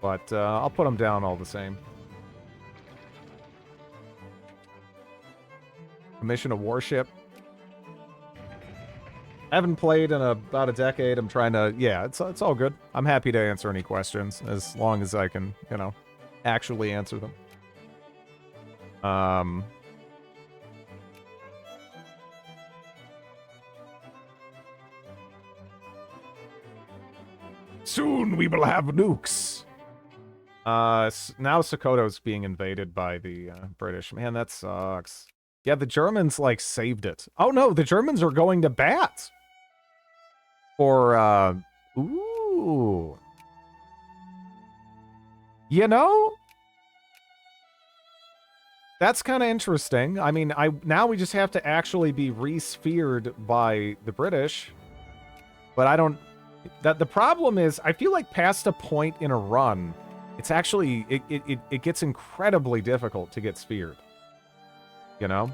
but I'll put them down all the same. Commission a warship. I haven't played in about a decade. I'm trying to, yeah, it's all good. I'm happy to answer any questions as long as I can, you know, actually answer them. Soon we will have nukes. Now Sokoto's being invaded by the British. Man, that sucks. Yeah, the Germans, like, saved it. Oh, no, the Germans are going to bat. For, ooh. You know? That's kind of interesting. I mean, now we just have to actually be re-sphered by the British. But I don't... the problem is, I feel like past a point in a run, it's actually... It gets incredibly difficult to get sphered. You know?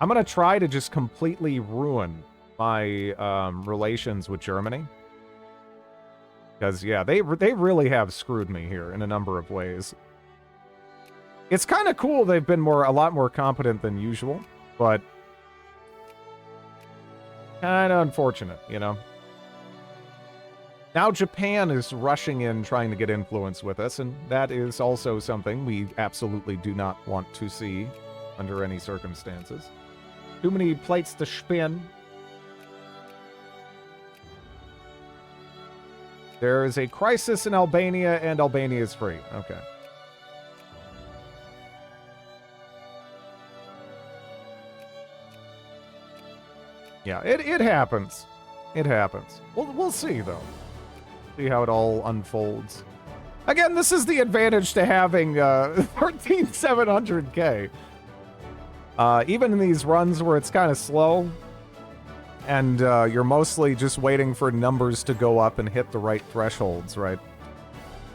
I'm gonna try to just completely ruin my relations with Germany. Because, yeah, they really have screwed me here in a number of ways. It's kind of cool they've been a lot more competent than usual, but kind of unfortunate, you know? Now Japan is rushing in trying to get influence with us, and that is also something we absolutely do not want to see under any circumstances. Too many plates to spin. There is a crisis in Albania, and Albania is free. Okay. Yeah, it happens. It happens. We'll see, though. See how it all unfolds. Again, this is the advantage to having 13,700K. Even in these runs where it's kind of slow, and you're mostly just waiting for numbers to go up and hit the right thresholds, right?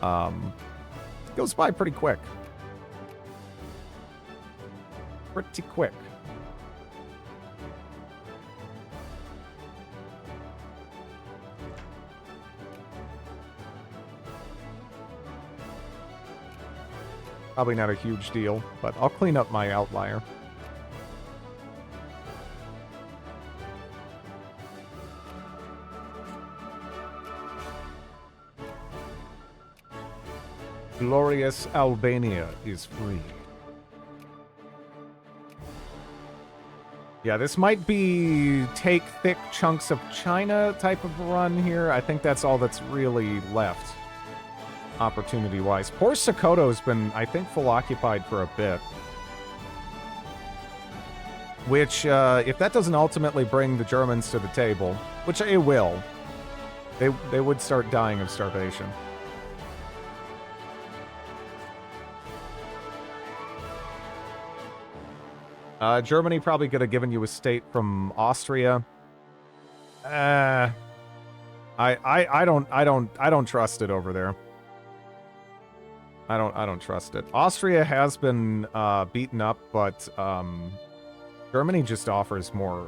It goes by pretty quick. Pretty quick. Probably not a huge deal, but I'll clean up my outlier. Glorious Albania is free. Yeah, this might be take thick chunks of China type of run here. I think that's all that's really left, opportunity-wise. Poor Sokoto's been, I think, full occupied for a bit. Which, if that doesn't ultimately bring the Germans to the table, which it will, they would start dying of starvation. Germany probably could have given you a state from Austria. I don't trust it over there. I don't trust it. Austria has been beaten up, but Germany just offers more.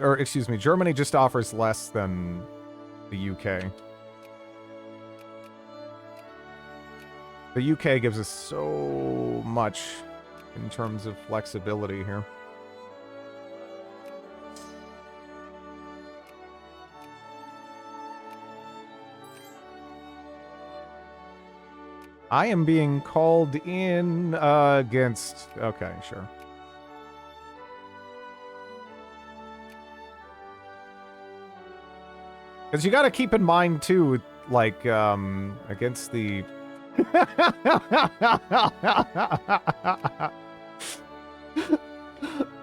Or excuse me, Germany just offers less than the UK. The UK gives us so much in terms of flexibility here. I am being called in against... Okay, sure. Because you got to keep in mind, too, like, against the...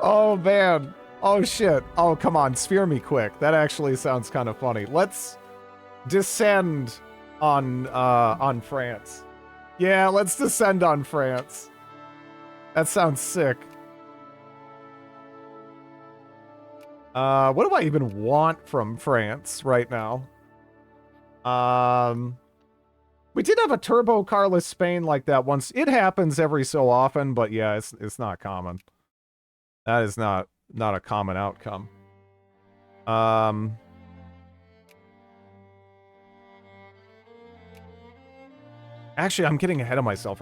Oh, man. Oh, shit. Oh, come on. Sphere me quick. That actually sounds kind of funny. Let's descend on France. Yeah, let's descend on France. That sounds sick. What do I even want from France right now? We did have a Turbo Carless Spain like that once. It happens every so often, but yeah, it's not common. That is not a common outcome. Actually, I'm getting ahead of myself.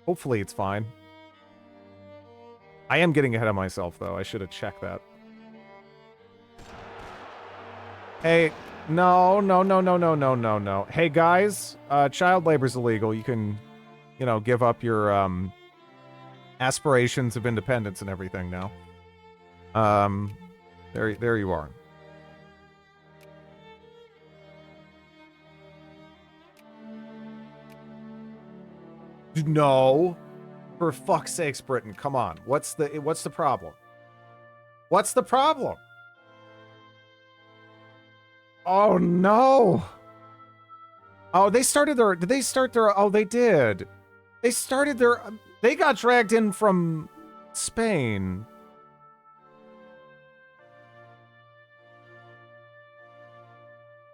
Hopefully it's fine. I am getting ahead of myself, though. I should have checked that. Hey, no. Hey, guys, child labor's illegal. You can, you know, give up your, aspirations of independence and everything now. There you are. No. For fuck's sakes, Britain, come on. What's the problem? What's the problem? Oh no. Oh, they started their did they start their oh they did. They started their they got dragged in from Spain.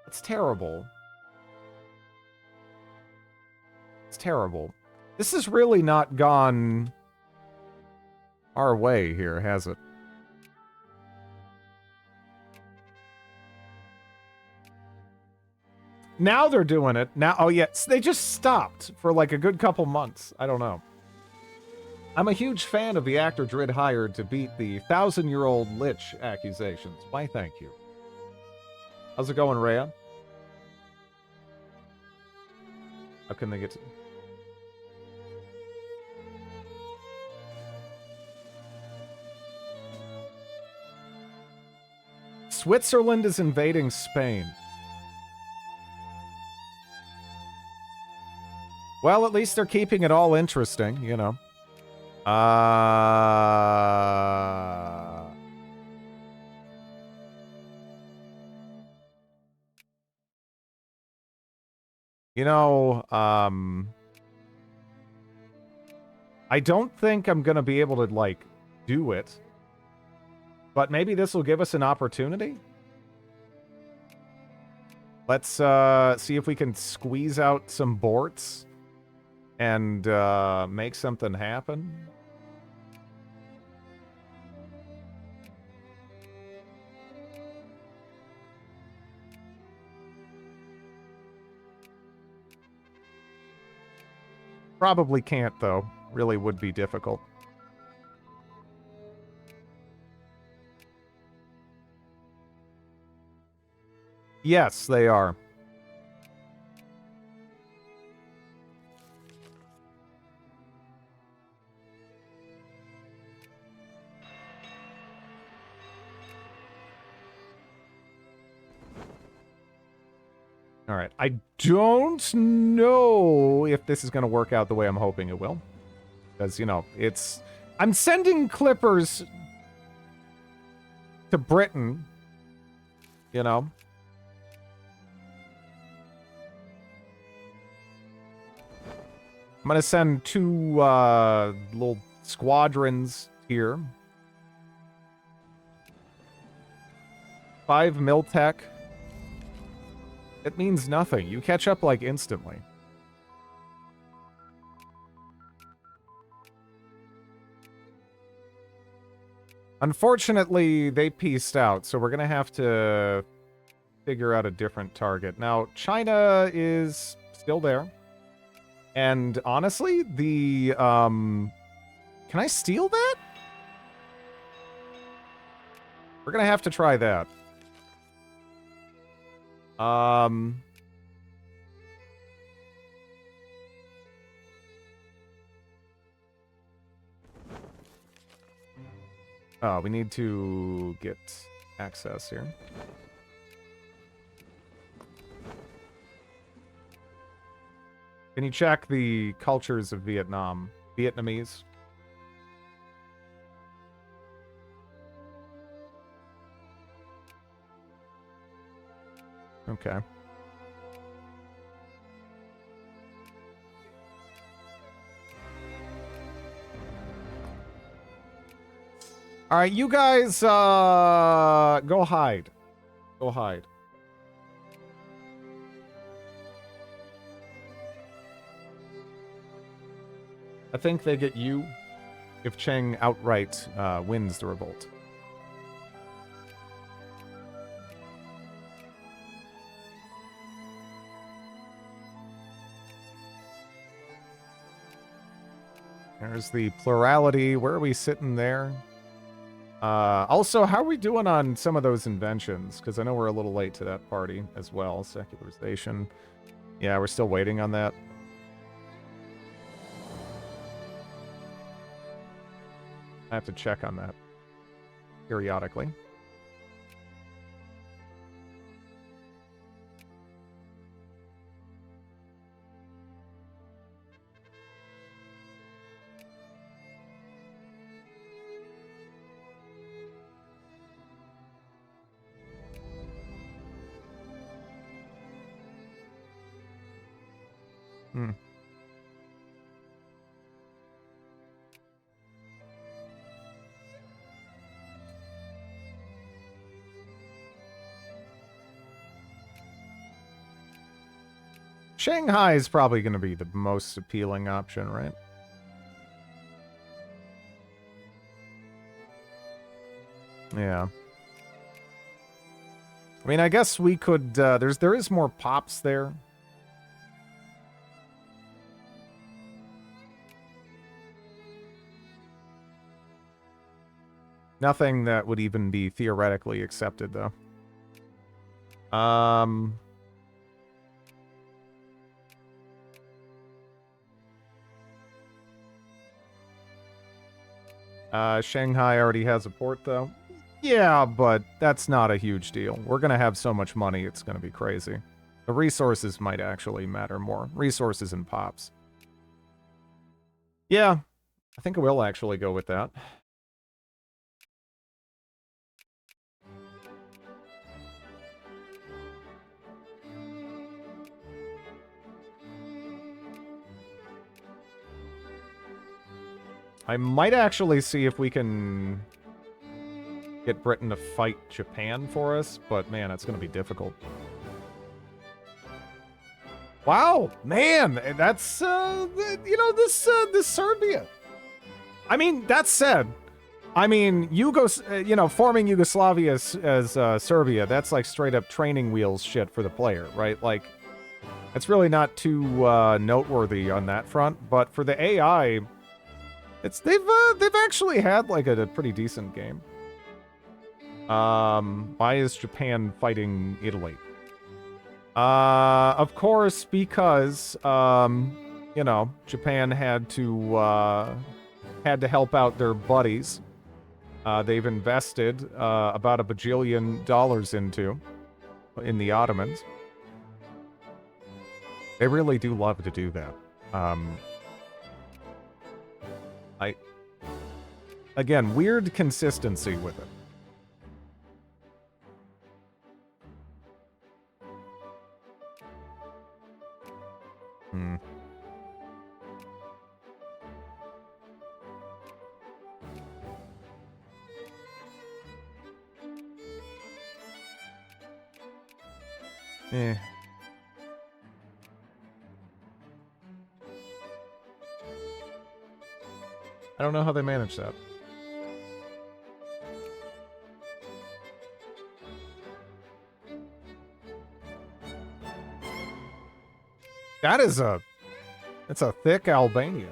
It's terrible. It's terrible. This has really not gone our way here, has it? Now they're doing it. Now, oh yeah, they just stopped for like a good couple months. I don't know. I'm a huge fan of the actor Drid hired to beat the 1,000-year-old Lich accusations. Why, thank you. How's it going, Rhea? How can they get to... Switzerland is invading Spain. Well, at least they're keeping it all interesting, you know. You know, I don't think I'm gonna be able to, like, do it. But maybe this will give us an opportunity? Let's, see if we can squeeze out some Borts and, make something happen. Probably can't, though. Really would be difficult. Yes, they are. All right. I don't know if this is going to work out the way I'm hoping it will. Because, you know, it's... I'm sending clippers to Britain, you know. I'm going to send 2 little squadrons here. 5 Miltech. It means nothing. You catch up, like, instantly. Unfortunately, they pieced out, so we're gonna have to figure out a different target. Now, China is still there. And honestly, the, can I steal that? We're gonna have to try that. Oh, we need to get access here. Can you check the cultures of Vietnam? Vietnamese? Okay. All right, you guys, go hide. Go hide. I think they get you if Cheng outright wins the revolt. There's the plurality. Where are we sitting there? Also, how are we doing on some of those inventions? Because I know we're a little late to that party as well. Secularization. Yeah, we're still waiting on that. I have to check on that periodically. Hmm. Shanghai is probably going to be the most appealing option, right? Yeah. I mean, I guess we could, there is more pops there. Nothing that would even be theoretically accepted, though. Shanghai already has a port, though. Yeah, but that's not a huge deal. We're going to have so much money, it's going to be crazy. The resources might actually matter more. Resources and pops. Yeah, I think we'll actually go with that. I might actually see if we can get Britain to fight Japan for us, but man, it's going to be difficult. Wow, man, that's, you know, this Serbia. I mean, that said, I mean, you know, forming Yugoslavia as Serbia, that's like straight up training wheels shit for the player, right? Like, it's really not too noteworthy on that front, but for the AI, they've actually had like a pretty decent game. Why is Japan fighting Italy? Of course, because you know, Japan had to help out their buddies. They've invested about $1 bajillion in the Ottomans. They really do love to do that. Again, weird consistency with it. Hmm. Eh. I don't know how they manage that. That's a thick Albania.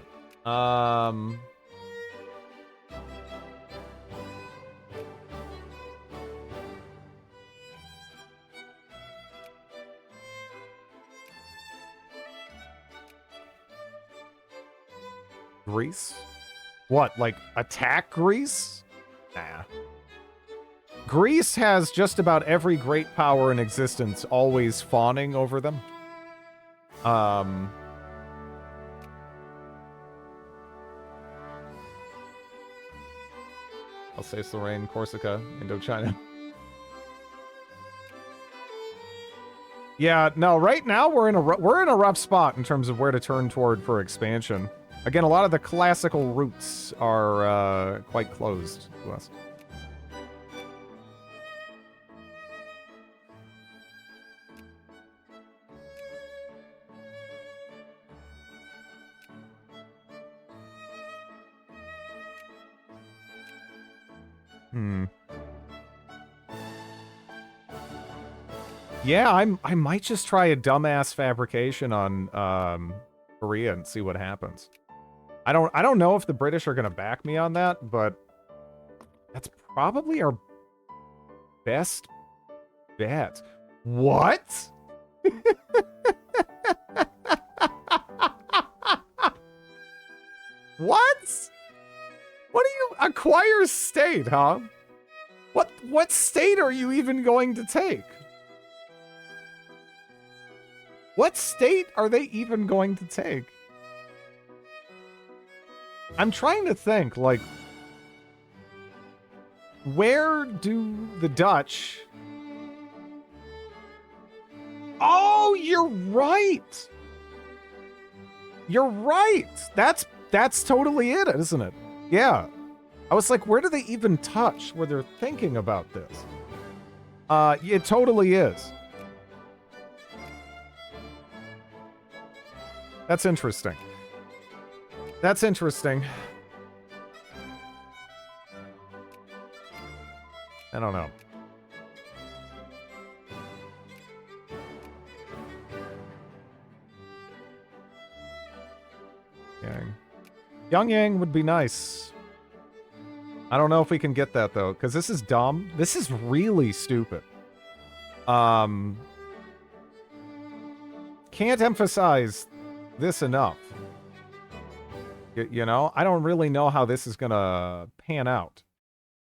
Greece? What, like attack Greece? Nah. Greece has just about every great power in existence always fawning over them. Alsace, Lorraine, Corsica, Indochina. Yeah, no, right now we're in a rough spot in terms of where to turn toward for expansion. Again, a lot of the classical routes are quite closed to us. Yeah, I might just try a dumbass fabrication on Korea and see what happens. I don't know if the British are gonna back me on that, but that's probably our best bet. What? What? What do you acquire state, huh? What state are you even going to take? What state are they even going to take? I'm trying to think, like, where do the Dutch... Oh, you're right! You're right! That's totally it, isn't it? Yeah. I was like, where do they even touch where they're thinking about this? It totally is. That's interesting. That's interesting. I don't know. Yang. Pyongyang would be nice. I don't know if we can get that, though, because this is dumb. This is really stupid. Can't emphasize this enough. You know, I don't really know how this is gonna pan out.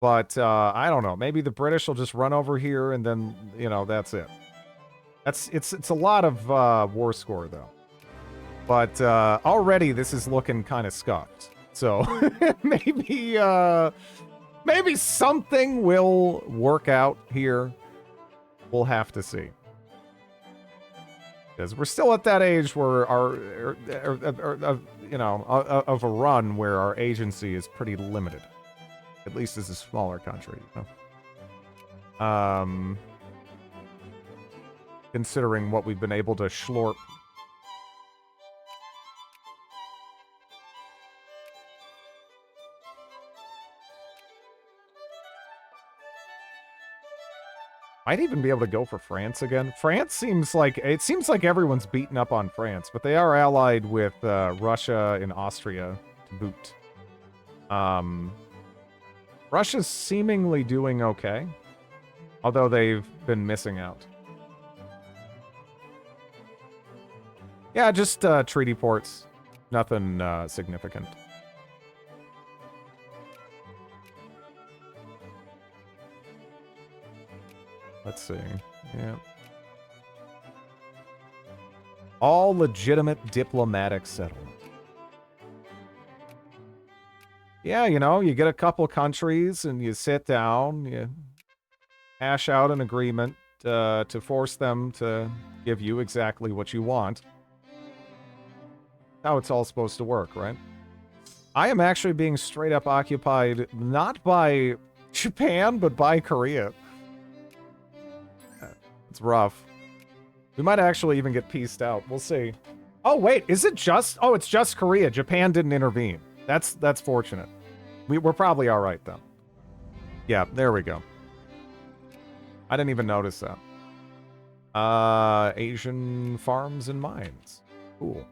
But, I don't know. Maybe the British will just run over here and then, you know, that's it. It's a lot of war score, though. But already this is looking kind of scuffed. So maybe something will work out here. We'll have to see. Because we're still at that age where our, you know, of a run where our agency is pretty limited. At least as a smaller country, you know? Considering what we've been able to schlorp. Might even be able to go for France again. France seems like everyone's beaten up on France, but they are allied with Russia and Austria to boot. Russia's seemingly doing okay, although they've been missing out. Yeah, just treaty ports. Nothing significant. Let's see. Yeah. All legitimate diplomatic settlement. Yeah, you know, you get a couple countries and you sit down, you hash out an agreement to force them to give you exactly what you want. How it's all supposed to work, right? I am actually being straight up occupied, not by Japan, but by Korea. It's rough. We might actually even get pieced out. We'll see. Oh, wait. Is it just... Oh, it's just Korea. Japan didn't intervene. That's fortunate. We're probably all right, though. Yeah, there we go. I didn't even notice that. Asian farms and mines. Cool.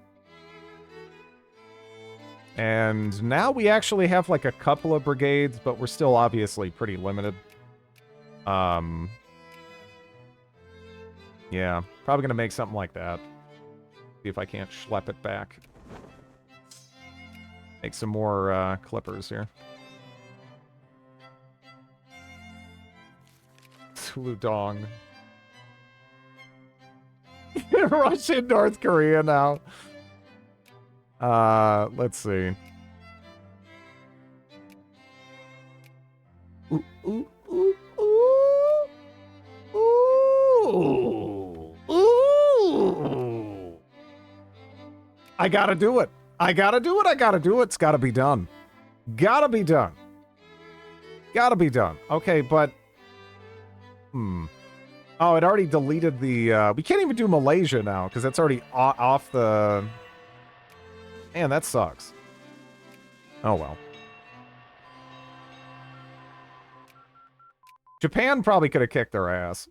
And now we actually have, like, a couple of brigades, but we're still obviously pretty limited. Yeah, probably gonna make something like that. See if I can't schlep it back. Make some more clippers here. Tuludong. Russia and North Korea now. Let's see. Ooh, ooh, ooh, ooh. Ooh. Ooh. I gotta do it. I gotta do it. I gotta do it. It's gotta be done. Gotta be done. Gotta be done. Okay, but... Oh, it already deleted the... we can't even do Malaysia now, because that's already off the... Man, that sucks. Oh, well. Japan probably could have kicked their ass.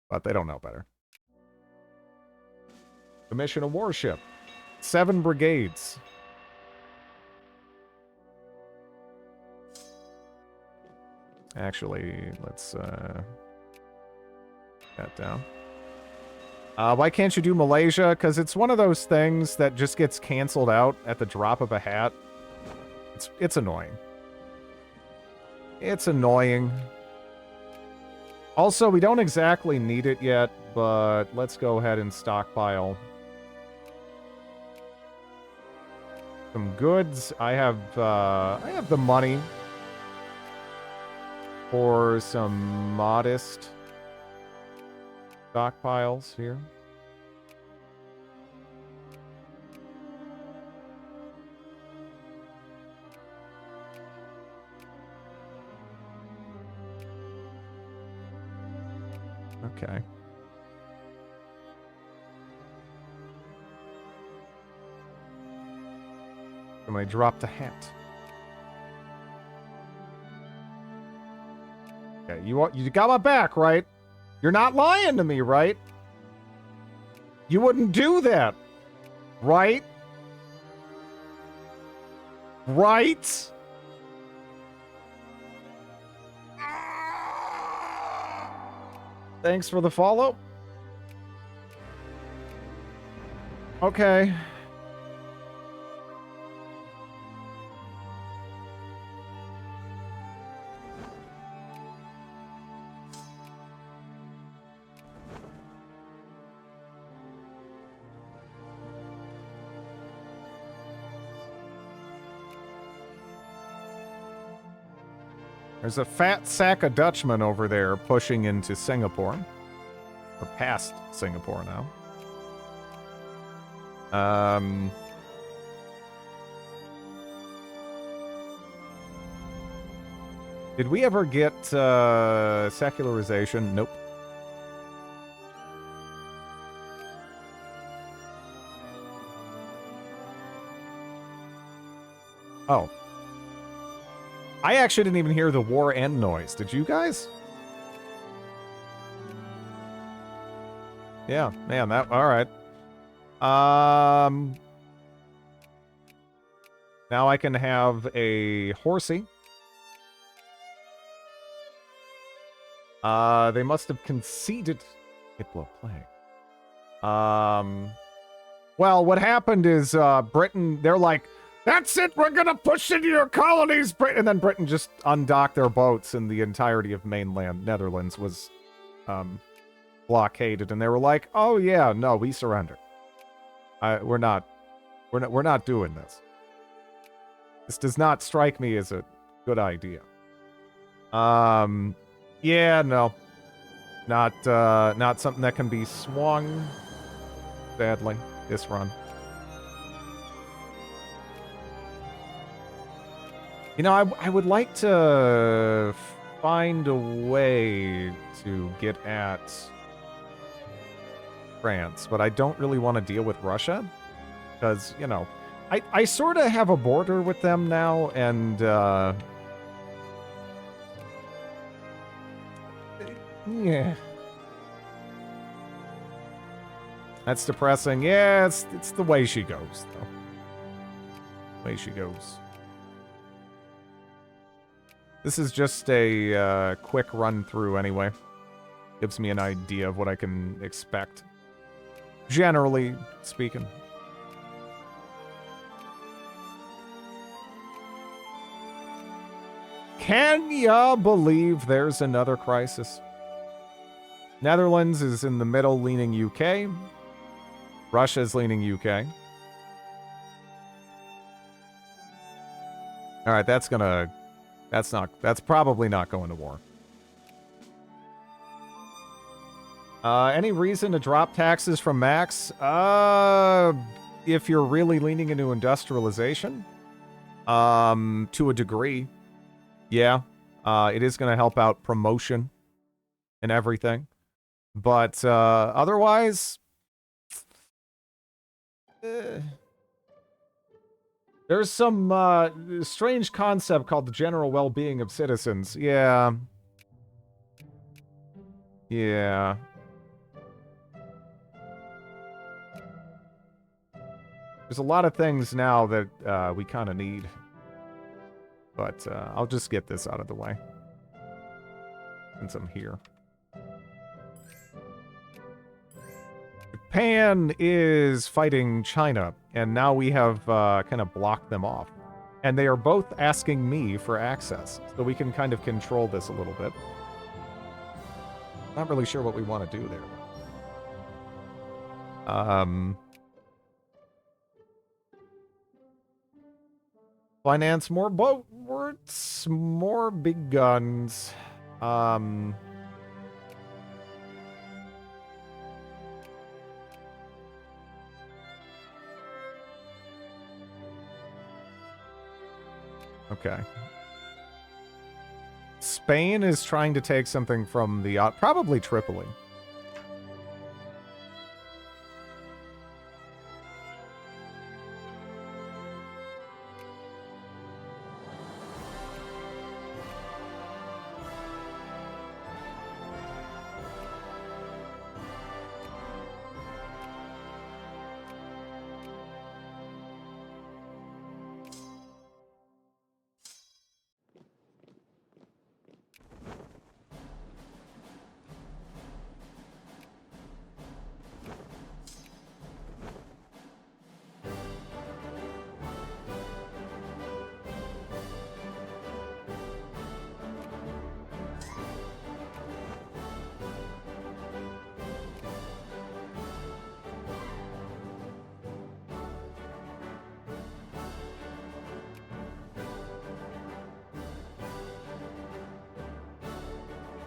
But they don't know better. Commission a warship. 7 brigades. Actually, let's that down. Why can't you do Malaysia? Because it's one of those things that just gets canceled out at the drop of a hat. It's annoying. It's annoying. Also, we don't exactly need it yet, but let's go ahead and stockpile some goods. I have the money for some modest stockpiles here. Okay. And I drop the hat. Okay, you got my back, right? You're not lying to me, right? You wouldn't do that, right? Right? Thanks for the follow. Okay. There's a fat sack of Dutchmen over there pushing into Singapore. Or past Singapore now. Did we ever get secularization? Nope. Oh. I actually didn't even hear the war end noise. Did you guys? Yeah, man, that... Alright. Now I can have a horsey. They must have conceded... Hitler plague. Well, what happened is, Britain, they're like, that's it, we're gonna push into your colonies, Britain! And then Britain just undocked their boats and the entirety of mainland Netherlands was, blockaded, and they were like, oh yeah, no, we surrender. We're not doing this. This does not strike me as a good idea. Yeah, no. Not something that can be swung, sadly, this run. You know, I would like to find a way to get at France, but I don't really want to deal with Russia because, you know, I sort of have a border with them now, and yeah, that's depressing. Yeah, it's the way she goes, though. The way she goes. This is just a quick run through anyway. Gives me an idea of what I can expect. Generally speaking. Can ya believe there's another crisis? Netherlands is in the middle, leaning UK. Russia's leaning UK. All right, that's probably not going to war. Any reason to drop taxes from Max? If you're really leaning into industrialization, to a degree, yeah, it is going to help out promotion and everything. But otherwise, there's some strange concept called the general well-being of citizens. Yeah. Yeah. There's a lot of things now that we kind of need. But I'll just get this out of the way. Since I'm here. Japan is fighting China, and now we have kind of blocked them off. And they are both asking me for access, so we can kind of control this a little bit. Not really sure what we want to do there. Finance more boats, more big guns. Okay. Spain is trying to take something from the... probably Tripoli.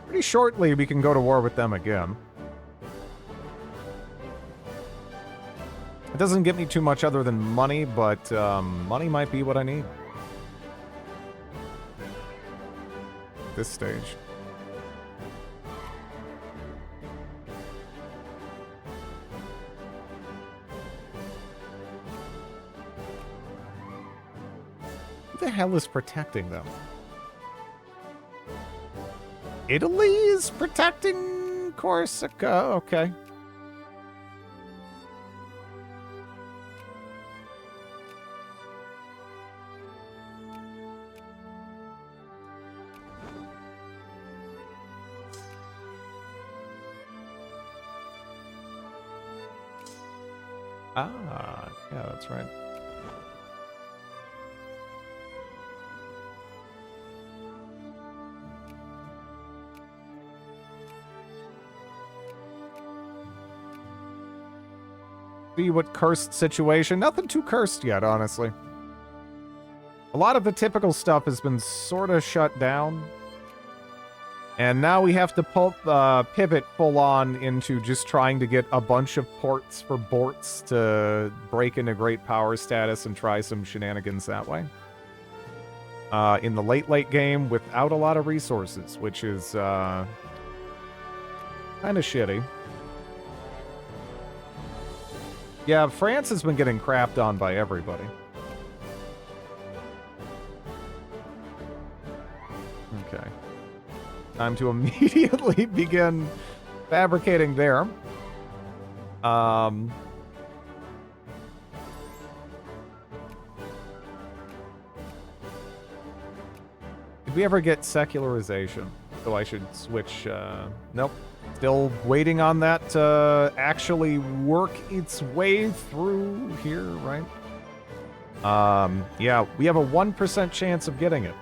Pretty shortly, we can go to war with them again. It doesn't get me too much other than money, but money might be what I need. At this stage. Who the hell is protecting them? Italy is protecting Corsica. Okay. Ah, yeah, that's right. See what cursed situation. Nothing too cursed yet, honestly. A lot of the typical stuff has been sort of shut down. And now we have to pivot full on into just trying to get a bunch of ports for Borts to break into great power status and try some shenanigans that way. In the late game without a lot of resources, which is kind of shitty. Yeah, France has been getting crapped on by everybody. Okay. Time to immediately begin fabricating there. Did we ever get secularization? So I should switch, nope. Still waiting on that to actually work its way through here, right? Yeah, we have a 1% chance of getting it.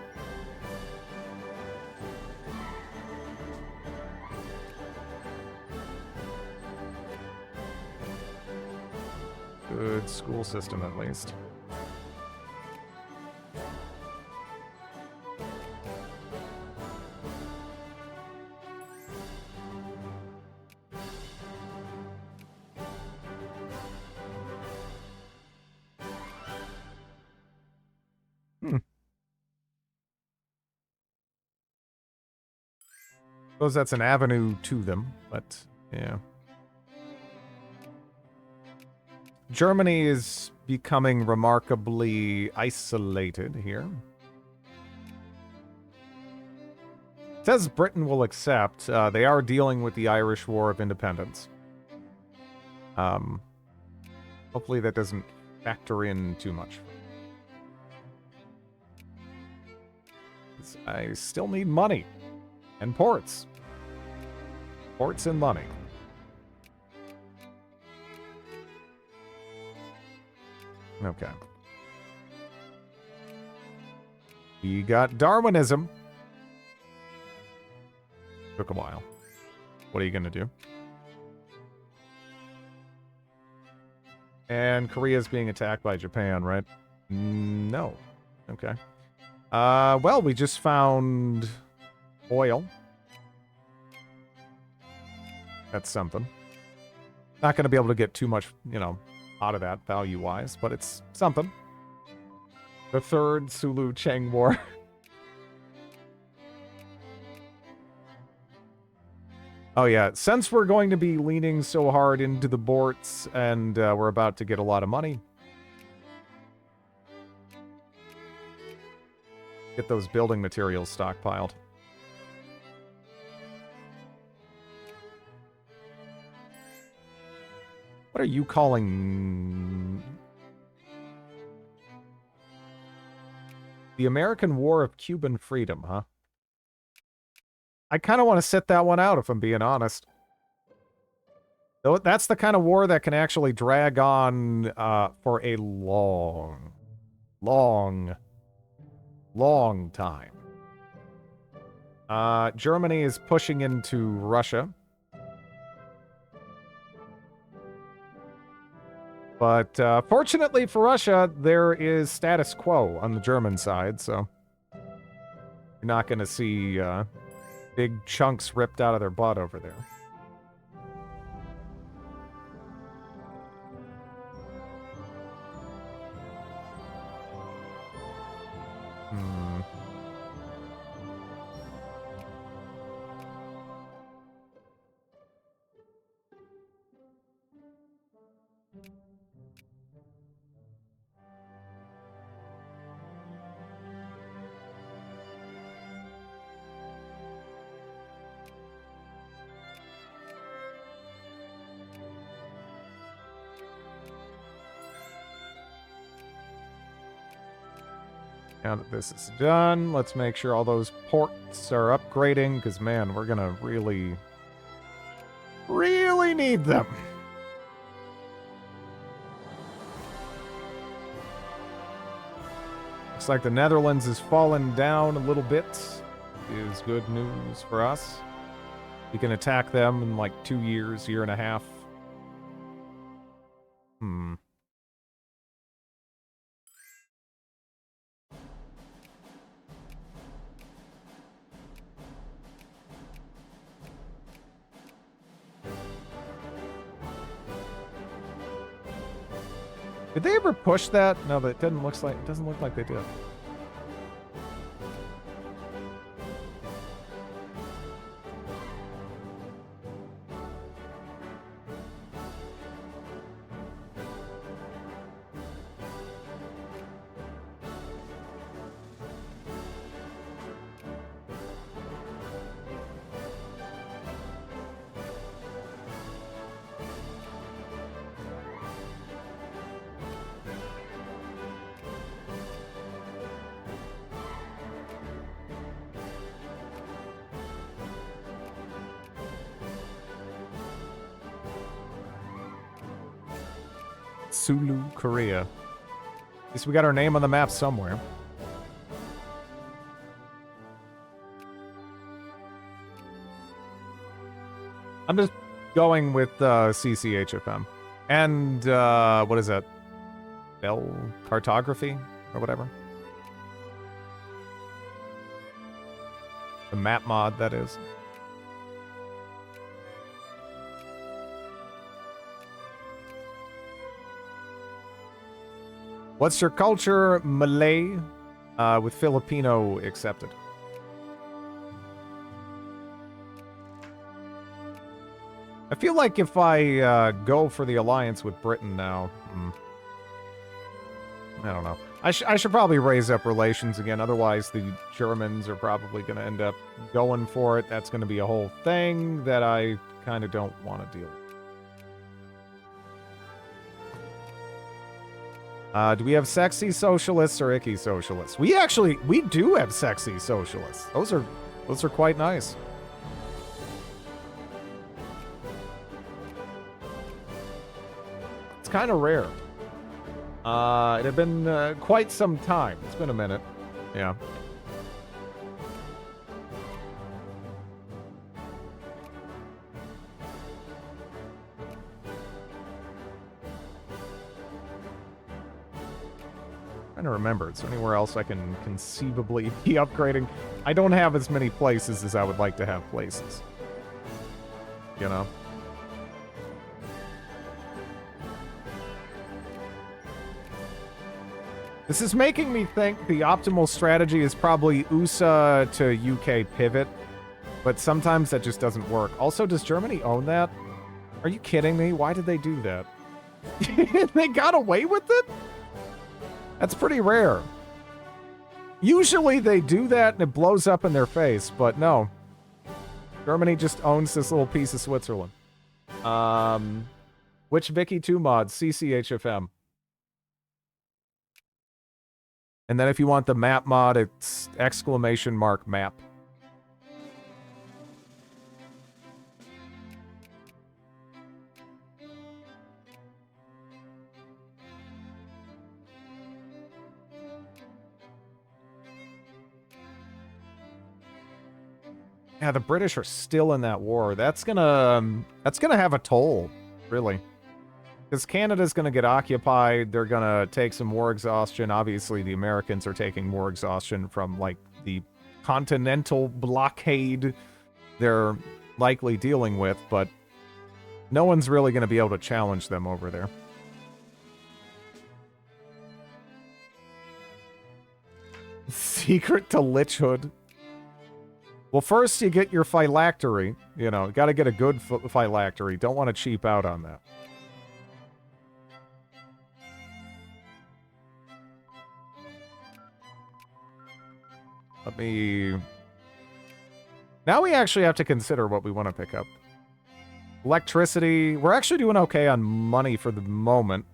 Good school system, at least. Suppose that's an avenue to them, but yeah. Germany is becoming remarkably isolated here. It says Britain will accept. They are dealing with the Irish War of Independence. Hopefully that doesn't factor in too much. I still need money. And ports. Ports and money. Okay. We got Darwinism. Took a while. What are you going to do? And Korea's being attacked by Japan, right? No. Okay. Well, we just found oil. That's something. Not going to be able to get too much, out of that value-wise, but it's something. The Third Sulu-Cheng War. Oh yeah, since we're going to be leaning so hard into the Borts and we're about to get a lot of money, get those building materials stockpiled. What are you calling the American War of Cuban Freedom, huh? I kind of want to sit that one out, if I'm being honest. Though that's the kind of war that can actually drag on for a long time. Germany is pushing into Russia. But fortunately for Russia, there is status quo on the German side, so you're not going to see big chunks ripped out of their butt over there. Now that this is done, let's make sure all those ports are upgrading, because, man, we're going to really need them. Looks like the Netherlands has fallen down a little bit. Is good news for us. We can attack them in like 2 years, year and a half. Did they ever push that? No, that doesn't look like they did. Sulu, Korea. At least we got our name on the map somewhere. I'm just going with CCHFM. And, what is that? Bell cartography or whatever? The map mod, that is. What's your culture? Malay, with Filipino accepted. I feel like if I go for the alliance with Britain now, I don't know. I should probably raise up relations again. Otherwise, the Germans are probably going to end up going for it. That's going to be a whole thing that I kind of don't want to deal with. Do we have sexy socialists or icky socialists? We do have sexy socialists. Those are quite nice. It's kind of rare. It had been quite some time. It's been a minute. Yeah. Trying to remember. Is there anywhere else I can conceivably be upgrading? I don't have as many places as I would like to have places. You know? This is making me think the optimal strategy is probably USA to UK pivot, but sometimes that just doesn't work. Also, does Germany own that? Are you kidding me? Why did they do that? They got away with it? That's pretty rare. Usually they do that and it blows up in their face, but no. Germany just owns this little piece of Switzerland. Which Vicky 2 mod? CCHFM. And then if you want the map mod, it's !map. Yeah, the British are still in that war. That's gonna have a toll, really. Because Canada's going to get occupied, they're going to take some war exhaustion. Obviously, the Americans are taking more exhaustion from, like, the continental blockade they're likely dealing with, but no one's really going to be able to challenge them over there. Secret to Lichhood. Well, first you get your phylactery. You know, got to get a good phylactery. Don't want to cheap out on that. Let me... Now we actually have to consider what we want to pick up. Electricity. We're actually doing okay on money for the moment.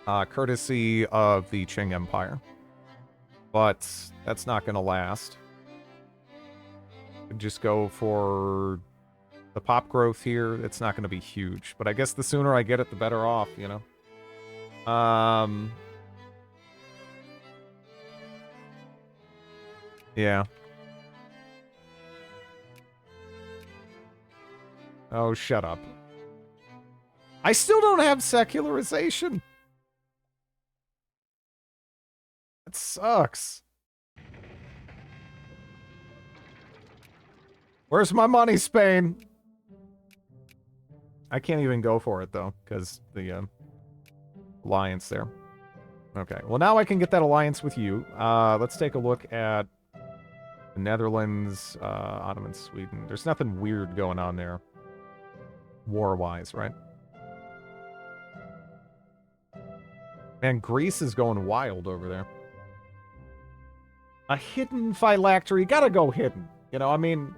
Courtesy of the Qing Empire. But that's not going to last. Just go for the pop growth here. It's not going to be huge. But I guess the sooner I get it, the better off, you know? Yeah. Oh, shut up. I still don't have secularization. That sucks. Where's my money, Spain? I can't even go for it, though, because the alliance there. Okay, well, now I can get that alliance with you. Let's take a look at the Netherlands, Ottoman, Sweden. There's nothing weird going on there. War-wise, right? Man, Greece is going wild over there. A hidden phylactery. Gotta go hidden. You know, I mean...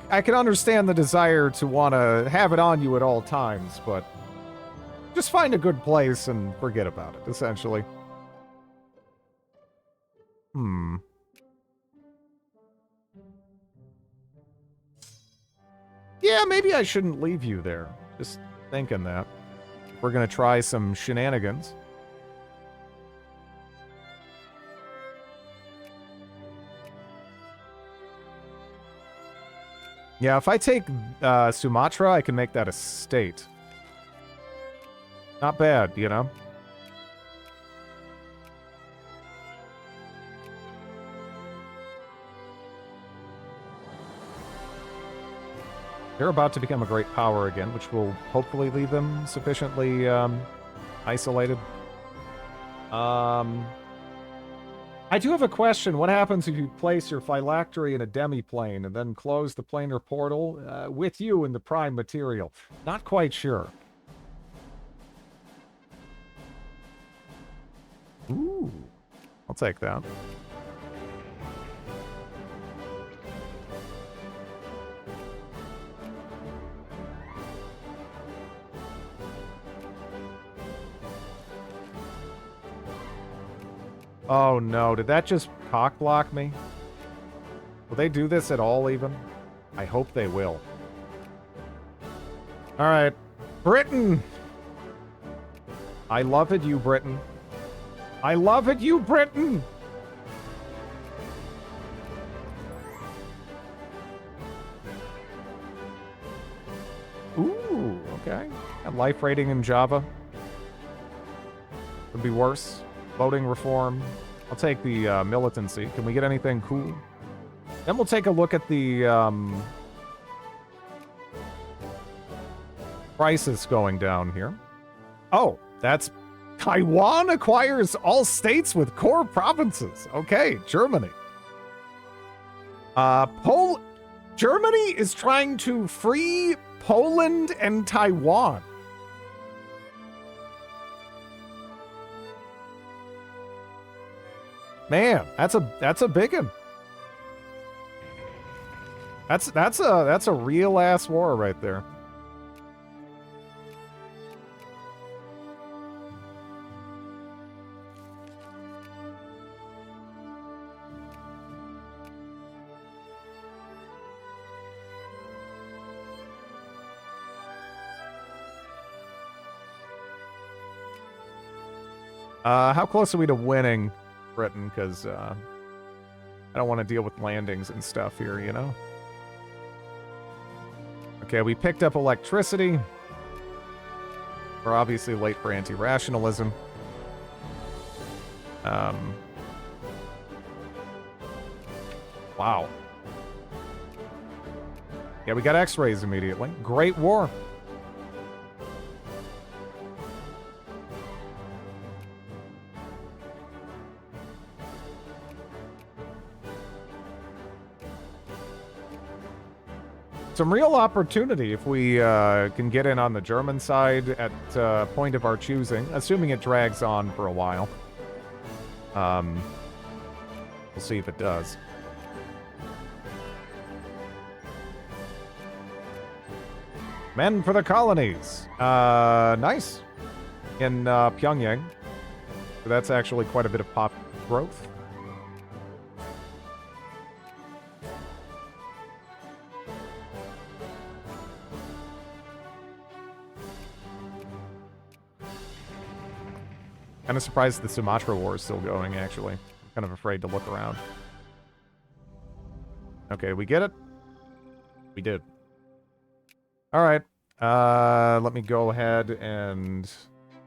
I can understand the desire to want to have it on you at all times, but... just find a good place and forget about it, essentially. Yeah, maybe I shouldn't leave you there. Just thinking that. We're gonna try some shenanigans. Yeah, if I take Sumatra, I can make that a state. Not bad, you know? They're about to become a great power again, which will hopefully leave them sufficiently isolated. I do have a question. What happens if you place your phylactery in a demi-plane and then close the planar portal with you in the prime material? Not quite sure. Ooh. I'll take that. Oh no, did that just cock block me? Will they do this at all even? I hope they will. Alright. Britain! I love it, you Britain. I love it, you Britain! Ooh, okay. A life rating in Java. Would be worse. Voting reform. I'll take the militancy. Can we get anything cool? Then we'll take a look at the prices going down here. Oh, that's Taiwan acquires all states with core provinces. Okay, Germany. Germany is trying to free Poland and Taiwan. Man, that's a big one. That's a real ass war right there. How close are we to winning Britain? Because I don't want to deal with landings and stuff here, you know? Okay, we picked up electricity. We're obviously late for anti-rationalism. Wow. Yeah, we got X-rays immediately. Great war. Some real opportunity if we can get in on the German side at point of our choosing, assuming it drags on for a while. We'll see if it does. Men for the colonies. Nice. In Pyongyang. So that's actually quite a bit of pop growth. Kind of surprised the Sumatra War is still going, actually. I'm kind of afraid to look around. Okay, we get it? We did. Alright. Let me go ahead and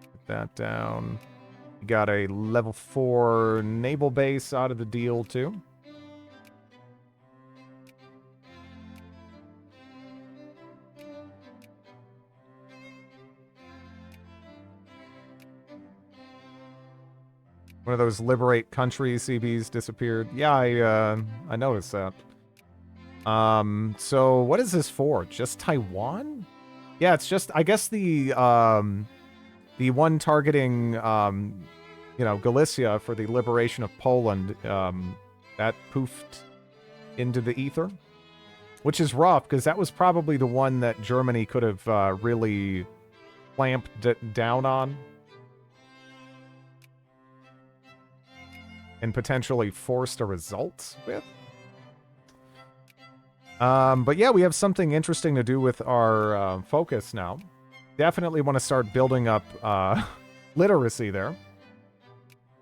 put that down. We got a level 4 naval base out of the deal, too. One of those liberate countries CBs disappeared. Yeah, I noticed that. So what is this for? Just Taiwan? Yeah, it's just, I guess the one targeting, you know, Galicia for the liberation of Poland, that poofed into the ether. Which is rough, because that was probably the one that Germany could have really clamped down on. And potentially forced a result with. But yeah, we have something interesting to do with our focus now. Definitely want to start building up literacy there.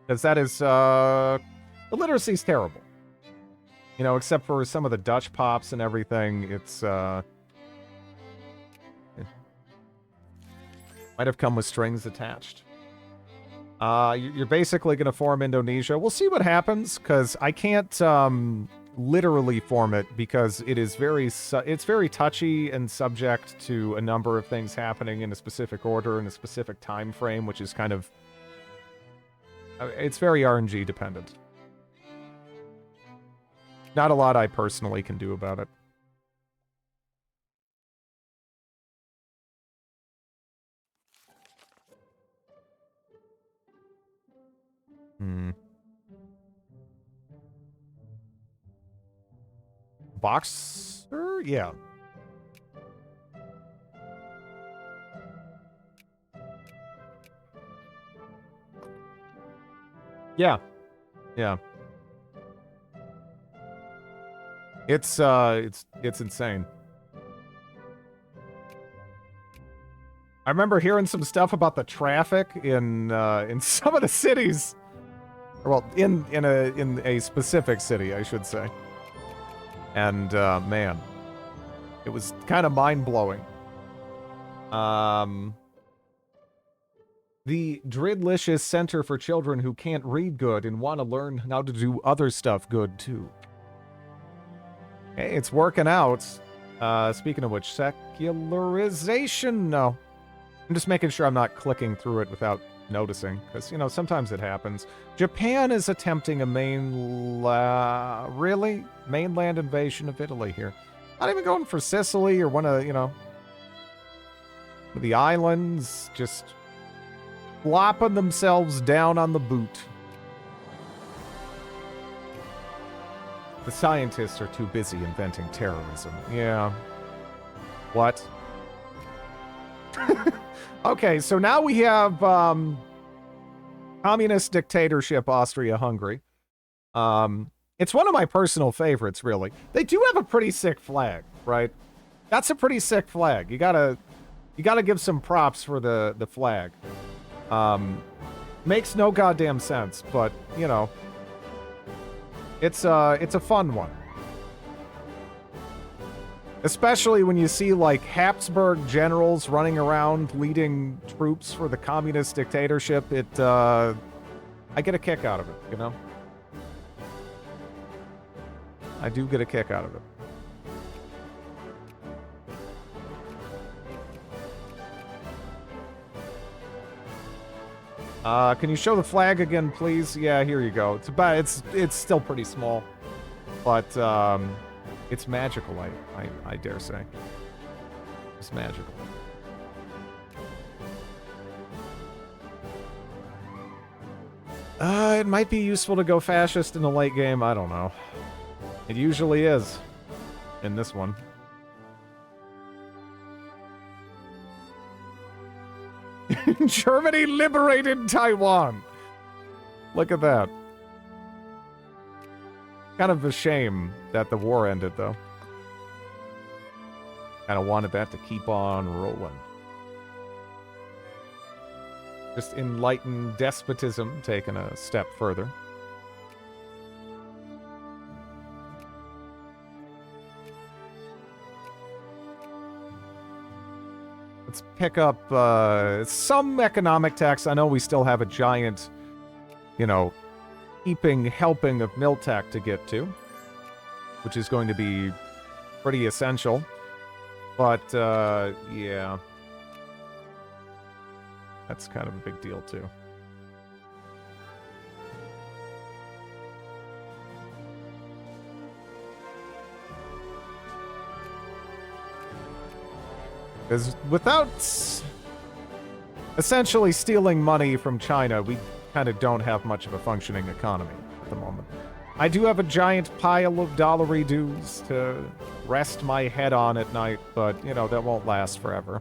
Because that is... the literacy is terrible. You know, except for some of the Dutch pops and everything, it's, it might have come with strings attached. You're basically going to form Indonesia. We'll see what happens, because I can't, literally form it, because it is it's very touchy and subject to a number of things happening in a specific order in a specific time frame, which is kind of, it's very RNG dependent. Not a lot I personally can do about it. Boxer? Yeah. Yeah. Yeah. It's insane. I remember hearing some stuff about the traffic in some of the cities. Well, in a specific city, I should say. And man, it was kind of mind-blowing. The Dridlicious Center for Children Who Can't Read Good and want to learn how to do other stuff good too. Hey, it's working out. Speaking of which, secularization? No. I'm just making sure I'm not clicking through it without noticing, because, you know, sometimes it happens. Japan is attempting a mainland invasion of Italy here. Not even going for Sicily or one of, you know, the islands, just flopping themselves down on the boot. The scientists are too busy inventing terrorism. Yeah. What? Okay, so now we have communist dictatorship Austria-Hungary. It's one of my personal favorites, really. They do have a pretty sick flag, right? That's a pretty sick flag. You gotta give some props for the flag. Makes no goddamn sense, but you know, it's a fun one. Especially when you see, like, Habsburg generals running around leading troops for the communist dictatorship. I get a kick out of it, you know? I do get a kick out of it. Can you show the flag again, please? Yeah, here you go. It's still pretty small, but it's magical. I dare say, it's magical. It might be useful to go fascist in the late game. I don't know. It usually is in this one. Germany liberated Taiwan. Look at that. Kind of a shame that the war ended, though. Kind of wanted that to keep on rolling. Just enlightened despotism taken a step further. Let's pick up some economic tax. I know we still have a giant, you know, heaping helping of Miltech to get to, which is going to be pretty essential. But, yeah. That's kind of a big deal, too. Because without essentially stealing money from China, we kind of don't have much of a functioning economy at the moment. I do have a giant pile of dollary dues to rest my head on at night, but, you know, that won't last forever.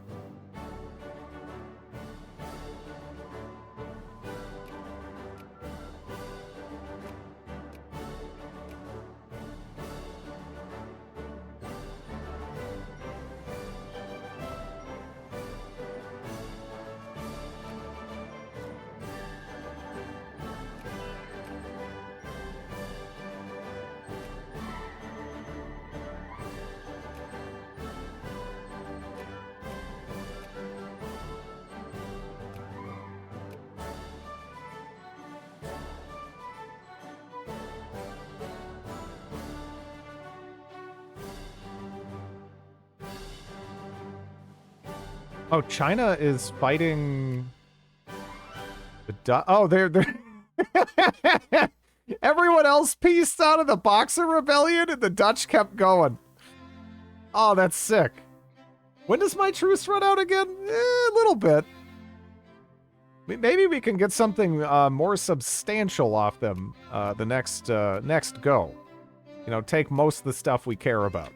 Oh, China is fighting the Dutch. Oh, they're everyone else pieced out of the Boxer Rebellion, and the Dutch kept going. Oh, that's sick. When does my truce run out again? A little bit. Maybe we can get something more substantial off them the next go. You know, take most of the stuff we care about.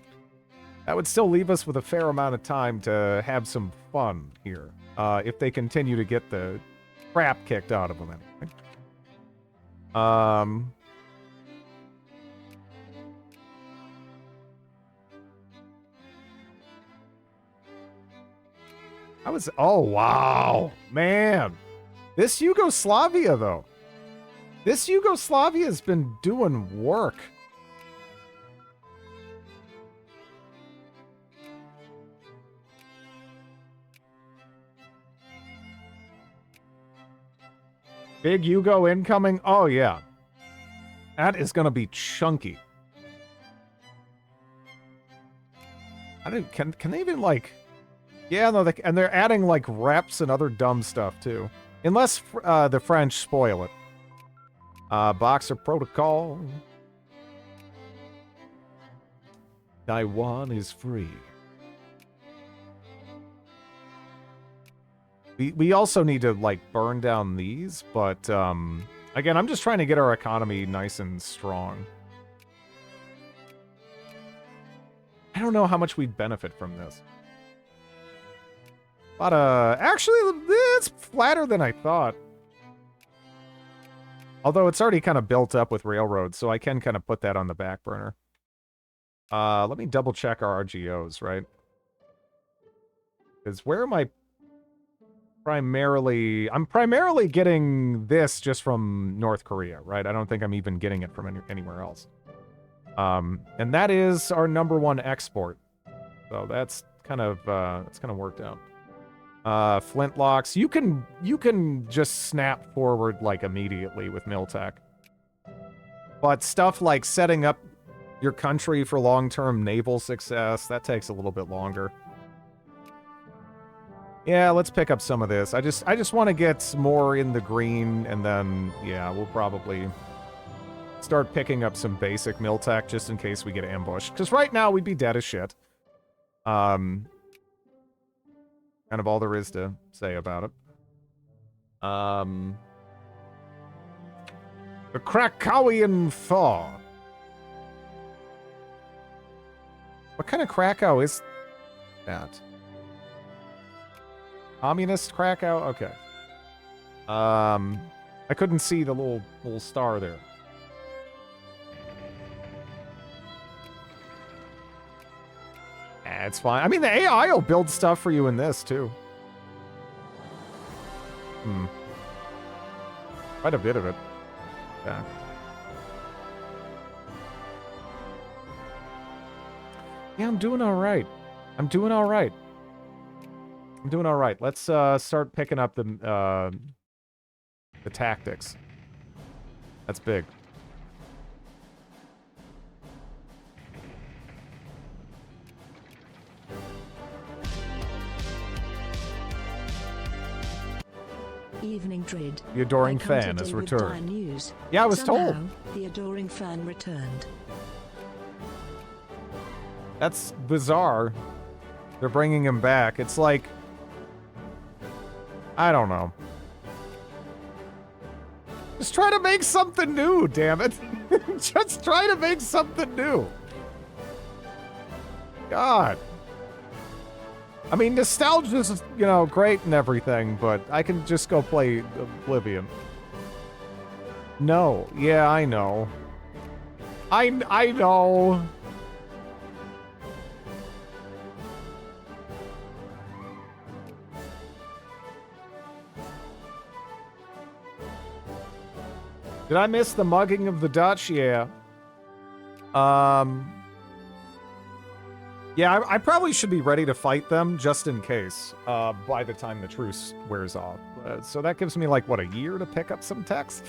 That would still leave us with a fair amount of time to have some fun here. If they continue to get the crap kicked out of them anyway. Oh, wow. Man. This Yugoslavia, though. This Yugoslavia has been doing work. Big Yugo incoming? Oh, yeah. That is going to be chunky. Can they even, like... Yeah, no, and they're adding, like, reps and other dumb stuff, too. Unless the French spoil it. Boxer Protocol. Taiwan is free. We also need to, like, burn down these, but, again, I'm just trying to get our economy nice and strong. I don't know how much we'd benefit from this. But, actually, it's flatter than I thought. Although it's already kind of built up with railroads, so I can kind of put that on the back burner. Let me double check our RGOs, right? Because where am I primarily... I'm primarily getting this just from North Korea, right? I don't think I'm even getting it from anywhere else. And that is our #1 export. So that's kind of worked out. Flintlocks. You can just snap forward like immediately with Miltech. But stuff like setting up your country for long-term naval success, that takes a little bit longer. Yeah, let's pick up some of this. I just want to get more in the green, and then yeah, we'll probably start picking up some basic Miltech just in case we get ambushed. Because right now we'd be dead as shit. Kind of all there is to say about it. The Krakowian Thaw. What kind of Krakow is that? Communist Krakow? Okay. I couldn't see the little star there. It's fine. I mean, the AI will build stuff for you in this, too. Quite a bit of it. Yeah. Yeah, I'm doing all right. I'm doing all right. Let's start picking up the tactics. That's big. Evening Dread. The Adoring I come Fan today has with returned. dire news. Yeah, I was Somehow, told. The Adoring Fan returned. That's bizarre. They're bringing him back. It's like... I don't know. Just try to make something new, damn it. Just try to make something new. God. I mean, nostalgia's, you know, great and everything, but I can just go play Oblivion. No. Yeah, I know. I know. Did I miss the mugging of the Dutch? Yeah. Yeah, I probably should be ready to fight them just in case by the time the truce wears off. So that gives me, like, what, a year to pick up some techs?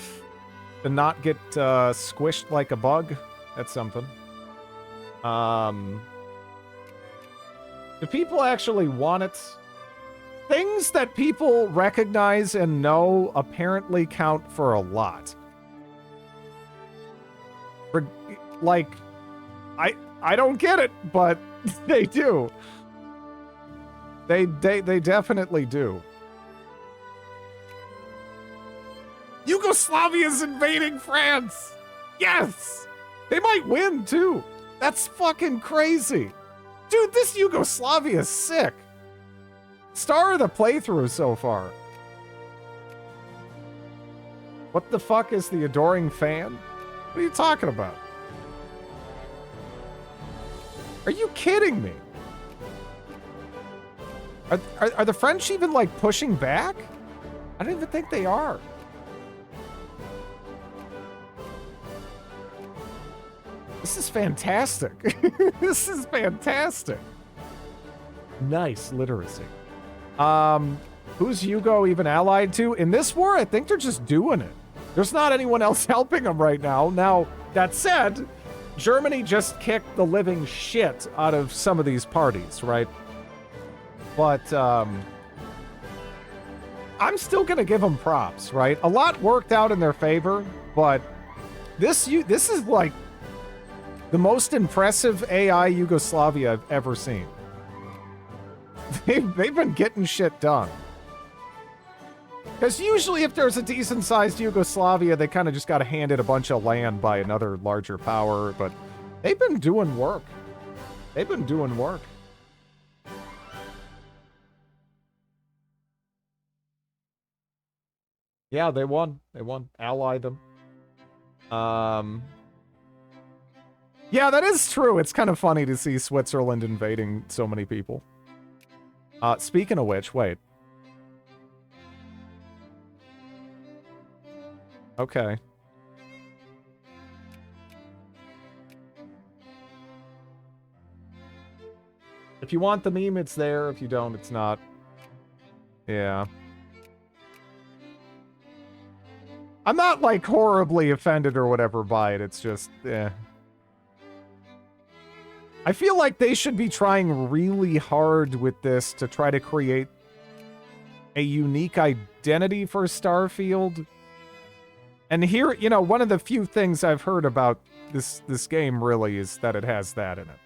To not get squished like a bug? That's something. Do people actually want it? things that people recognize and know apparently count for a lot. Like, I don't get it, but they do. They definitely do. Yugoslavia's invading France! Yes! They might win, too. That's fucking crazy. Dude, this Yugoslavia is sick. Star of the playthrough so far. What the fuck is the adoring fan? What are you talking about? Are you kidding me? Are the French even, like, pushing back? I don't even think they are. This is fantastic. This is fantastic. Nice literacy. Who's Yugo even allied to? In this war, I think they're just doing it. There's not anyone else helping them right now. Now, that said, Germany just kicked the living shit out of some of these parties, right? But, I'm still gonna give them props, right? A lot worked out in their favor, but this is like the most impressive AI Yugoslavia I've ever seen. They've been getting shit done. Because usually if there's a decent-sized Yugoslavia, they kind of just got handed a bunch of land by another larger power, but they've been doing work. They've been doing work. Yeah, they won. They won. Ally them. Yeah, that is true. It's kind of funny to see Switzerland invading so many people. Speaking of which, wait. Okay. If you want the meme, it's there. If you don't, it's not. Yeah. I'm not, like, horribly offended or whatever by it. It's just, eh. I feel like they should be trying really hard with this to try to create a unique identity for Starfield. And here, you know, one of the few things I've heard about this game really is that it has that in it.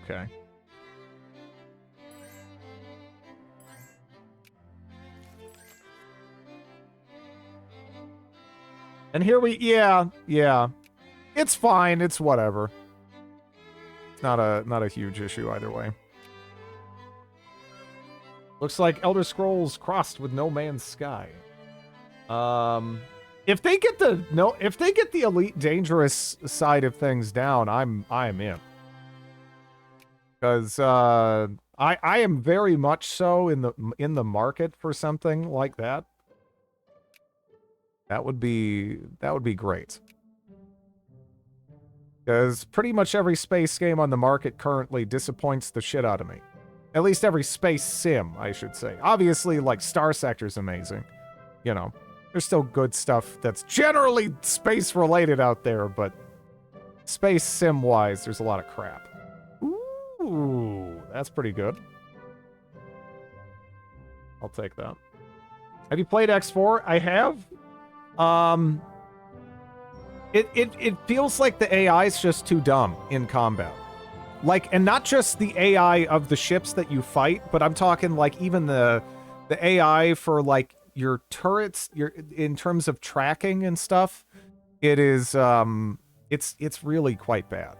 Okay. And here we, yeah. It's fine, it's whatever. It's not a huge issue either way. Looks like Elder Scrolls crossed with No Man's Sky. If they get the Elite Dangerous side of things down, I'm in. Because I am very much so in the market for something like that. That would be great. Because pretty much every space game on the market currently disappoints the shit out of me. At least every space sim, I should say. Obviously, like, Star Sector's amazing. You know, there's still good stuff that's generally space-related out there, but space sim-wise, there's a lot of crap. Ooh, that's pretty good. I'll take that. Have you played X4? I have. It feels like the AI is just too dumb in combat. Like, and not just the AI of the ships that you fight, but I'm talking like even the AI for like your turrets, in terms of tracking and stuff. It is it's really quite bad.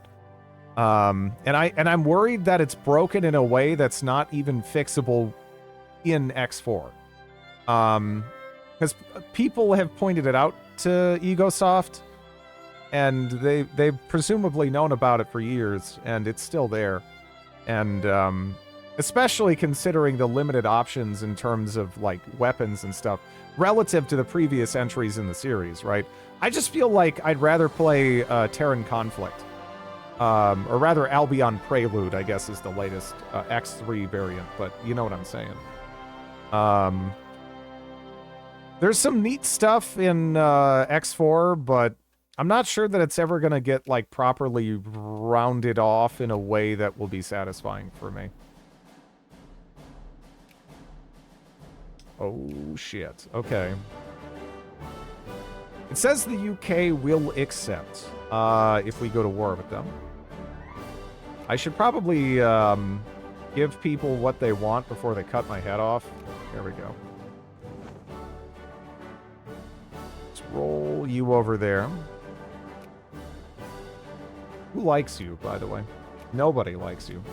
And I'm worried that it's broken in a way that's not even fixable in X4. Because people have pointed it out to Egosoft, and they've presumably known about it for years, and it's still there. And especially considering the limited options in terms of like weapons and stuff relative to the previous entries in the series, right? I just feel like I'd rather play Terran Conflict. Or rather, Albion Prelude, I guess, is the latest X3 variant, but you know what I'm saying. There's some neat stuff in X4, but I'm not sure that it's ever going to get, like, properly rounded off in a way that will be satisfying for me. Oh, shit. Okay. It says the UK will accept if we go to war with them. I should probably give people what they want before they cut my head off. There we go. Let's roll you over there. Who likes you, by the way? Nobody likes you.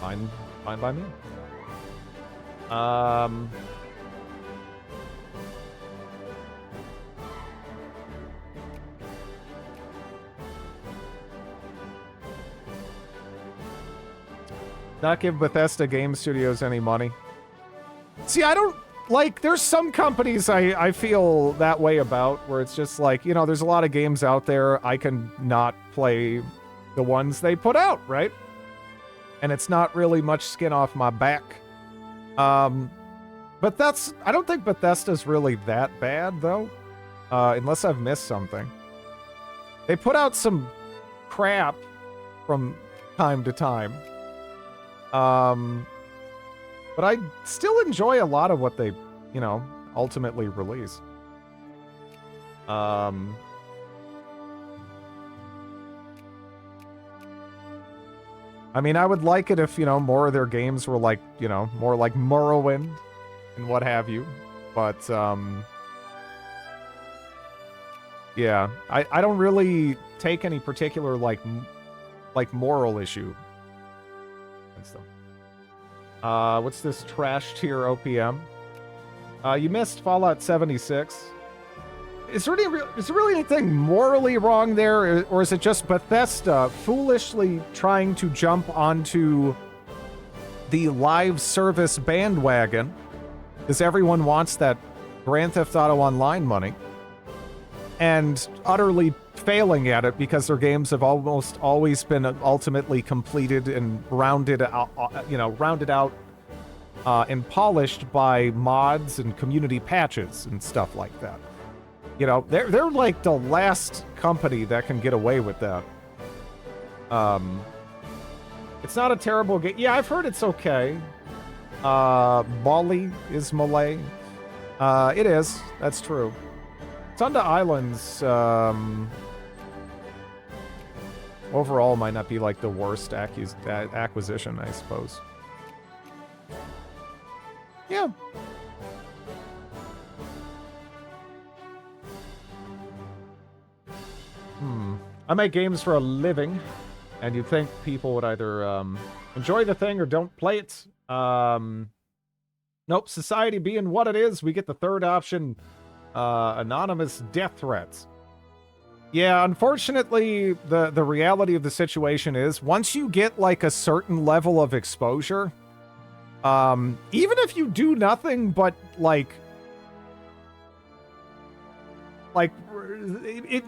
Fine by me. Not give Bethesda Game Studios any money. See, I don't like, there's some companies I feel that way about, where it's just like, you know, there's a lot of games out there, I can not play the ones they put out, right? And it's not really much skin off my back. But that's, I don't think Bethesda's really that bad, though. Unless I've missed something. They put out some crap from time to time. But I still enjoy a lot of what they, you know, ultimately release. I mean, I would like it if, you know, more of their games were like, you know, more like Morrowind and what have you. But, yeah, I don't really take any particular, like moral issue against them. What's this trash tier OPM? You missed Fallout 76. Is there really anything morally wrong there, or is it just Bethesda foolishly trying to jump onto the live service bandwagon because everyone wants that Grand Theft Auto Online money, and utterly failing at it because their games have almost always been ultimately completed and rounded out, and polished by mods and community patches and stuff like that. You know, they're like the last company that can get away with that. It's not a terrible game. Yeah, I've heard it's okay. Bali is Malay. It is. That's true. Tunda Islands, overall might not be like the worst acquisition, I suppose. Yeah. I make games for a living, and you'd think people would either enjoy the thing or don't play it. Nope, society being what it is, we get the third option, anonymous death threats. Yeah, unfortunately, the reality of the situation is, once you get like a certain level of exposure, even if you do nothing but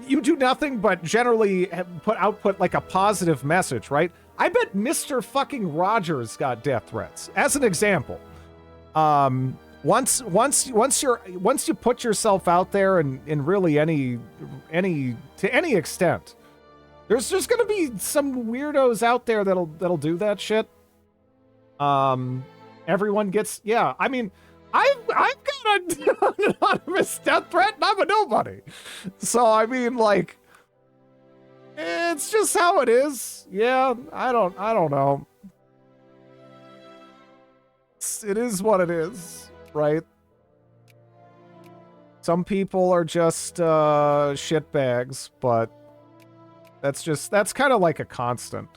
you do nothing but generally output like a positive message, right? I bet Mr. fucking Rogers got death threats, as an example. Once you put yourself out there in really any to any extent, there's just gonna be some weirdos out there that'll do that shit. Everyone gets, yeah. I mean, I've got an anonymous death threat, and I'm a nobody. So I mean, like, it's just how it is. Yeah, I don't know. It is what it is, right? Some people are just shitbags, but that's kind of like a constant.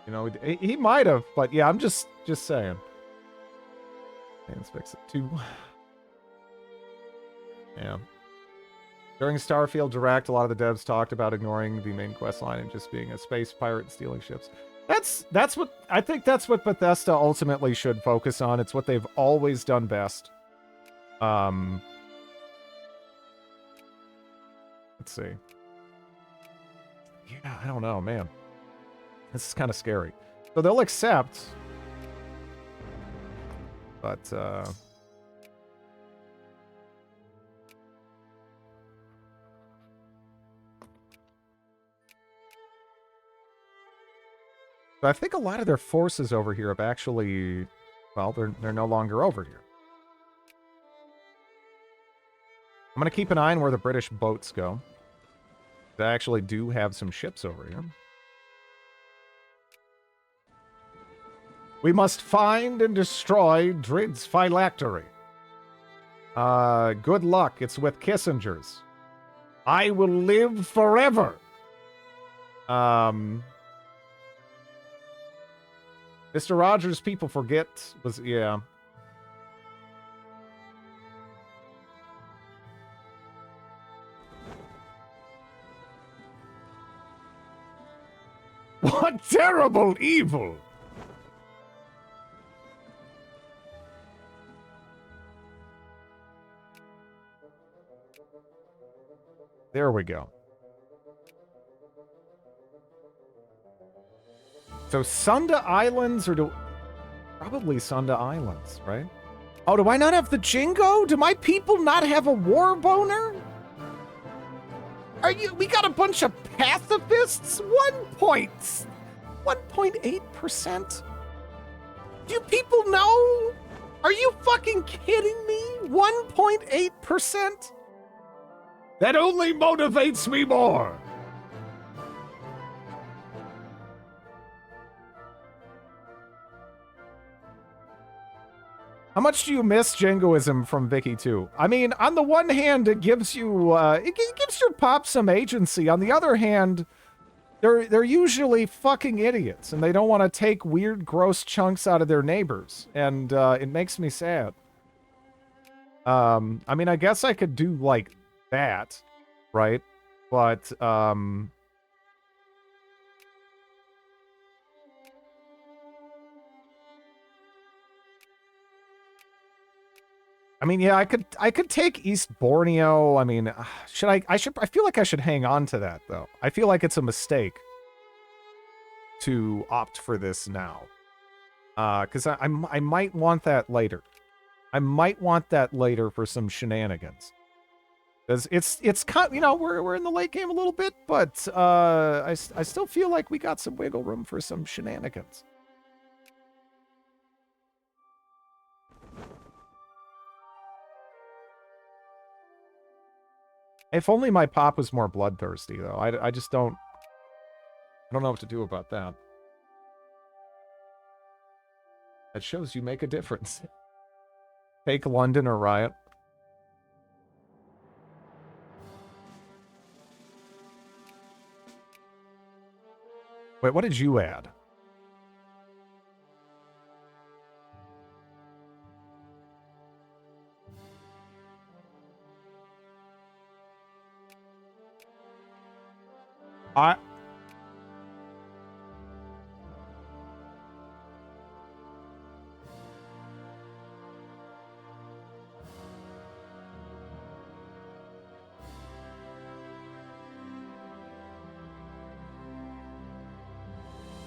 You know, he might have, but yeah, I'm just saying. Let's fix it too. Yeah. During Starfield Direct, a lot of the devs talked about ignoring the main quest line and just being a space pirate and stealing ships. That's what I think that's what Bethesda ultimately should focus on. It's what they've always done best. Let's see. Yeah, I don't know, man. This is kind of scary. So they'll accept, but I think a lot of their forces over here have actually, well, they're no longer over here. I'm gonna keep an eye on where the British boats go. They actually do have some ships over here. We must find and destroy Drid's phylactery. Good luck. It's with Kissinger's. I will live forever. Mr. Rogers, people forget, was, yeah. What terrible evil! There we go. So Sunda Islands, or do... Probably Sunda Islands, right? Oh, do I not have the Jingo? Do my people not have a war boner? Are you... We got a bunch of pacifists? 1.8%? Do people know? Are you fucking kidding me? 1.8%? That only motivates me more. How much do you miss jingoism from Vicky 2? I mean, on the one hand, it gives you it gives your pop some agency. On the other hand, they're usually fucking idiots, and they don't want to take weird, gross chunks out of their neighbors, and it makes me sad. I mean, I guess I could do like that, right? But I mean, yeah, I could take East Borneo. I mean, I feel like I should hang on to that though. I feel like it's a mistake to opt for this now. Cuz I might want that later. I might want that later for some shenanigans. Cuz it's kind, you know, we're in the late game a little bit, but I still feel like we got some wiggle room for some shenanigans. If only my pop was more bloodthirsty, though. I just don't... I don't know what to do about that. That shows you make a difference. Take London or Riot. Wait, what did you add?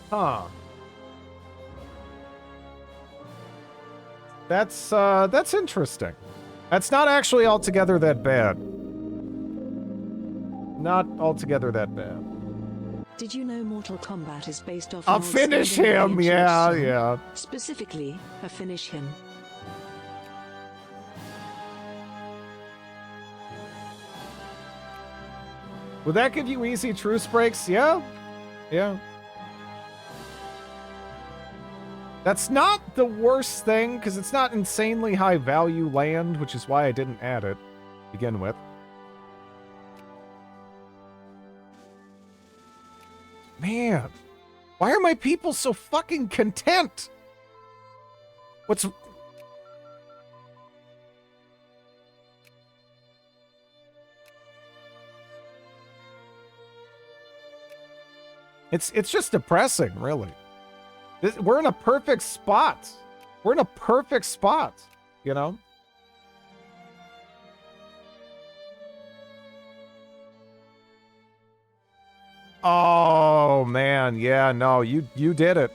Huh. That's interesting. That's not actually altogether that bad. Not altogether that bad. Did you know Mortal Kombat is based off... I'll finish him, yeah, yeah. Specifically, a finish him. Would that give you easy truce breaks? Yeah. Yeah. That's not the worst thing, because it's not insanely high value land, which is why I didn't add it to begin with. Man, why are my people so fucking content? It's just depressing, really. We're in a perfect spot. We're in a perfect spot, you know? Oh, man. Yeah, no, you did it.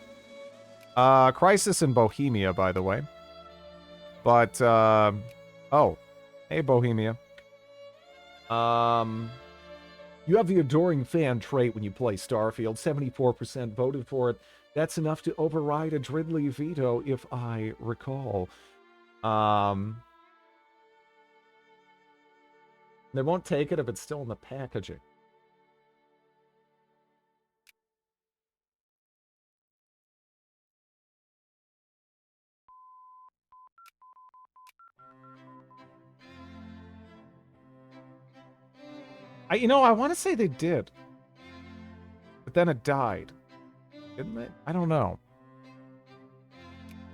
Crisis in Bohemia, by the way. But, oh. Hey, Bohemia. You have the adoring fan trait when you play Starfield. 74% voted for it. That's enough to override a Dridley veto, if I recall. They won't take it if it's still in the packaging. I want to say they did. But then it died. Didn't it? I don't know.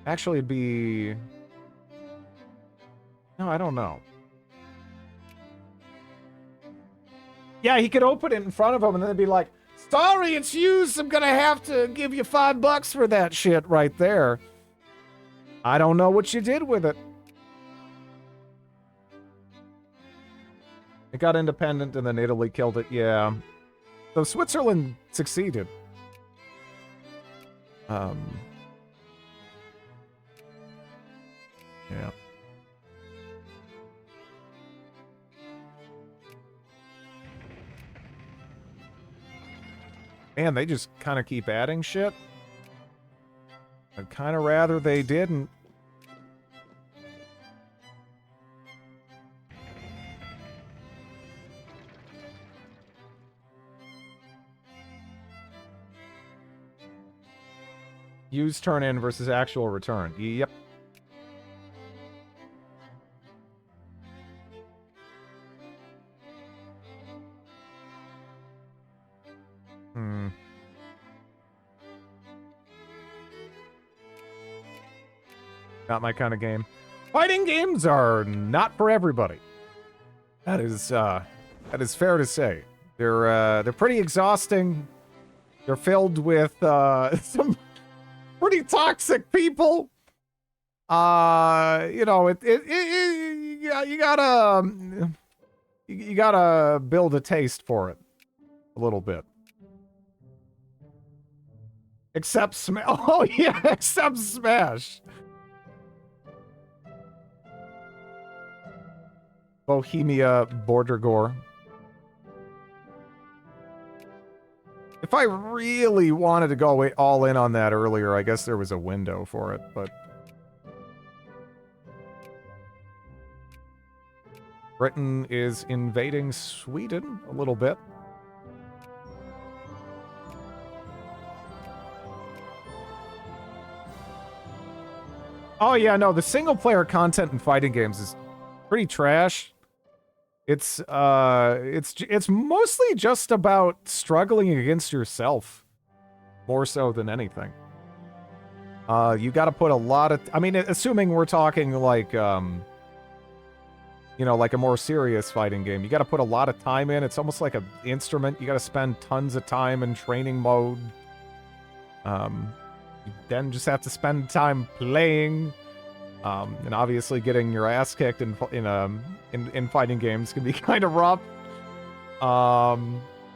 Actually, it'd be... No, I don't know. Yeah, he could open it in front of him and then be like, sorry, it's used. I'm going to have to give you $5 for that shit right there. I don't know what you did with it. It got independent and then Italy killed it. Yeah. So Switzerland succeeded. Yeah. Man, they just kind of keep adding shit. I'd kind of rather they didn't. Use turn in versus actual return. Yep. Not my kind of game. Fighting games are not for everybody. That is fair to say. They're pretty exhausting. They're filled with some pretty toxic people. You gotta build a taste for it a little bit. Except Smash. Oh yeah, except Smash. Bohemia Border Gore. If I really wanted to go all in on that earlier, I guess there was a window for it, but... Britain is invading Sweden a little bit. Oh yeah, no, the single-player content in fighting games is pretty trash. It's mostly just about struggling against yourself, more so than anything. You got to put a lot of... I mean, assuming we're talking like, like a more serious fighting game, you got to put a lot of time in. It's almost like an instrument. You got to spend tons of time in training mode. You then just have to spend time playing. And obviously getting your ass kicked in fighting games can be kind of rough.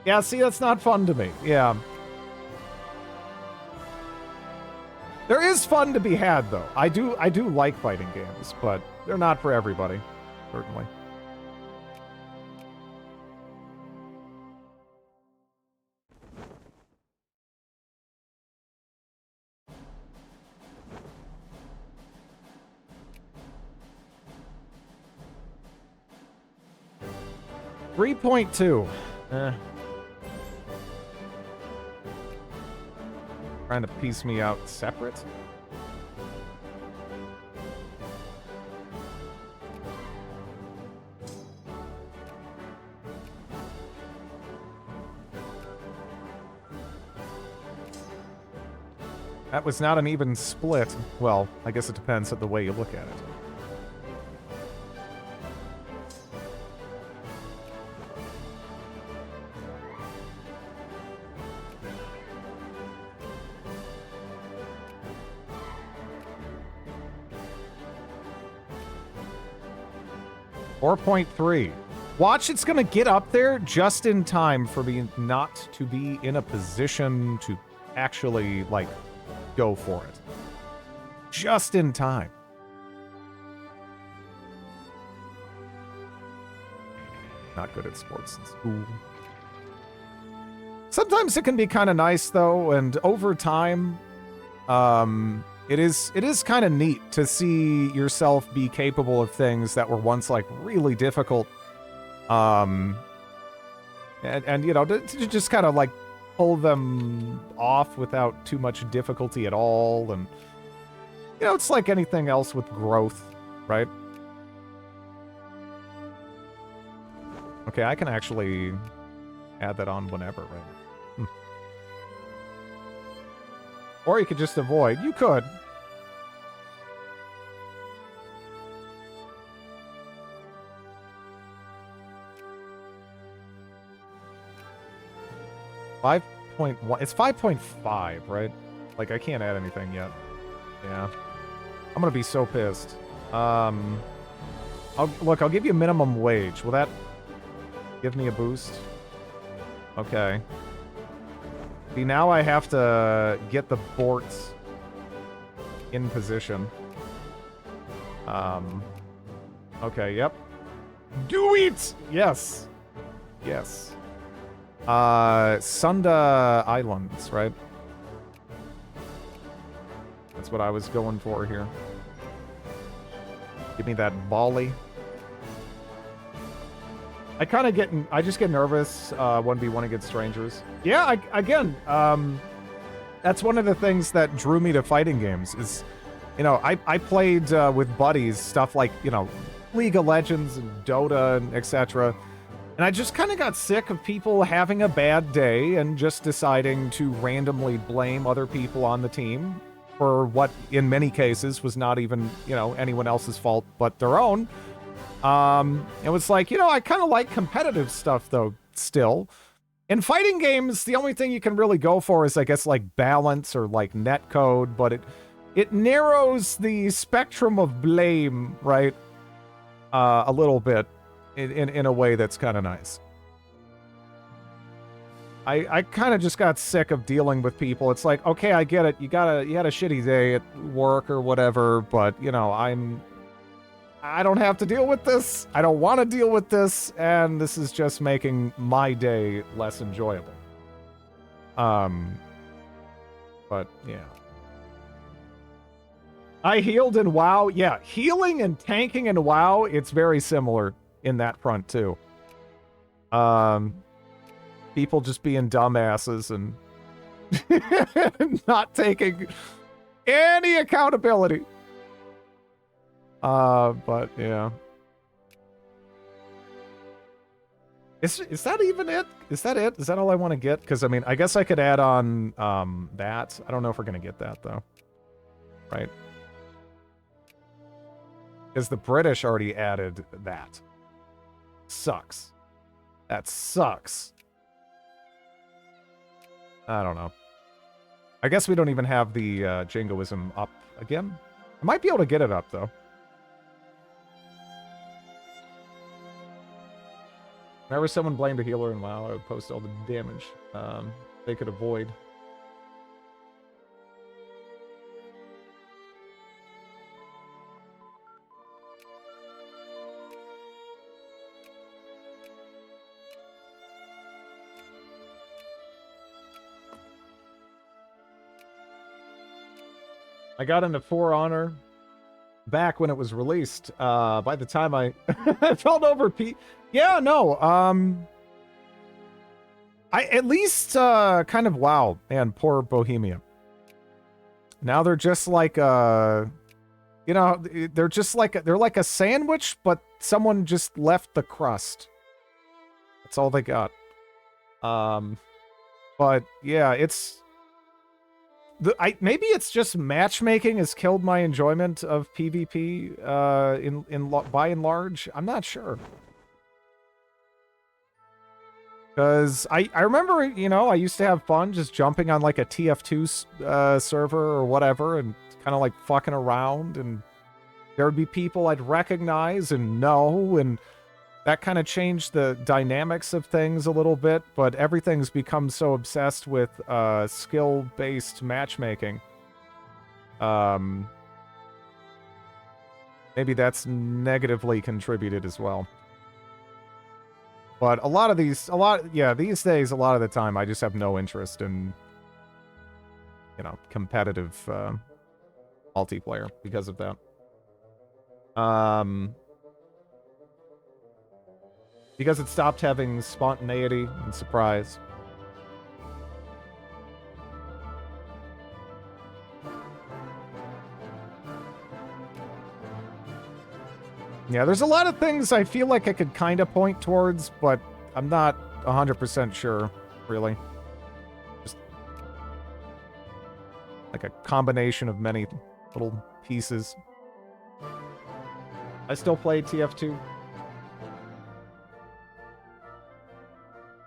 Yeah, see, that's not fun to me. Yeah. There is fun to be had, though. I do like fighting games, but they're not for everybody, certainly. $3.2. Trying to piece me out separate. That was not an even split. Well, I guess it depends on the way you look at it. 4.3. Watch, it's going to get up there just in time for me not to be in a position to actually, like, go for it. Just in time. Not good at sports in school. Sometimes it can be kind of nice, though, and over time, it is kind of neat to see yourself be capable of things that were once, like, really difficult. And you know, to just kind of, like, pull them off without too much difficulty at all. And, you know, it's like anything else with growth, right? Okay, I can actually add that on whenever, right? Or you could just avoid. You could. It's 5.5, right? Like, I can't add anything yet. Yeah. I'm gonna be so pissed. I'll give you minimum wage. Will that give me a boost? Okay. See, now I have to get the Borts in position. Okay, yep. Do it! Yes. Yes. Sunda Islands, right? That's what I was going for here. Give me that Bali. I just get nervous 1v1 against strangers. Yeah, again, that's one of the things that drew me to fighting games is, you know, I played with buddies, stuff like, you know, League of Legends and Dota and etc. And I just kind of got sick of people having a bad day and just deciding to randomly blame other people on the team for what, in many cases, was not even, you know, anyone else's fault but their own. It was like, you know, I kind of like competitive stuff, though, still. In fighting games, the only thing you can really go for is, I guess, like, balance or, like, netcode, but it narrows the spectrum of blame, right, a little bit in a way that's kind of nice. I kind of just got sick of dealing with people. It's like, okay, I get it. You had a shitty day at work or whatever, but, you know, I don't have to deal with this. I don't want to deal with this, and this is just making my day less enjoyable. But yeah. I healed in WoW. Yeah, healing and tanking in WoW, it's very similar in that front too. People just being dumbasses and not taking any accountability. But yeah. Is that even it? Is that it? Is that all I want to get? Because, I mean, I guess I could add on, that. I don't know if we're going to get that, though. Right? Because the British already added that. Sucks. That sucks. I don't know. I guess we don't even have the, Jingoism up again. I might be able to get it up, though. Whenever someone blamed a healer in WoW, I would post all the damage they could avoid. I got into For Honor back when it was released. By the time I felt over yeah, no, I at least kind of WoW and poor Bohemia. Now they're just like you know, they're just like they're like a sandwich, but someone just left the crust. That's all they got. But yeah, it's maybe it's just matchmaking has killed my enjoyment of PvP by and large. I'm not sure. Because I remember, you know, I used to have fun just jumping on like a TF2 server or whatever and kind of like fucking around, and there would be people I'd recognize and know, and that kind of changed the dynamics of things a little bit, but everything's become so obsessed with skill-based matchmaking. Maybe that's negatively contributed as well. But these days, a lot of the time, I just have no interest in, competitive multiplayer because of that. Because it stopped having spontaneity and surprise. Yeah, there's a lot of things I feel like I could kind of point towards, but I'm not 100% sure, really. Just like a combination of many little pieces. I still play TF2.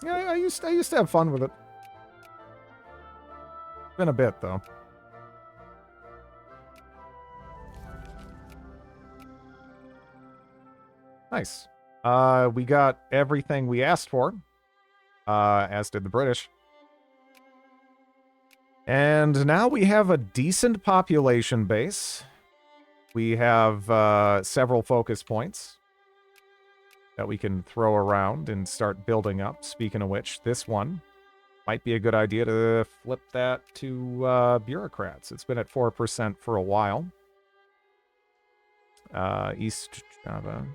Yeah, I used to have fun with it. Been a bit, though. Nice. We got everything we asked for, as did the British. And now we have a decent population base. We have several focus points that we can throw around and start building up. Speaking of which, this one might be a good idea to flip that to bureaucrats. It's been at 4% for a while. East Java.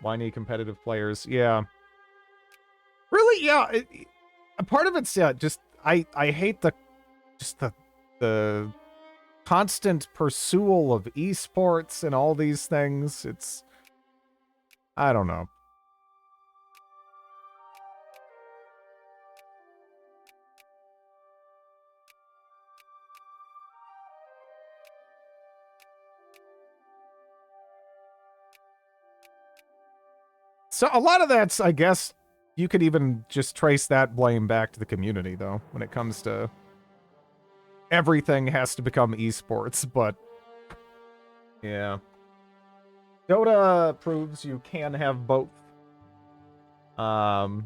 Why need competitive players? Yeah. Really? Yeah. A part of it's, yeah, just, I hate the constant pursuit of esports and all these things. It's, I don't know. So a lot of that's, I guess, you could even just trace that blame back to the community, though, when it comes to everything has to become esports, but yeah. Dota proves you can have both. Dota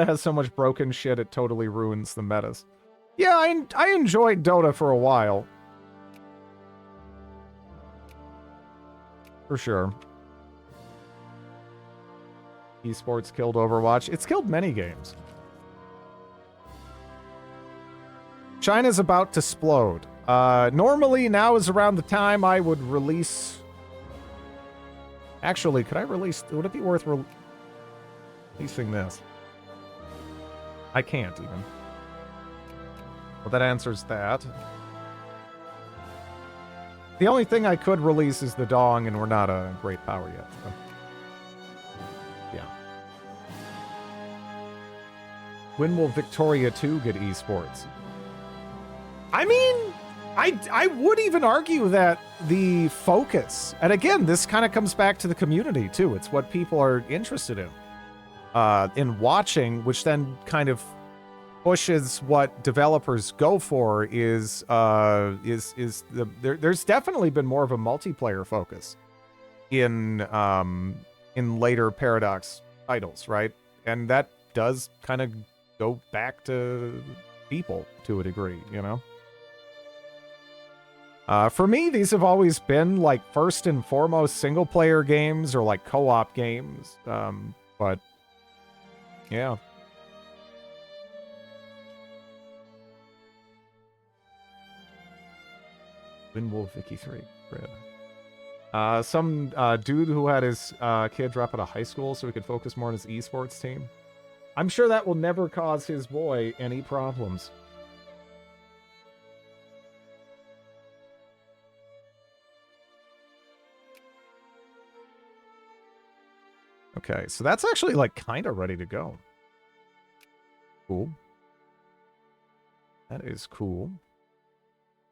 has so much broken shit, it totally ruins the metas. Yeah, I enjoyed Dota for a while. For sure. Esports killed Overwatch. It's killed many games. China's about to splode. Normally, now is around the time I would release... Actually, could I release... Would it be worth releasing this? I can't, even. Well, that answers that. The only thing I could release is the Dong, and we're not a great power yet. So. Yeah. When will Victoria 2 get esports? I mean, I would even argue that the focus, and again, this kind of comes back to the community too. It's what people are interested in watching, which then kind of pushes what developers go for. There's definitely been more of a multiplayer focus in later Paradox titles, right? And that does kind of go back to people to a degree, you know? For me, these have always been, like, first and foremost single-player games or, like, co-op games. But, yeah. Windwolf Vicky 3. Rib. Some dude who had his kid drop out of high school so he could focus more on his esports team. I'm sure that will never cause his boy any problems. Okay, so that's actually, like, kind of ready to go. Cool. That is cool.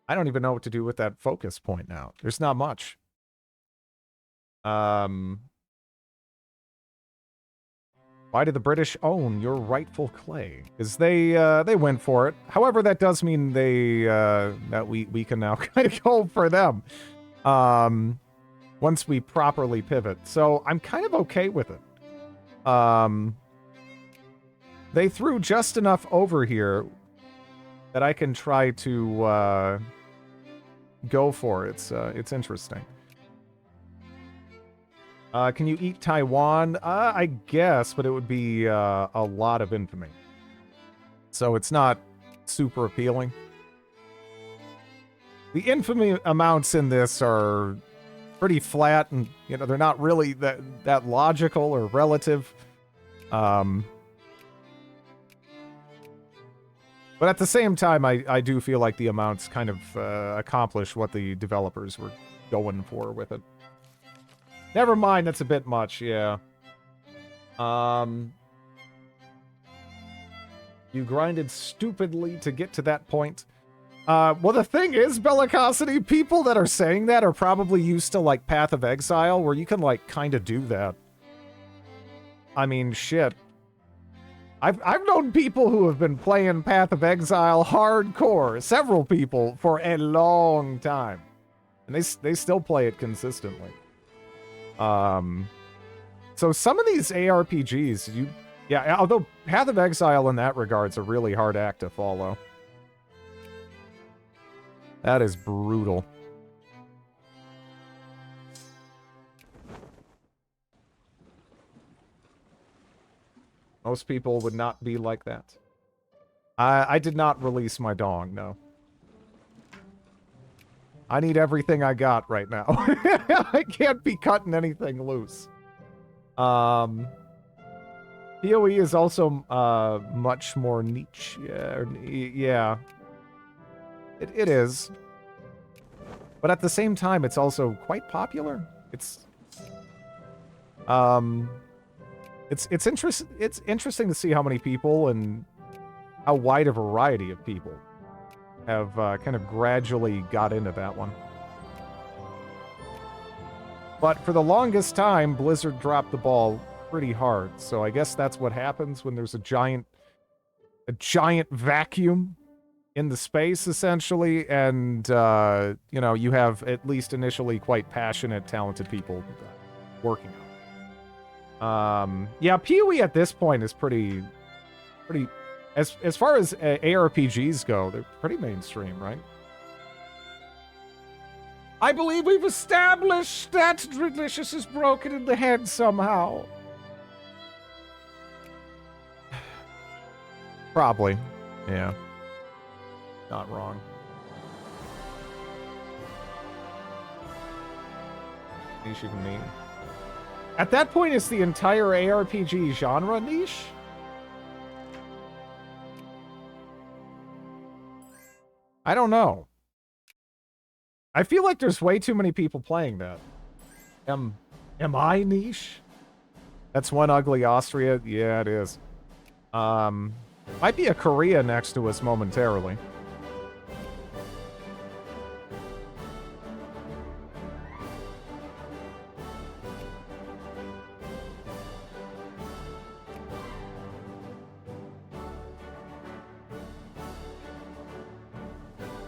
I don't even know what to do with that focus point now. There's not much. Why do the British own your rightful clay? Because they went for it. However, that does mean that we can now kind of go for them. Once we properly pivot. So I'm kind of okay with it. They threw just enough over here that I can try to go for. It's interesting. Can you eat Taiwan? I guess, but it would be a lot of infamy. So it's not super appealing. The infamy amounts in this are pretty flat, and you know they're not really that logical or relative. But at the same time, I do feel like the amounts kind of accomplish what the developers were going for with it. Never mind, that's a bit much, yeah. You grinded stupidly to get to that point. Well, the thing is, Bellicosity, people that are saying that are probably used to, like, Path of Exile, where you can, like, kind of do that. I mean, shit. I've known people who have been playing Path of Exile hardcore, several people, for a long time. And they still play it consistently. So some of these ARPGs, yeah, although Path of Exile in that regard's a really hard act to follow. That is brutal. Most people would not be like that. I did not release my dong, no. I need everything I got right now. I can't be cutting anything loose. PoE is also much more niche. Yeah. It is. But at the same time, it's also quite popular. It's interesting to see how many people and how wide a variety of people have kind of gradually got into that one. But for the longest time, Blizzard dropped the ball pretty hard. So I guess that's what happens when there's a giant vacuum in the space, essentially, and you know, you have at least initially quite passionate, talented people working on it. Yeah, PoE at this point is pretty as far as ARPGs go, they're pretty mainstream, right? I believe we've established that Delicious is broken in the head somehow. Probably, yeah. Not wrong. Niche even mean. At that point, is the entire ARPG genre niche? I don't know. I feel like there's way too many people playing that. Am I niche? That's one ugly Austria. Yeah, it is. Might be a Korea next to us momentarily.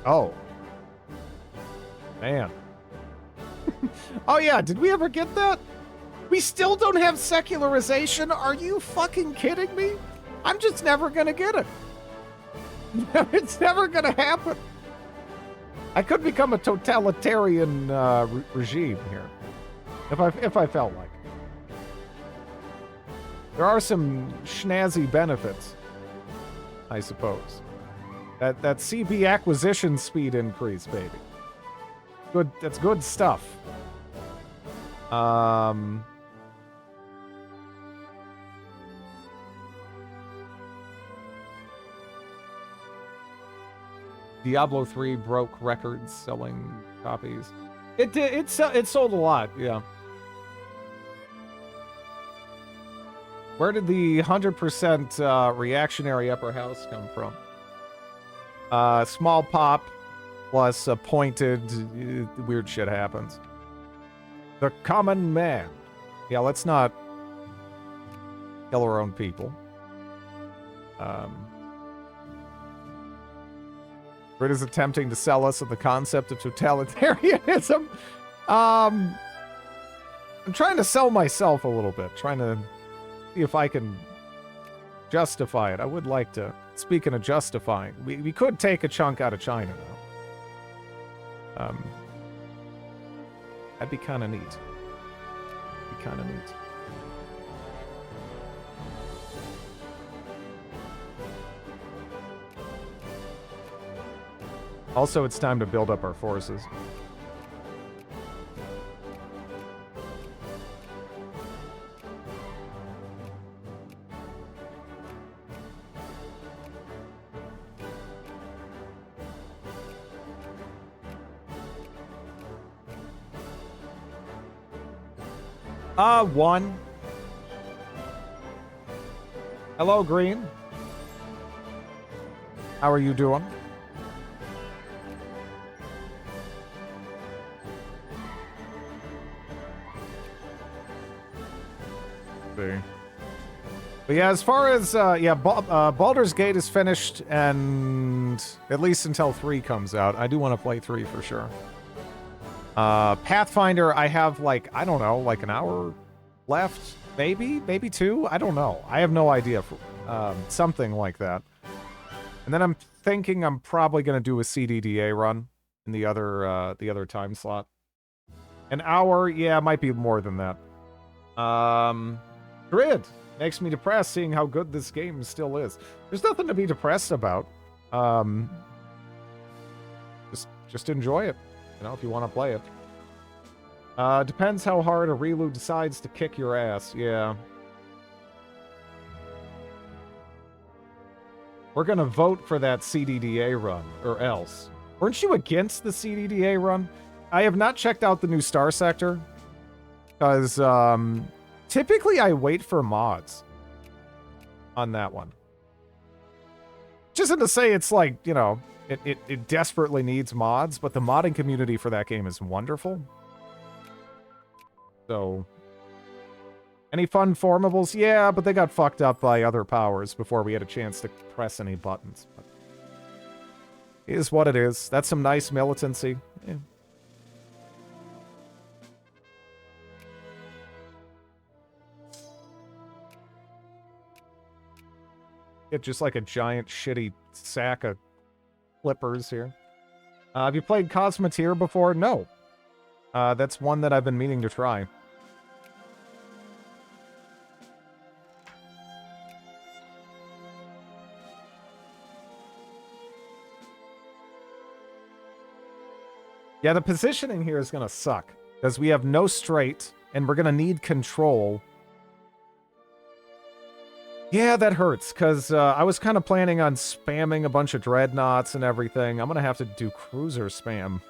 Oh. Man. Oh yeah, did we ever get that? We still don't have secularization? Are you fucking kidding me? I'm just never gonna get it. It's never gonna happen. I could become a totalitarian regime here. If I felt like it. There are some snazzy benefits, I suppose. That CB acquisition speed increase, baby. Good, that's good stuff. Diablo 3 broke records selling copies. It did. It sold a lot. Yeah. Where did the 100% reactionary upper house come from? Small pop plus pointed weird shit happens. The common man. Yeah, let's not kill our own people. Grid is attempting to sell us with the concept of totalitarianism. I'm trying to sell myself a little bit, trying to see if I can justify it. I would like to. Speaking of justifying, we could take a chunk out of China, though. That'd be kind of neat. Be kind of neat. Also, it's time to build up our forces. One. Hello, Green. How are you doing? See. But yeah, as far as, Baldur's Gate is finished, and at least until 3 comes out. I do want to play 3 for sure. Pathfinder, I have, like, I don't know, like an hour left? Maybe 2? I don't know. I have no idea. Something like that. And then I'm thinking I'm probably going to do a CDDA run in the other time slot. An hour? Yeah, it might be more than that. Grid makes me depressed seeing how good this game still is. There's nothing to be depressed about. Just enjoy it, you know, if you want to play it. Depends how hard a Relu decides to kick your ass. Yeah. We're gonna vote for that CDDA run, or else. Weren't you against the CDDA run? I have not checked out the new Star Sector, because typically I wait for mods on that one. Just to say it's like, you know, it desperately needs mods, but the modding community for that game is wonderful. So, any fun formables? Yeah, but they got fucked up by other powers before we had a chance to press any buttons. But it is what it is. That's some nice militancy. Yeah. Get just like a giant shitty sack of flippers here. Have you played Cosmoteer before? No. That's one that I've been meaning to try. Yeah, the positioning here is going to suck, because we have no straight, and we're going to need control. Yeah, that hurts, because I was kind of planning on spamming a bunch of dreadnoughts and everything. I'm going to have to do cruiser spam.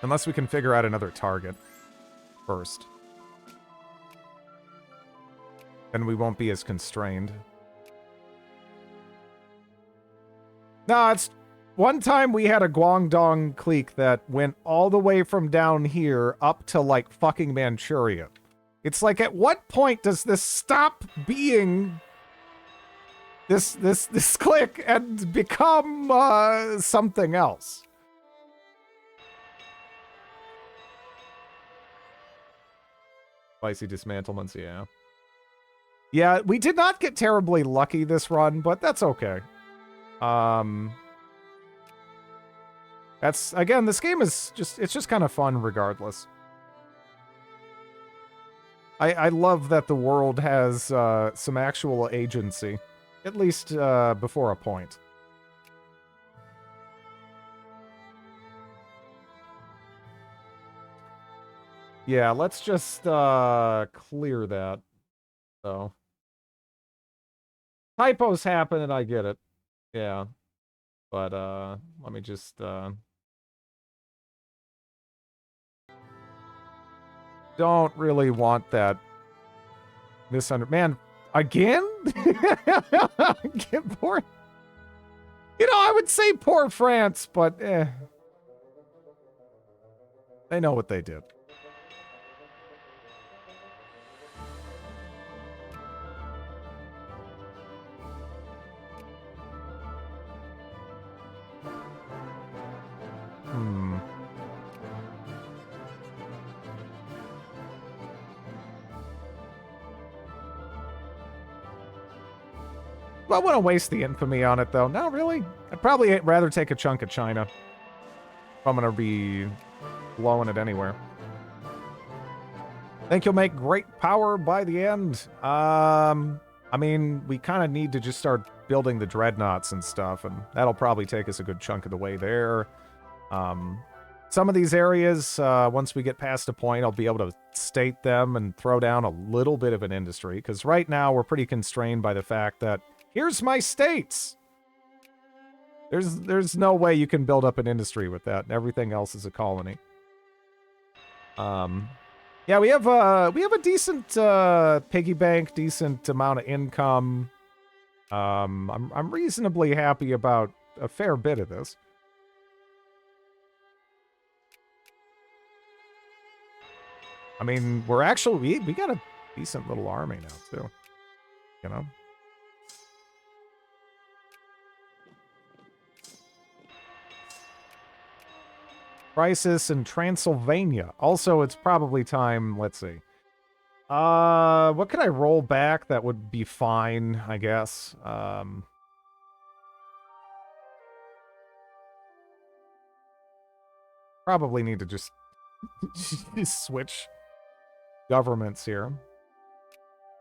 Unless we can figure out another target first. Then we won't be as constrained. No, it's... One time we had a Guangdong clique that went all the way from down here up to, like, fucking Manchuria. It's like, at what point does this stop being this clique and become something else? Spicy dismantlements, yeah. Yeah, we did not get terribly lucky this run, but that's okay. That's, again, this game is just, it's just kind of fun regardless. I love that the world has some actual agency, at least before a point. Yeah, let's just clear that. So, typos happen and I get it. Yeah. But let me just don't really want that man, again? Get poor. You know, I would say poor France, but they know what they did. Hmm. Do I want to waste the infamy on it, though? No, really? I'd probably rather take a chunk of China. If I'm going to be blowing it anywhere. Think you'll make great power by the end? I mean, we kind of need to just start building the dreadnoughts and stuff, and that'll probably take us a good chunk of the way there. Some of these areas, once we get past a point, I'll be able to state them and throw down a little bit of an industry, because right now we're pretty constrained by the fact that here's my states. There's no way you can build up an industry with that. Everything else is a colony. Yeah, we have a decent piggy bank, decent amount of income. I'm reasonably happy about a fair bit of this. I mean, we're actually we got a decent little army now too. You know. Crisis in Transylvania. Also, it's probably time, let's see. What could I roll back that would be fine, I guess? Probably need to just switch governments here.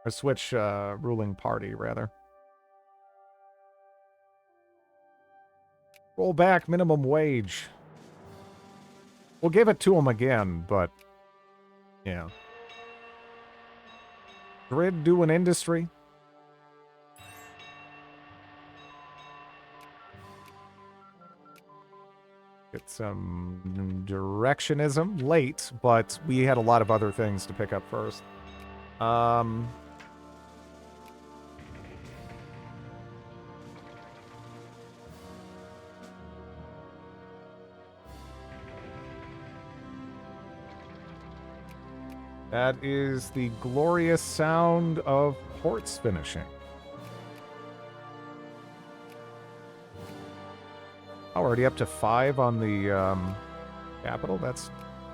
Or switch ruling party, rather. Roll back minimum wage. We'll give it to them again, but yeah. Grid do an industry. Get some directionism late, but we had a lot of other things to pick up first. That is the glorious sound of ports finishing. Oh, already up to 5 on the capital? That's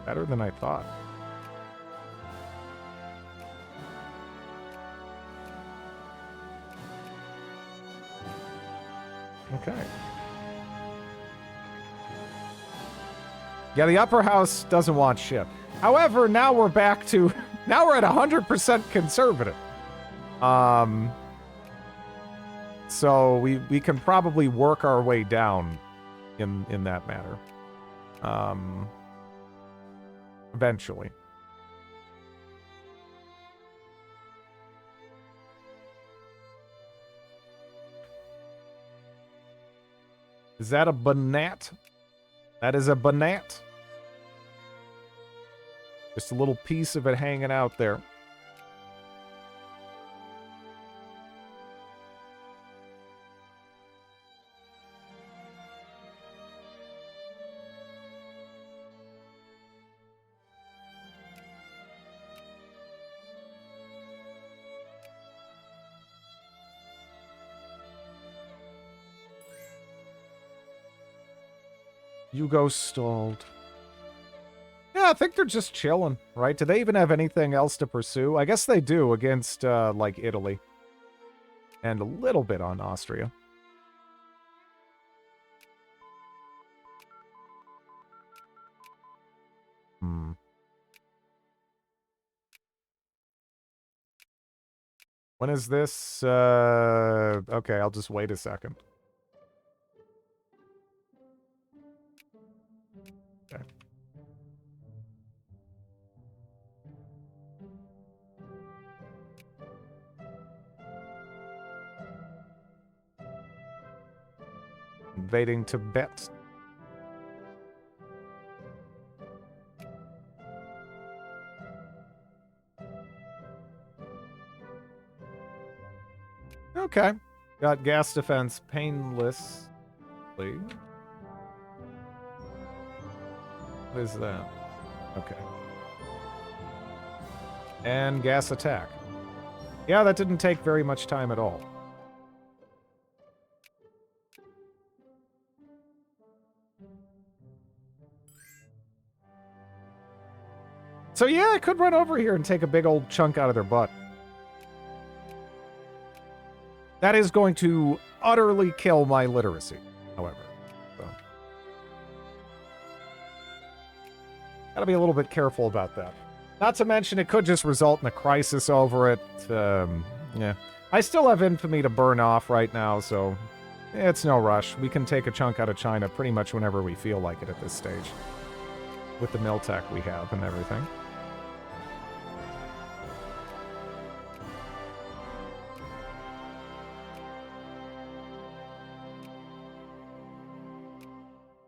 better than I thought. Okay. Yeah, the upper house doesn't want shit. However, now we're back to... Now we're at 100% conservative. So we can probably work our way down in that matter. Eventually. Is that a banat? That is a banat. Just a little piece of it hanging out there. Hugo stalled. Yeah, I think they're just chilling, right? Do they even have anything else to pursue? I guess they do against, like, Italy. And a little bit on Austria. When is this? Okay, I'll just wait a second. Okay. Invading Tibet. Okay. Got gas defense painlessly. What is that? Okay. And gas attack. Yeah, that didn't take very much time at all. So yeah, I could run over here and take a big old chunk out of their butt. That is going to utterly kill my literacy, however. So. Gotta be a little bit careful about that. Not to mention, it could just result in a crisis over it. Yeah. I still have infamy to burn off right now, so it's no rush. We can take a chunk out of China pretty much whenever we feel like it at this stage. With the mill tech we have and everything.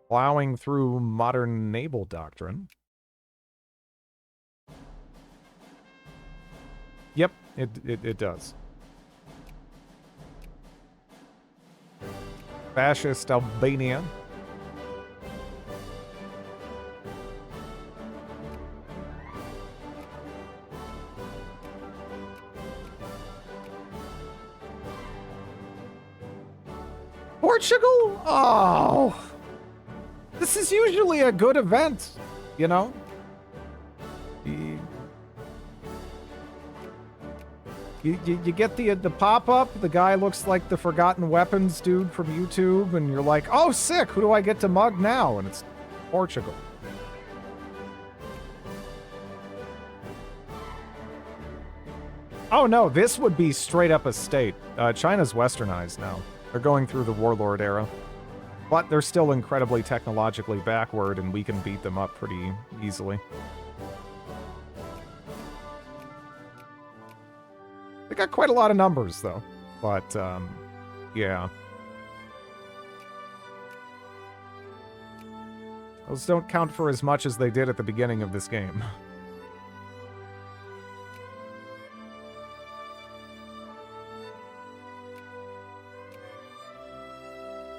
Plowing through modern naval doctrine. Yep, it does. Fascist Albania. Portugal? Oh! This is usually a good event, you know? You get the pop-up, the guy looks like the Forgotten Weapons dude from YouTube, and you're like, oh, sick, who do I get to mug now? And it's Portugal. Oh, no, this would be straight up a state. China's westernized now. They're going through the warlord era. But they're still incredibly technologically backward, and we can beat them up pretty easily. They got quite a lot of numbers, though. But, yeah. Those don't count for as much as they did at the beginning of this game.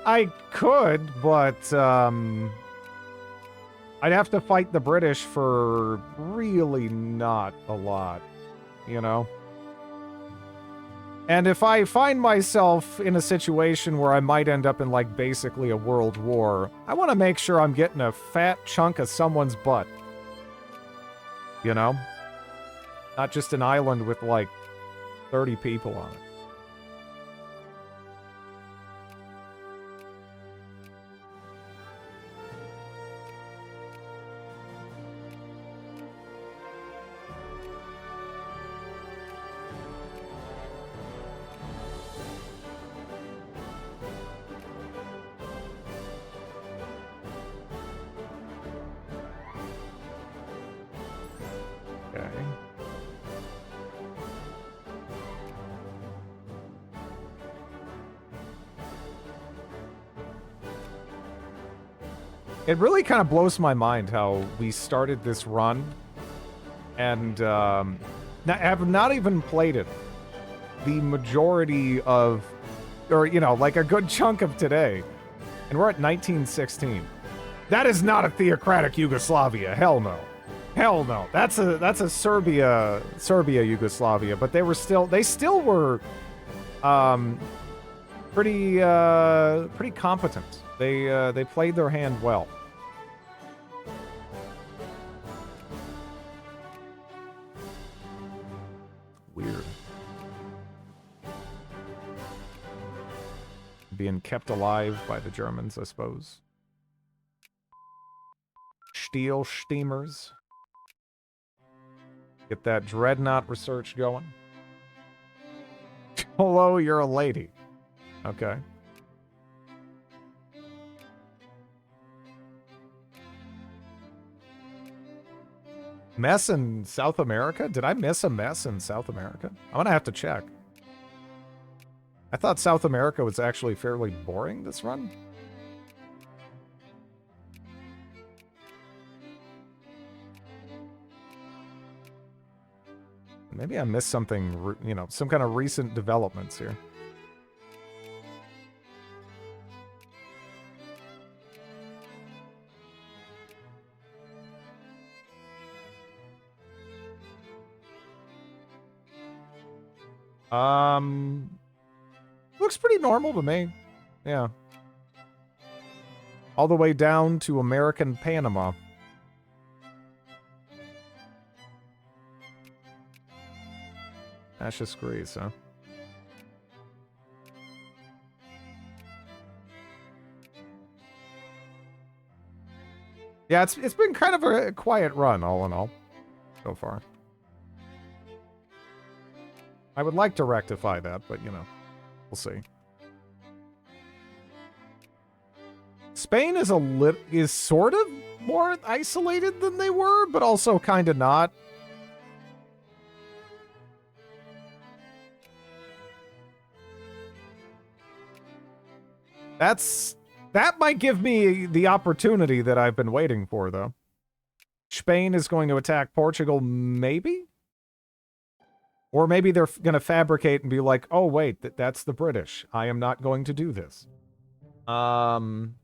I could, but, I'd have to fight the British for really not a lot, you know? And if I find myself in a situation where I might end up in, like, basically a world war, I want to make sure I'm getting a fat chunk of someone's butt. You know? Not just an island with, like, 30 people on it. It really kind of blows my mind how we started this run and have not even played it. The majority of, or, you know, like a good chunk of today. And we're at 1916. That is not a theocratic Yugoslavia. Hell no. Hell no. That's a Serbia Yugoslavia, but they still were pretty competent. They played their hand well. Weird. Being kept alive by the Germans, I suppose. Steel steamers. Get that dreadnought research going. Hello, you're a lady. Okay. Mess in South America? Did I miss a mess in South America? I'm gonna have to check. I thought South America was actually fairly boring this run. Maybe I missed something, you know, some kind of recent developments here. Looks pretty normal to me. Yeah. All the way down to American Panama. Ashes Grease, huh? Yeah, it's been kind of a quiet run, all in all, so far. I would like to rectify that, but, you know, we'll see. Spain is sort of more isolated than they were, but also kind of not. That might give me the opportunity that I've been waiting for, though. Spain is going to attack Portugal, maybe? Or maybe they're going to fabricate and be like, oh, wait, that's the British. I am not going to do this. One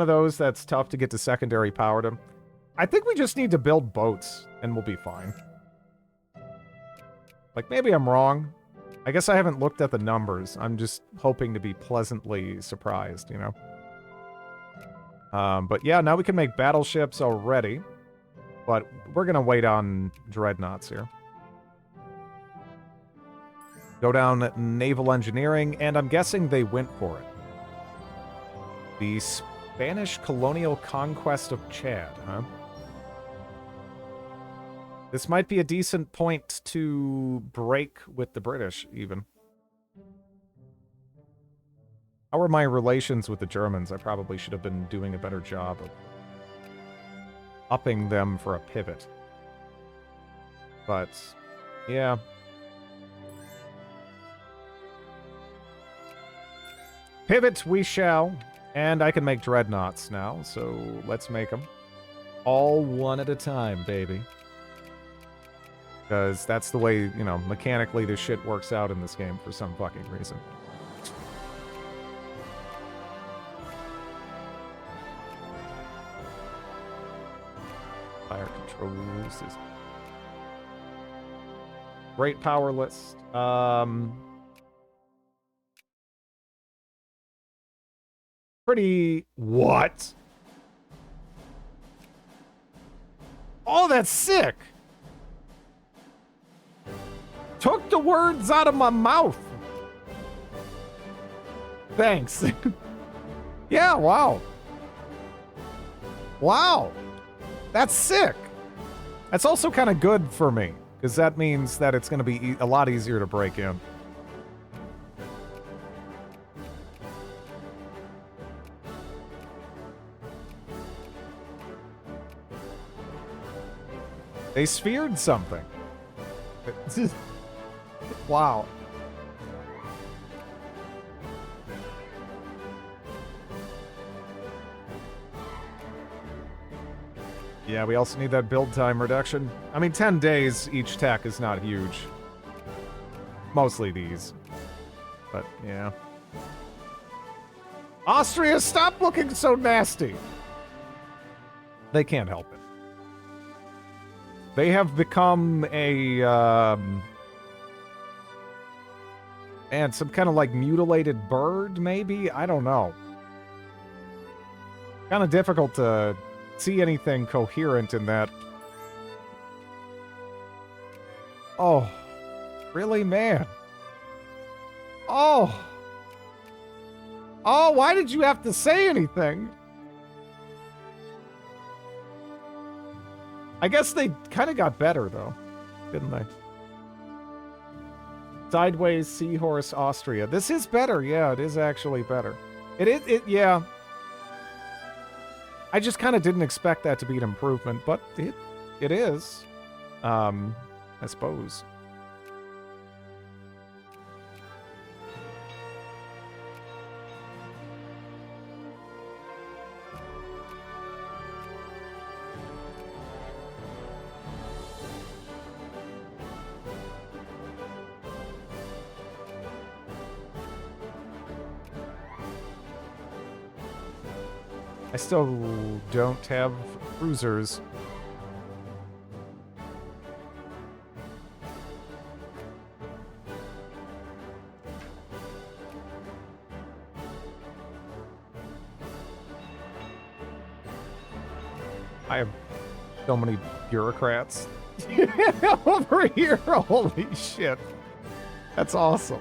of those that's tough to get to secondary power to. I think we just need to build boats, and we'll be fine. Like, maybe I'm wrong. I guess I haven't looked at the numbers. I'm just hoping to be pleasantly surprised, you know? But yeah, now we can make battleships already. But we're going to wait on dreadnoughts here. Go down naval engineering, and I'm guessing they went for it. The Spanish colonial conquest of Chad, huh? This might be a decent point to break with the British, even. How are my relations with the Germans? I probably should have been doing a better job of upping them for a pivot. But, yeah. Pivot we shall. And I can make dreadnoughts now, so let's make them. All one at a time, baby. Because that's the way, you know, mechanically this shit works out in this game for some fucking reason. Fire control system. Great power list. Pretty... What? Oh, that's sick! Took the words out of my mouth. Thanks. Yeah, wow. Wow. That's sick. That's also kind of good for me, because that means that it's going to be a lot easier to break in. They sphered something. Wow. Yeah, we also need that build time reduction. I mean, 10 days each tech is not huge. Mostly these. But, yeah. Austria, stop looking so nasty! They can't help it. They have become a, and some kind of like mutilated bird, maybe? I don't know. Kind of difficult to see anything coherent in that. Oh. Really, man? Oh. Oh, why did you have to say anything? I guess they kind of got better, though, didn't they? Sideways Seahorse Austria. This is better. Yeah, it is actually better. Yeah. I just kind of didn't expect that to be an improvement, but it is. I suppose. I still don't have cruisers. I have so many bureaucrats. Over here. Holy shit. That's awesome.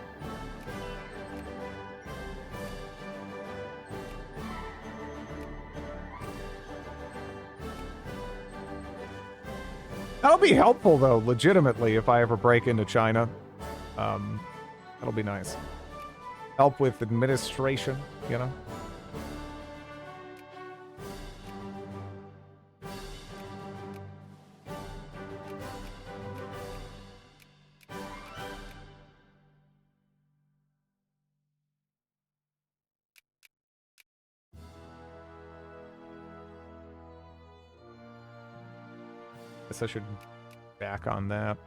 That'll be helpful, though, legitimately, if I ever break into China. That'll be nice. Help with administration, you know? Guess I should back on that.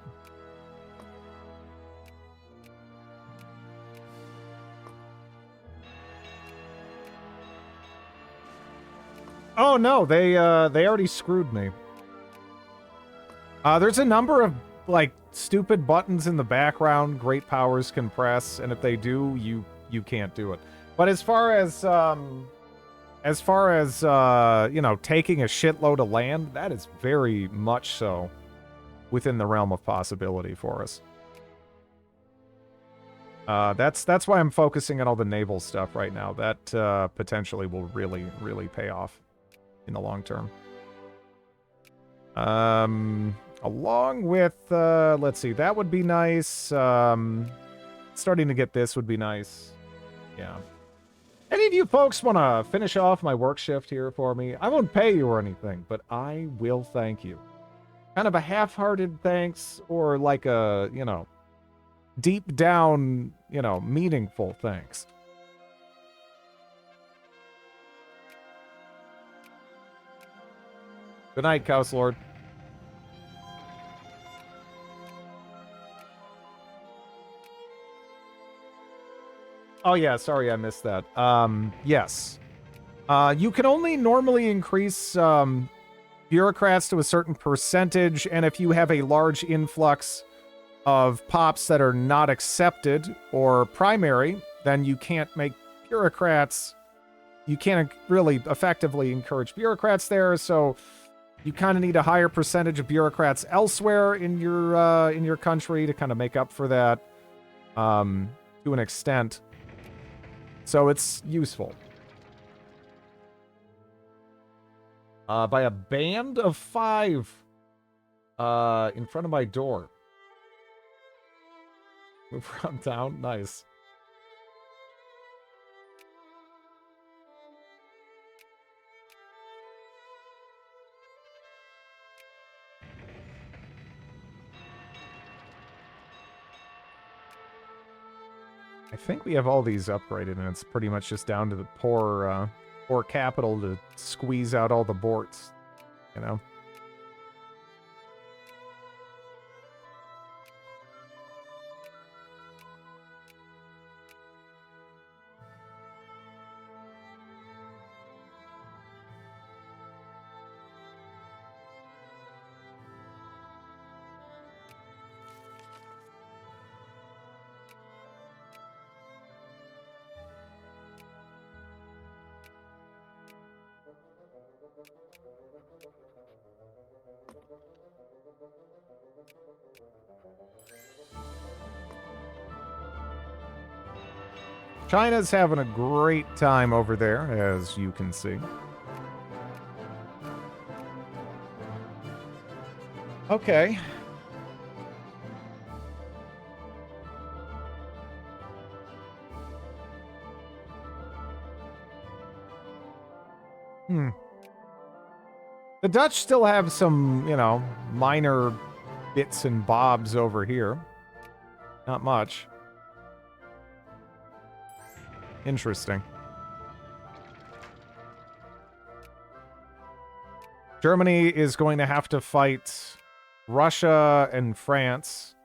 Oh no, they already screwed me. There's a number of like stupid buttons in the background great powers can press, and if they do, you can't do it. But as far as you know, taking a shitload of land, that is very much so within the realm of possibility for us. That's why I'm focusing on all the naval stuff right now. That potentially will really pay off in the long term. Along with let's see, that would be nice. Starting to get this would be nice. Yeah. Any of you folks want to finish off my work shift here for me? I won't pay you or anything, but I will thank you. Kind of a half-hearted thanks, or like a, you know, deep down, you know, meaningful thanks. Good night, Chaos Lord. Oh yeah, sorry I missed that. Yes. You can only normally increase bureaucrats to a certain percentage, and if you have a large influx of pops that are not accepted or primary, then you can't make bureaucrats. You can't really effectively encourage bureaucrats there, so you kind of need a higher percentage of bureaucrats elsewhere in your country to kind of make up for that to an extent. So it's useful. By a band of 5 in front of my door. Move around town. Nice. I think we have all these upgraded, and it's pretty much just down to the poor capital to squeeze out all the borts, you know? China's having a great time over there, as you can see. Okay. The Dutch still have some, you know, minor bits and bobs over here. Not much. Interesting. Germany is going to have to fight Russia and France,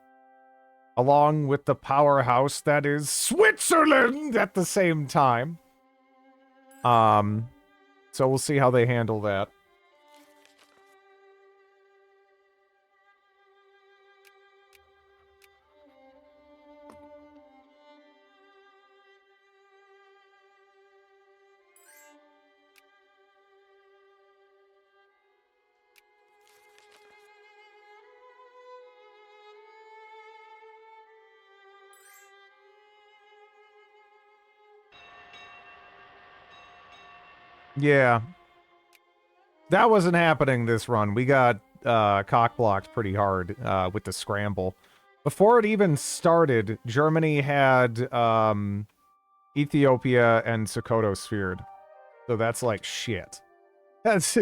along with the powerhouse that is Switzerland at the same time. So we'll see how they handle that. Yeah. That wasn't happening this run. We got cock-blocked pretty hard with the scramble. Before it even started, Germany had Ethiopia and Sokoto sphered. So that's like shit. That's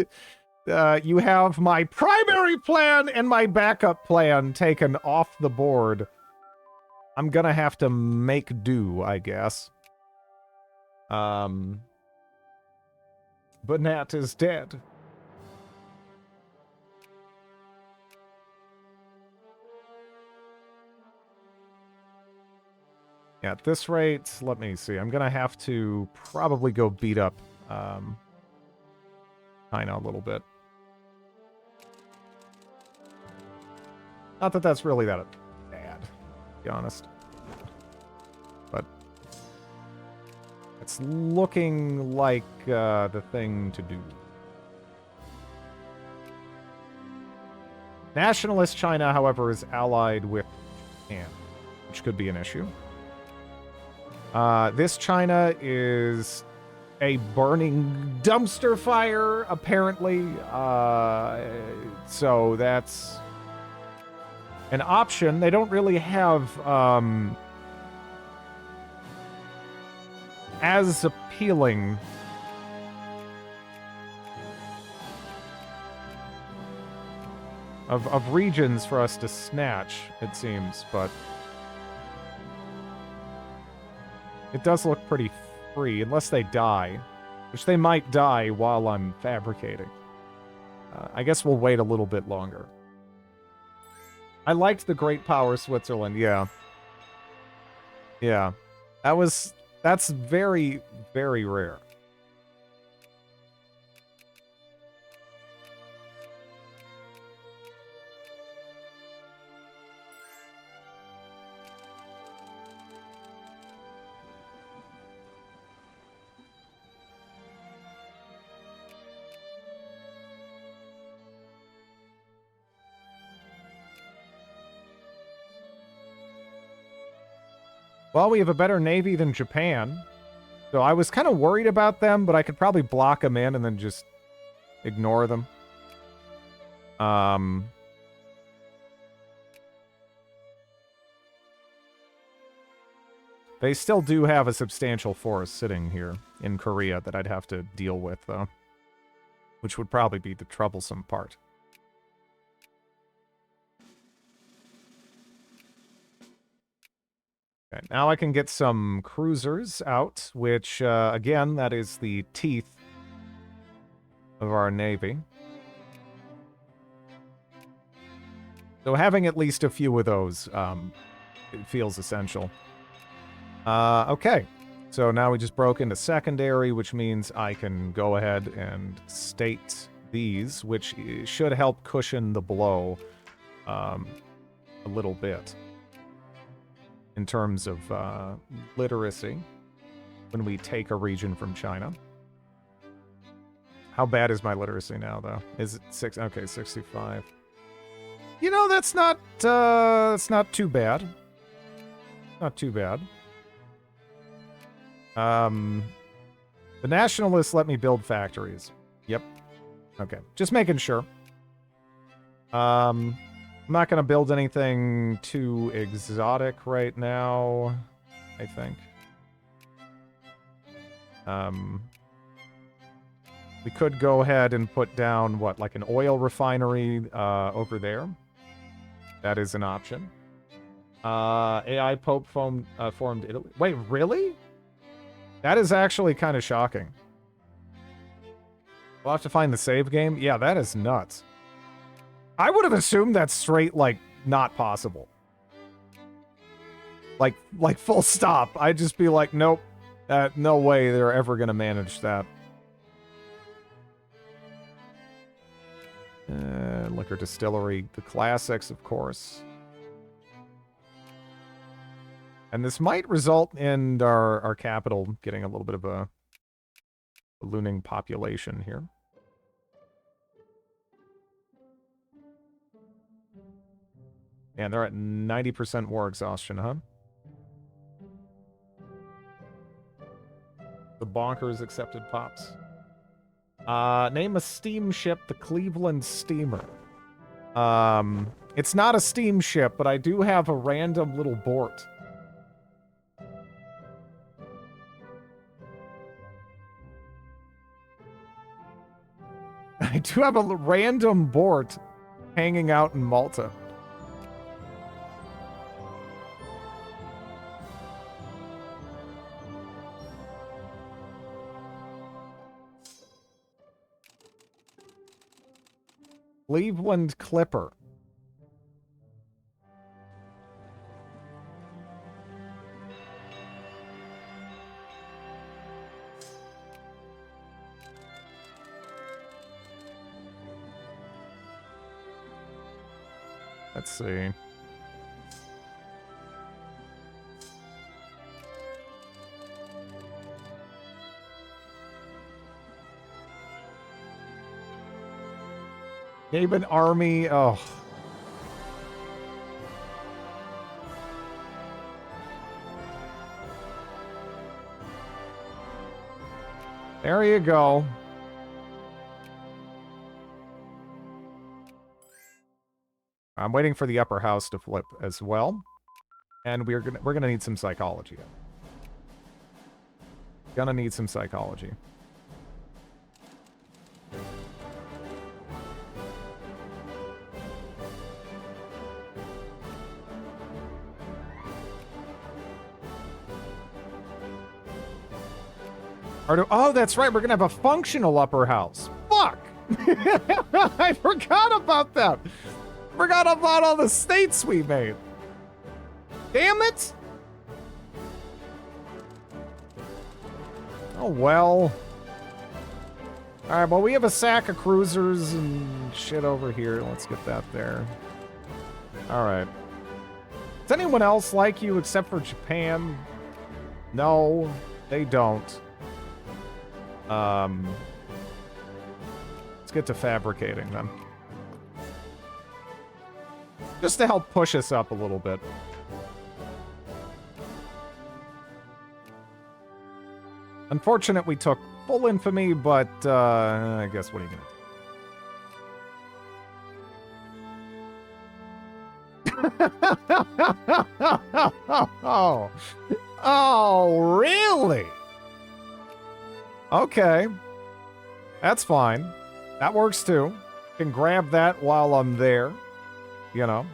you have my primary plan and my backup plan taken off the board. I'm gonna have to make do, I guess. But Nat is dead. Yeah, at this rate, let me see. I'm gonna have to probably go beat up China a little bit. Not that that's really that bad, to be honest. But it's looking like the thing to do. Nationalist China, however, is allied with Japan, which could be an issue. This China is a burning dumpster fire, apparently. So that's an option. They don't really have as appealing of regions for us to snatch, it seems, but it does look pretty free, unless they die, which they might die while I'm fabricating. I guess we'll wait a little bit longer. I liked the Great Power Switzerland, yeah. Yeah. That's very, very rare. Well, we have a better navy than Japan. So I was kind of worried about them, but I could probably block them in and then just ignore them. They still do have a substantial force sitting here in Korea that I'd have to deal with, though. Which would probably be the troublesome part. Okay, now I can get some cruisers out, which, again, that is the teeth of our navy. So having at least a few of those, it feels essential. Okay, so now we just broke into secondary, which means I can go ahead and state these, which should help cushion the blow a little bit. In terms of literacy, when we take a region from China. How bad is my literacy now, though? Is it 6? Okay, 65. You know, that's not too bad. Not too bad. The nationalists let me build factories. Yep. Okay, just making sure. I'm not going to build anything too exotic right now, I think. We could go ahead and put down, what, like an oil refinery over there. That is an option. AI Pope formed Italy. Wait, really? That is actually kind of shocking. We'll have to find the save game. Yeah, that is nuts. I would have assumed that's straight, like, not possible. Like full stop. I'd just be like, nope. No way they're ever going to manage that. Liquor distillery. The classics, of course. And this might result in our capital getting a little bit of a ballooning population here. And they're at 90% war exhaustion, huh? The bonkers accepted pops. Name a steamship, the Cleveland Steamer. It's not a steamship, but I do have a random little bort. I do have a random bort hanging out in Malta. Cleveland Clipper. Let's see. Gaben Army. Oh. There you go. I'm waiting for the upper house to flip as well. And we're gonna need some psychology. Gonna need some psychology. Oh, that's right. We're gonna have a functional upper house. Fuck! I forgot about that. Forgot about all the states we made. Damn it! Oh well. Alright, well we have a sack of cruisers and shit over here. Let's get that there. Alright. Does anyone else like you except for Japan? No, they don't. Let's get to fabricating then. Just to help push us up a little bit. Unfortunate we took full infamy, but I guess what are you gonna do? Oh, really? Okay. That's fine. That works too. Can grab that while I'm there. You know.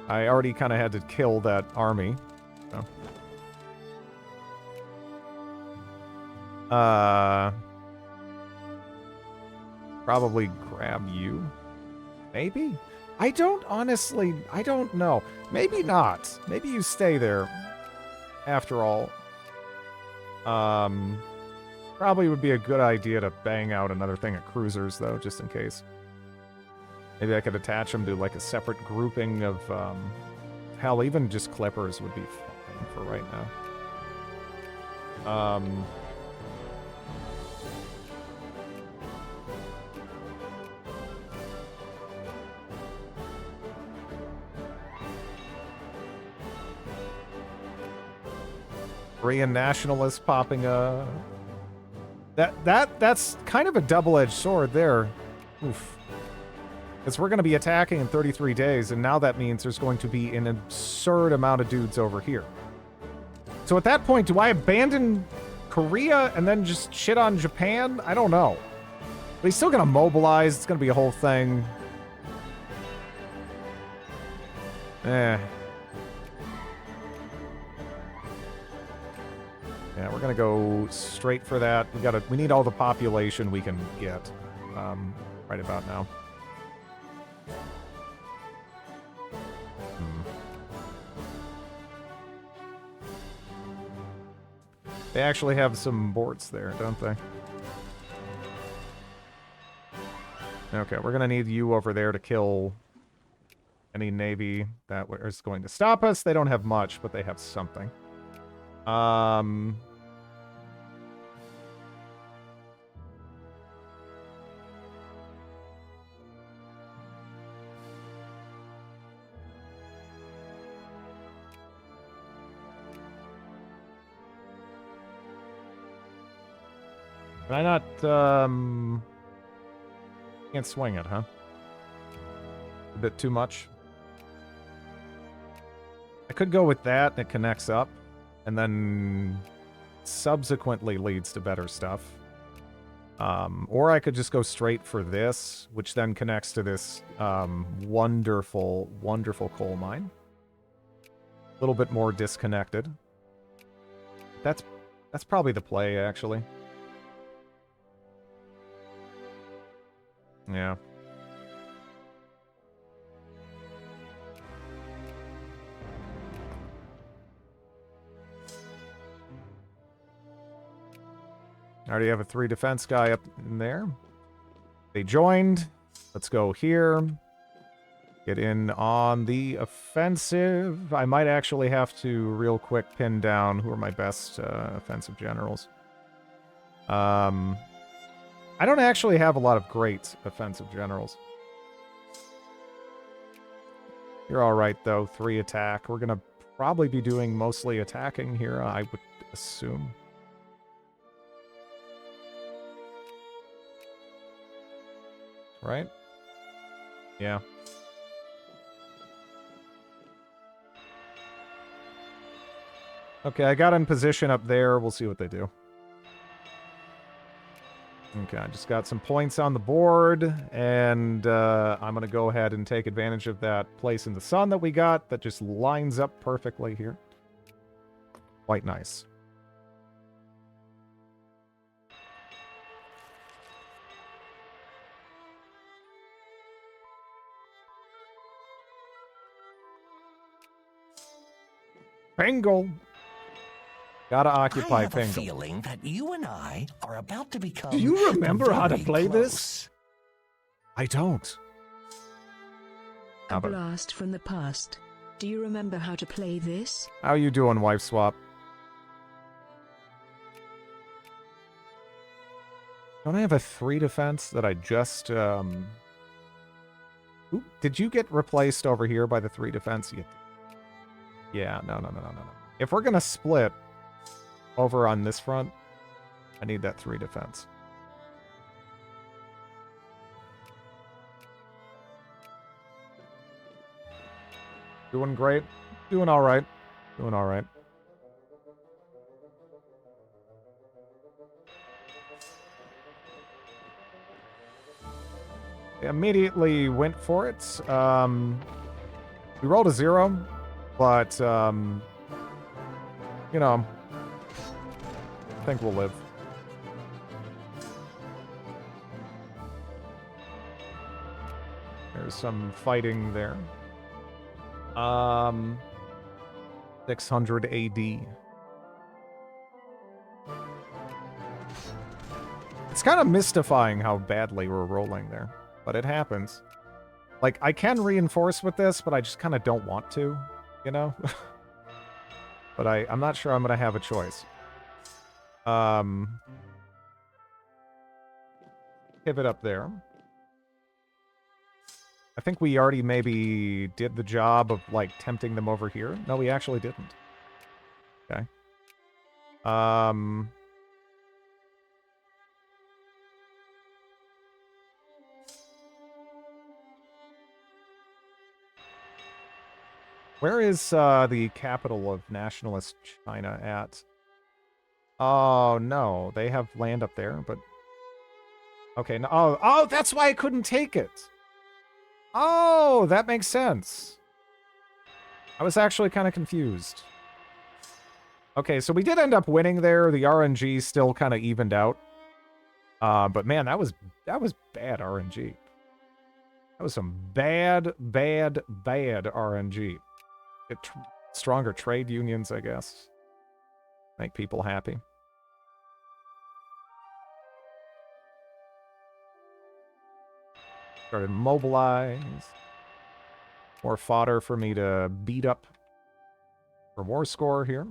I already kind of had to kill that army. So. Probably grab you. Maybe? I don't know. Maybe not. Maybe you stay there. After all. Probably would be a good idea to bang out another thing of cruisers, though, just in case. Maybe I could attach them to, like, a separate grouping of, hell, even just clippers would be fine for right now. Korean nationalists popping a... That's kind of a double-edged sword there. Oof. Because we're going to be attacking in 33 days, and now that means there's going to be an absurd amount of dudes over here. So at that point, do I abandon Korea and then just shit on Japan? I don't know. But he's still going to mobilize. It's going to be a whole thing. Yeah, we're gonna go straight for that. We need all the population we can get, right about now. They actually have some boards there, don't they? Okay, we're gonna need you over there to kill any navy that is going to stop us. They don't have much, but they have something. Can I not, can't swing it, huh? A bit too much. I could go with that, and it connects up, and then subsequently leads to better stuff. Or I could just go straight for this, which then connects to this wonderful, wonderful coal mine. A little bit more disconnected. That's probably the play, actually. Yeah. I already have a 3 defense guy up in there. They joined. Let's go here. Get in on the offensive. I might actually have to real quick pin down who are my best offensive generals. I don't actually have a lot of great offensive generals. You're all right, though. 3 attack. We're going to probably be doing mostly attacking here, I would assume. Right? Yeah. Okay, I got in position up there. We'll see what they do. Okay, I just got some points on the board, and I'm going to go ahead and take advantage of that place in the sun that we got that just lines up perfectly here. Quite nice. Pengal. Gotta occupy I have a Pengal. feeling that you and I are about to become. Do you remember how to very play close. this? I don't. A blast from the past. Do you remember how to play this? How you doing, wife swap? Don't I have a 3 defense that I just Oop, did you get replaced over here by the 3 defense? Yeah, no. If we're gonna split over on this front, I need that 3 defense. Doing great. Doing all right. Doing all right. Immediately went for it. We rolled a 0, but, you know, I think we'll live. There's some fighting there. 600 AD. It's kind of mystifying how badly we're rolling there, but it happens. Like, I can reinforce with this, but I just kind of don't want to, you know? But I'm not sure I'm going to have a choice. Pivot up there. I think we already maybe did the job of, like, tempting them over here. No, we actually didn't. Okay. Where is the capital of nationalist China at? Oh, no. They have land up there, but... Okay, no, oh, that's why I couldn't take it! Oh, that makes sense. I was actually kind of confused. Okay, so we did end up winning there. The RNG still kind of evened out. But man, that was bad RNG. That was some bad RNG. Get stronger trade unions, I guess. Make people happy. Started to mobilize. More fodder for me to beat up for war score here.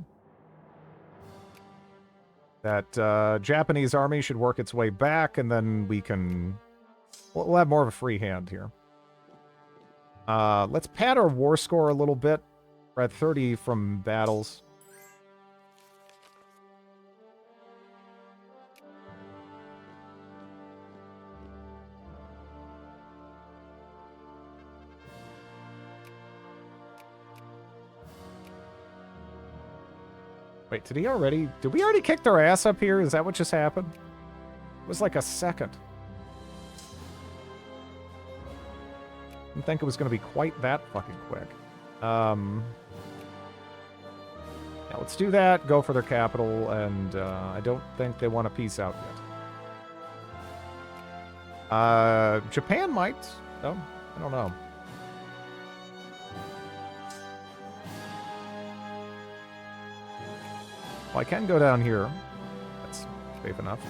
That Japanese army should work its way back, and then we can... We'll have more of a free hand here. Let's pad our war score a little bit. We're at 30 from battles. Wait, did we already kick their ass up here? Is that what just happened? It was like a second. Didn't think it was going to be quite that fucking quick. Yeah, let's do that, go for their capital, and I don't think they want to peace out yet. Japan might, though. I don't know. Well, I can go down here. That's safe enough.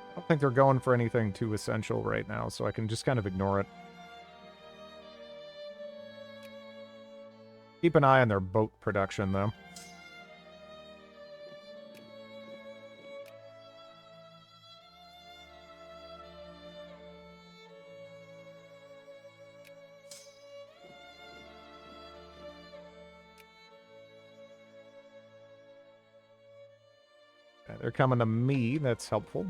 I don't think they're going for anything too essential right now, so I can just kind of ignore it. Keep an eye on their boat production, though. Okay, they're coming to me. That's helpful.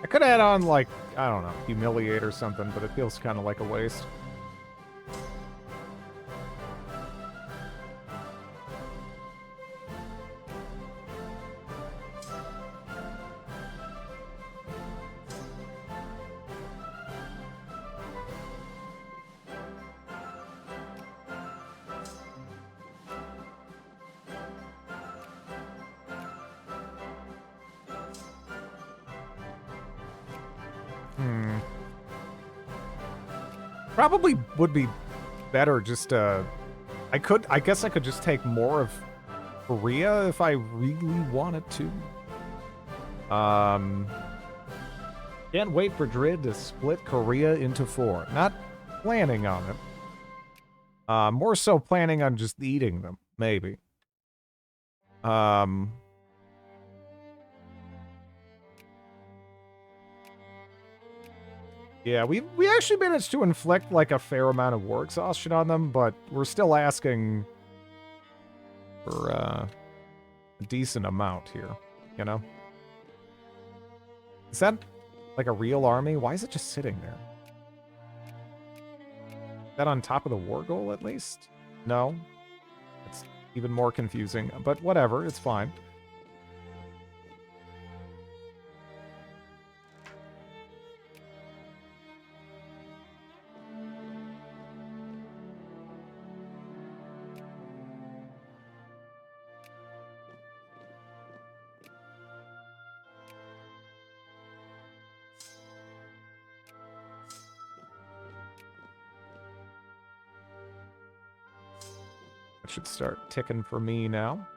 I could add on, like, I don't know, Humiliate or something, but it feels kind of like a waste. Probably would be better just I guess I could just take more of Korea if I really wanted to. Can't wait for Drid to split Korea into 4. Not planning on it. More so planning on just eating them, maybe. Yeah, we actually managed to inflict, like, a fair amount of war exhaustion on them, but we're still asking for a decent amount here, you know? Is that, like, a real army? Why is it just sitting there? Is that on top of the war goal, at least? No? It's even more confusing, but whatever, it's fine. Should start ticking for me now.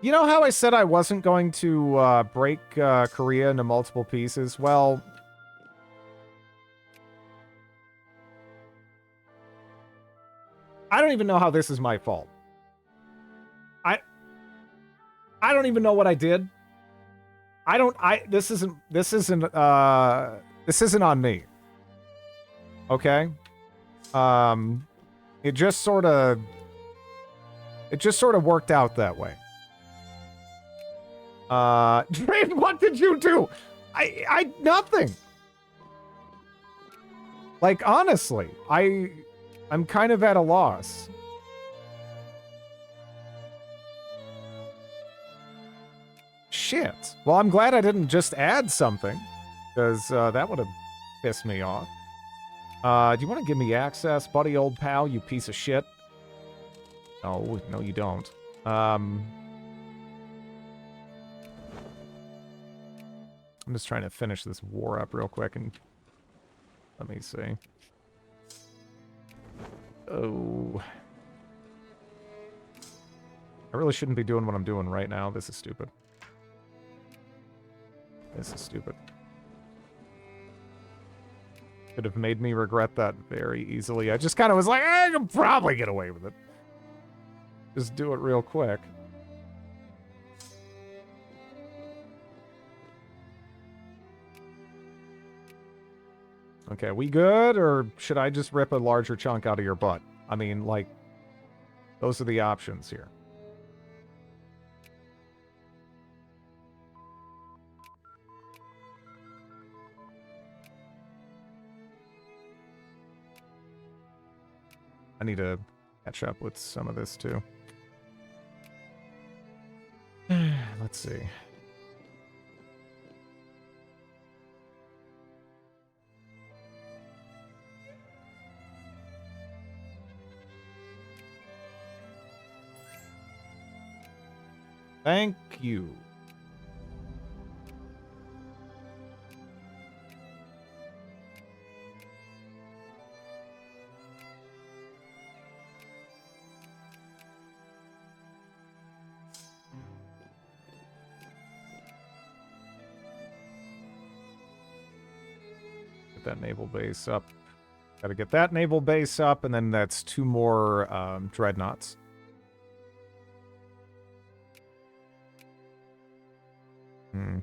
You know how I said I wasn't going to break Korea into multiple pieces? Well, I don't even know how this is my fault. I don't even know what I did. This isn't on me. Okay? It just sort of worked out that way. Drain, what did you do? I nothing. Like, honestly, I'm kind of at a loss. Shit. Well, I'm glad I didn't just add something, because that would have pissed me off. Do you want to give me access, buddy old pal, you piece of shit? No, no you don't. I'm just trying to finish this war up real quick and... Let me see. Oh. I really shouldn't be doing what I'm doing right now. This is stupid. This is stupid. Could have made me regret that very easily. I just kind of was like, I can probably get away with it. Just do it real quick. Okay, we good? Or should I just rip a larger chunk out of your butt? I mean, like, those are the options here. I need to catch up with some of this, too. Let's see. Thank you. Get that naval base up. Gotta get that naval base up, and then that's 2 more dreadnoughts. Hmm.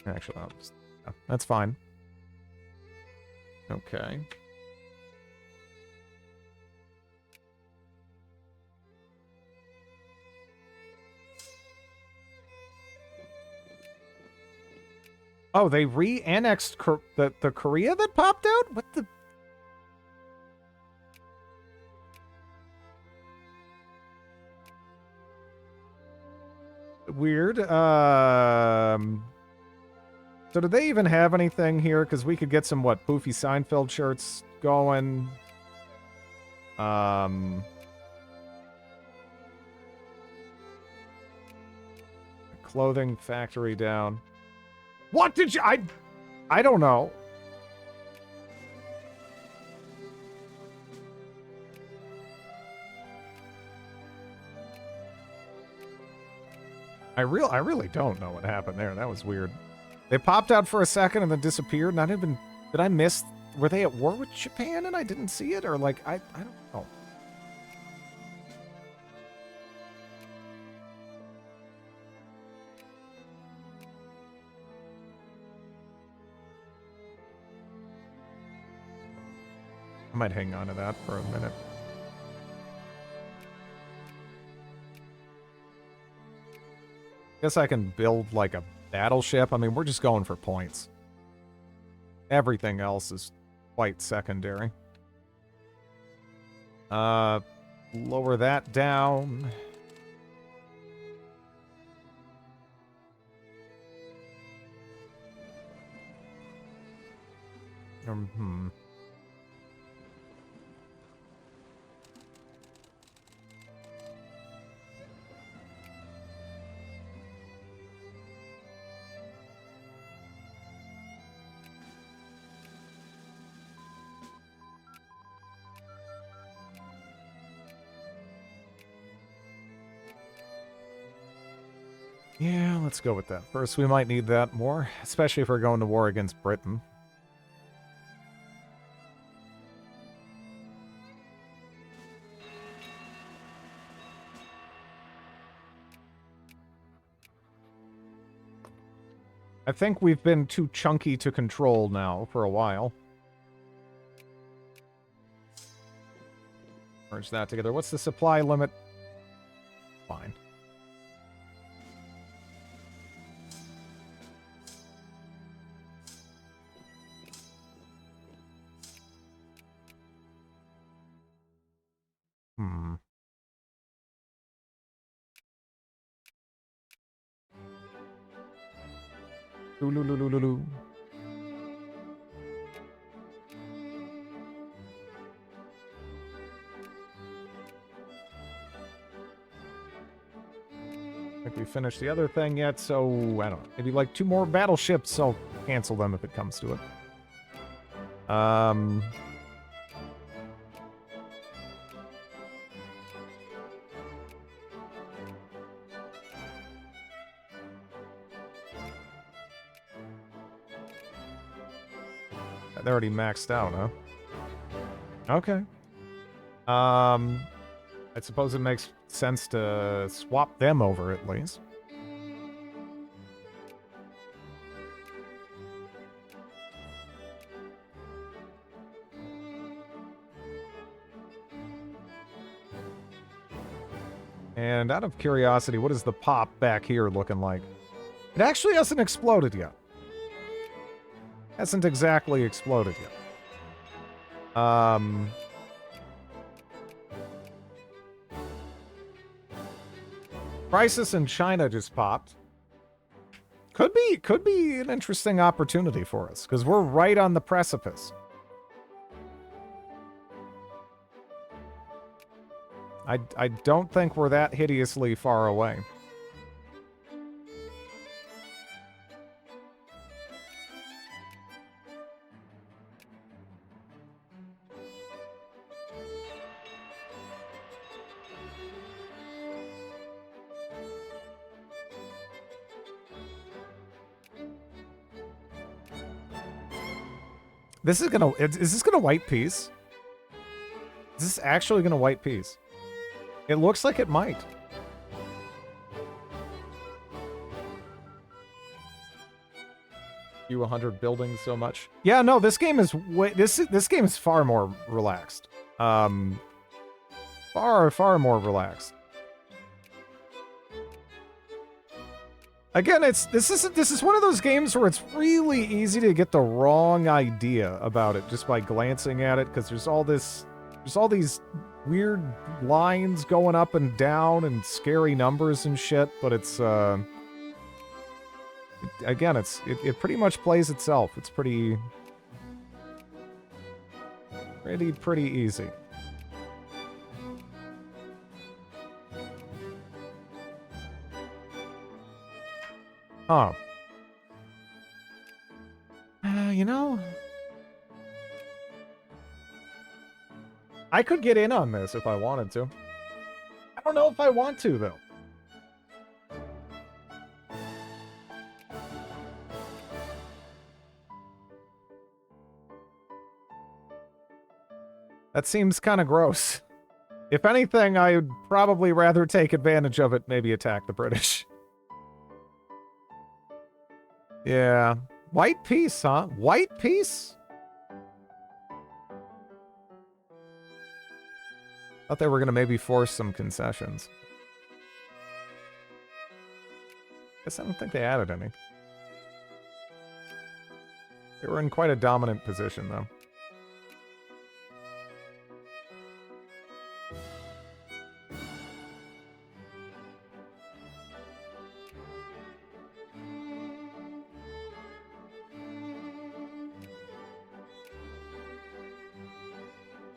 Actually, I'll just, yeah, that's fine. Okay. Oh, they re-annexed the Korea that popped out? What the... Weird. So do they even have anything here? Because we could get some, what, Poofy Seinfeld shirts going. Clothing factory down. What did you... I don't know. I really don't know what happened there. That was weird. They popped out for a second and then disappeared. Not even... Did I miss... Were they at war with Japan and I didn't see it? Or like, I don't know. I might hang on to that for a minute. Guess I can build like a battleship. I mean, we're just going for points. Everything else is quite secondary. Lower that down. Yeah, let's go with that. First, we might need that more, especially if we're going to war against Britain. I think we've been too chunky to control now for a while. Merge that together. What's the supply limit? Fine. Hmm. Lulu. I think we finished the other thing yet, so I don't know. Maybe like 2 more battleships. I'll cancel them if it comes to it. They're already maxed out, huh? Okay. I suppose it makes sense to swap them over at least. And out of curiosity, what is the pop back here looking like? It actually hasn't exploded yet. Hasn't exactly exploded yet. Crisis in China just popped. Could be an interesting opportunity for us, because we're right on the precipice. I don't think we're that hideously far away. Is this gonna white peace? Is this actually gonna white peace? It looks like it might. You 100 buildings so much. Yeah, no, this game is this game is far more relaxed. Far more relaxed. Again, this is one of those games where it's really easy to get the wrong idea about it just by glancing at it, because there's all these weird lines going up and down and scary numbers and shit, but it's again, it pretty much plays itself. It's pretty easy. Huh. You know, I could get in on this if I wanted to. I don't know if I want to, though. That seems kind of gross. If anything, I would probably rather take advantage of it, maybe attack the British. Yeah. White peace, huh? White peace? Thought they were gonna maybe force some concessions. Guess I don't think they added any. They were in quite a dominant position, though.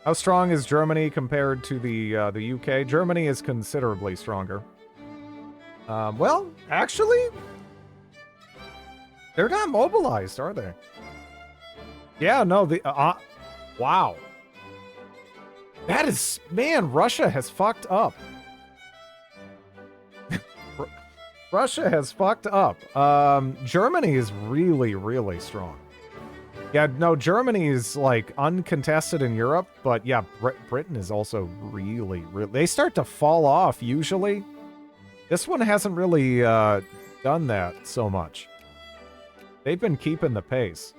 How strong is Germany compared to the UK? Germany is considerably stronger. Well, actually, they're not mobilized, are they? Yeah, no, wow. That is, man, Russia has fucked up. Russia has fucked up. Germany is really, really strong. Yeah, no, Germany is, like, uncontested in Europe, but yeah, Britain is also really... They start to fall off, usually. This one hasn't really done that so much. They've been keeping the pace.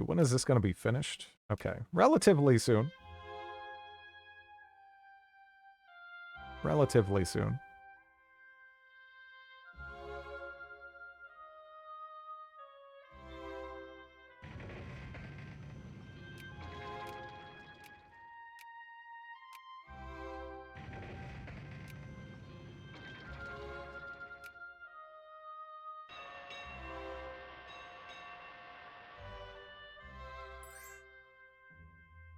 when is this going to be finished? Okay, relatively soon. Relatively soon.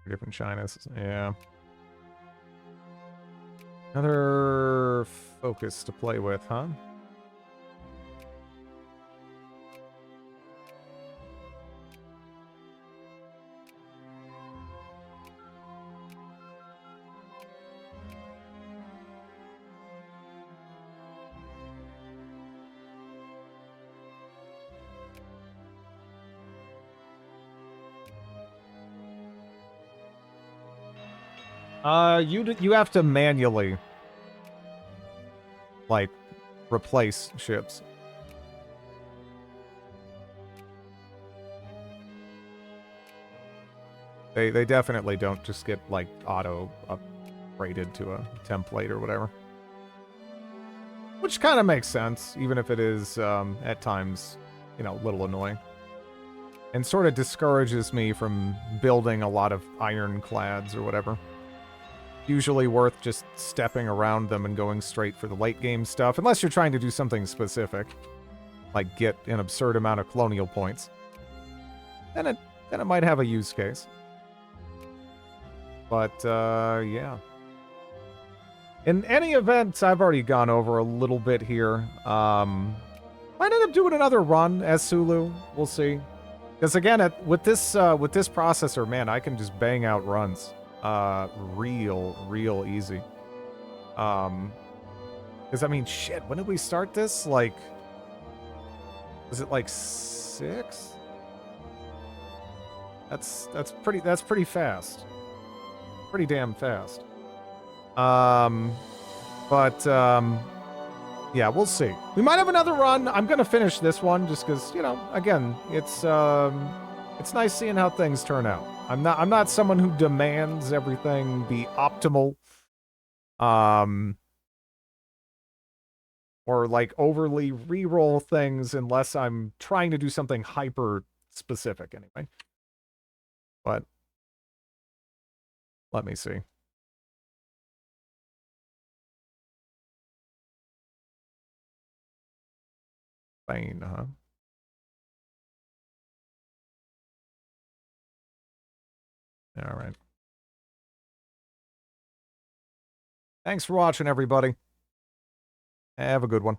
Different Chinas, yeah. Another focus to play with, huh? You have to manually, like, replace ships. They definitely don't just get, like, auto upgraded to a template or whatever. Which kind of makes sense, even if it is, at times, you know, a little annoying. And sort of discourages me from building a lot of ironclads or whatever. Usually worth just stepping around them and going straight for the late game stuff, unless you're trying to do something specific, like get an absurd amount of colonial points. Then it might have a use case. But yeah. In any event, I've already gone over a little bit here. Might end up doing another run as Sulu. We'll see. Because again, with this processor, man, I can just bang out runs. Real easy. Because I mean, shit, when did we start this? Like, was it like 6? That's pretty fast. Pretty damn fast. Yeah, we'll see. We might have another run. I'm gonna finish this one just because, you know, again, it's nice seeing how things turn out. I'm not someone who demands everything be optimal. Or like overly re-roll things unless I'm trying to do something hyper specific anyway. But let me see. Spain, huh? All right. Thanks for watching, everybody. Have a good one.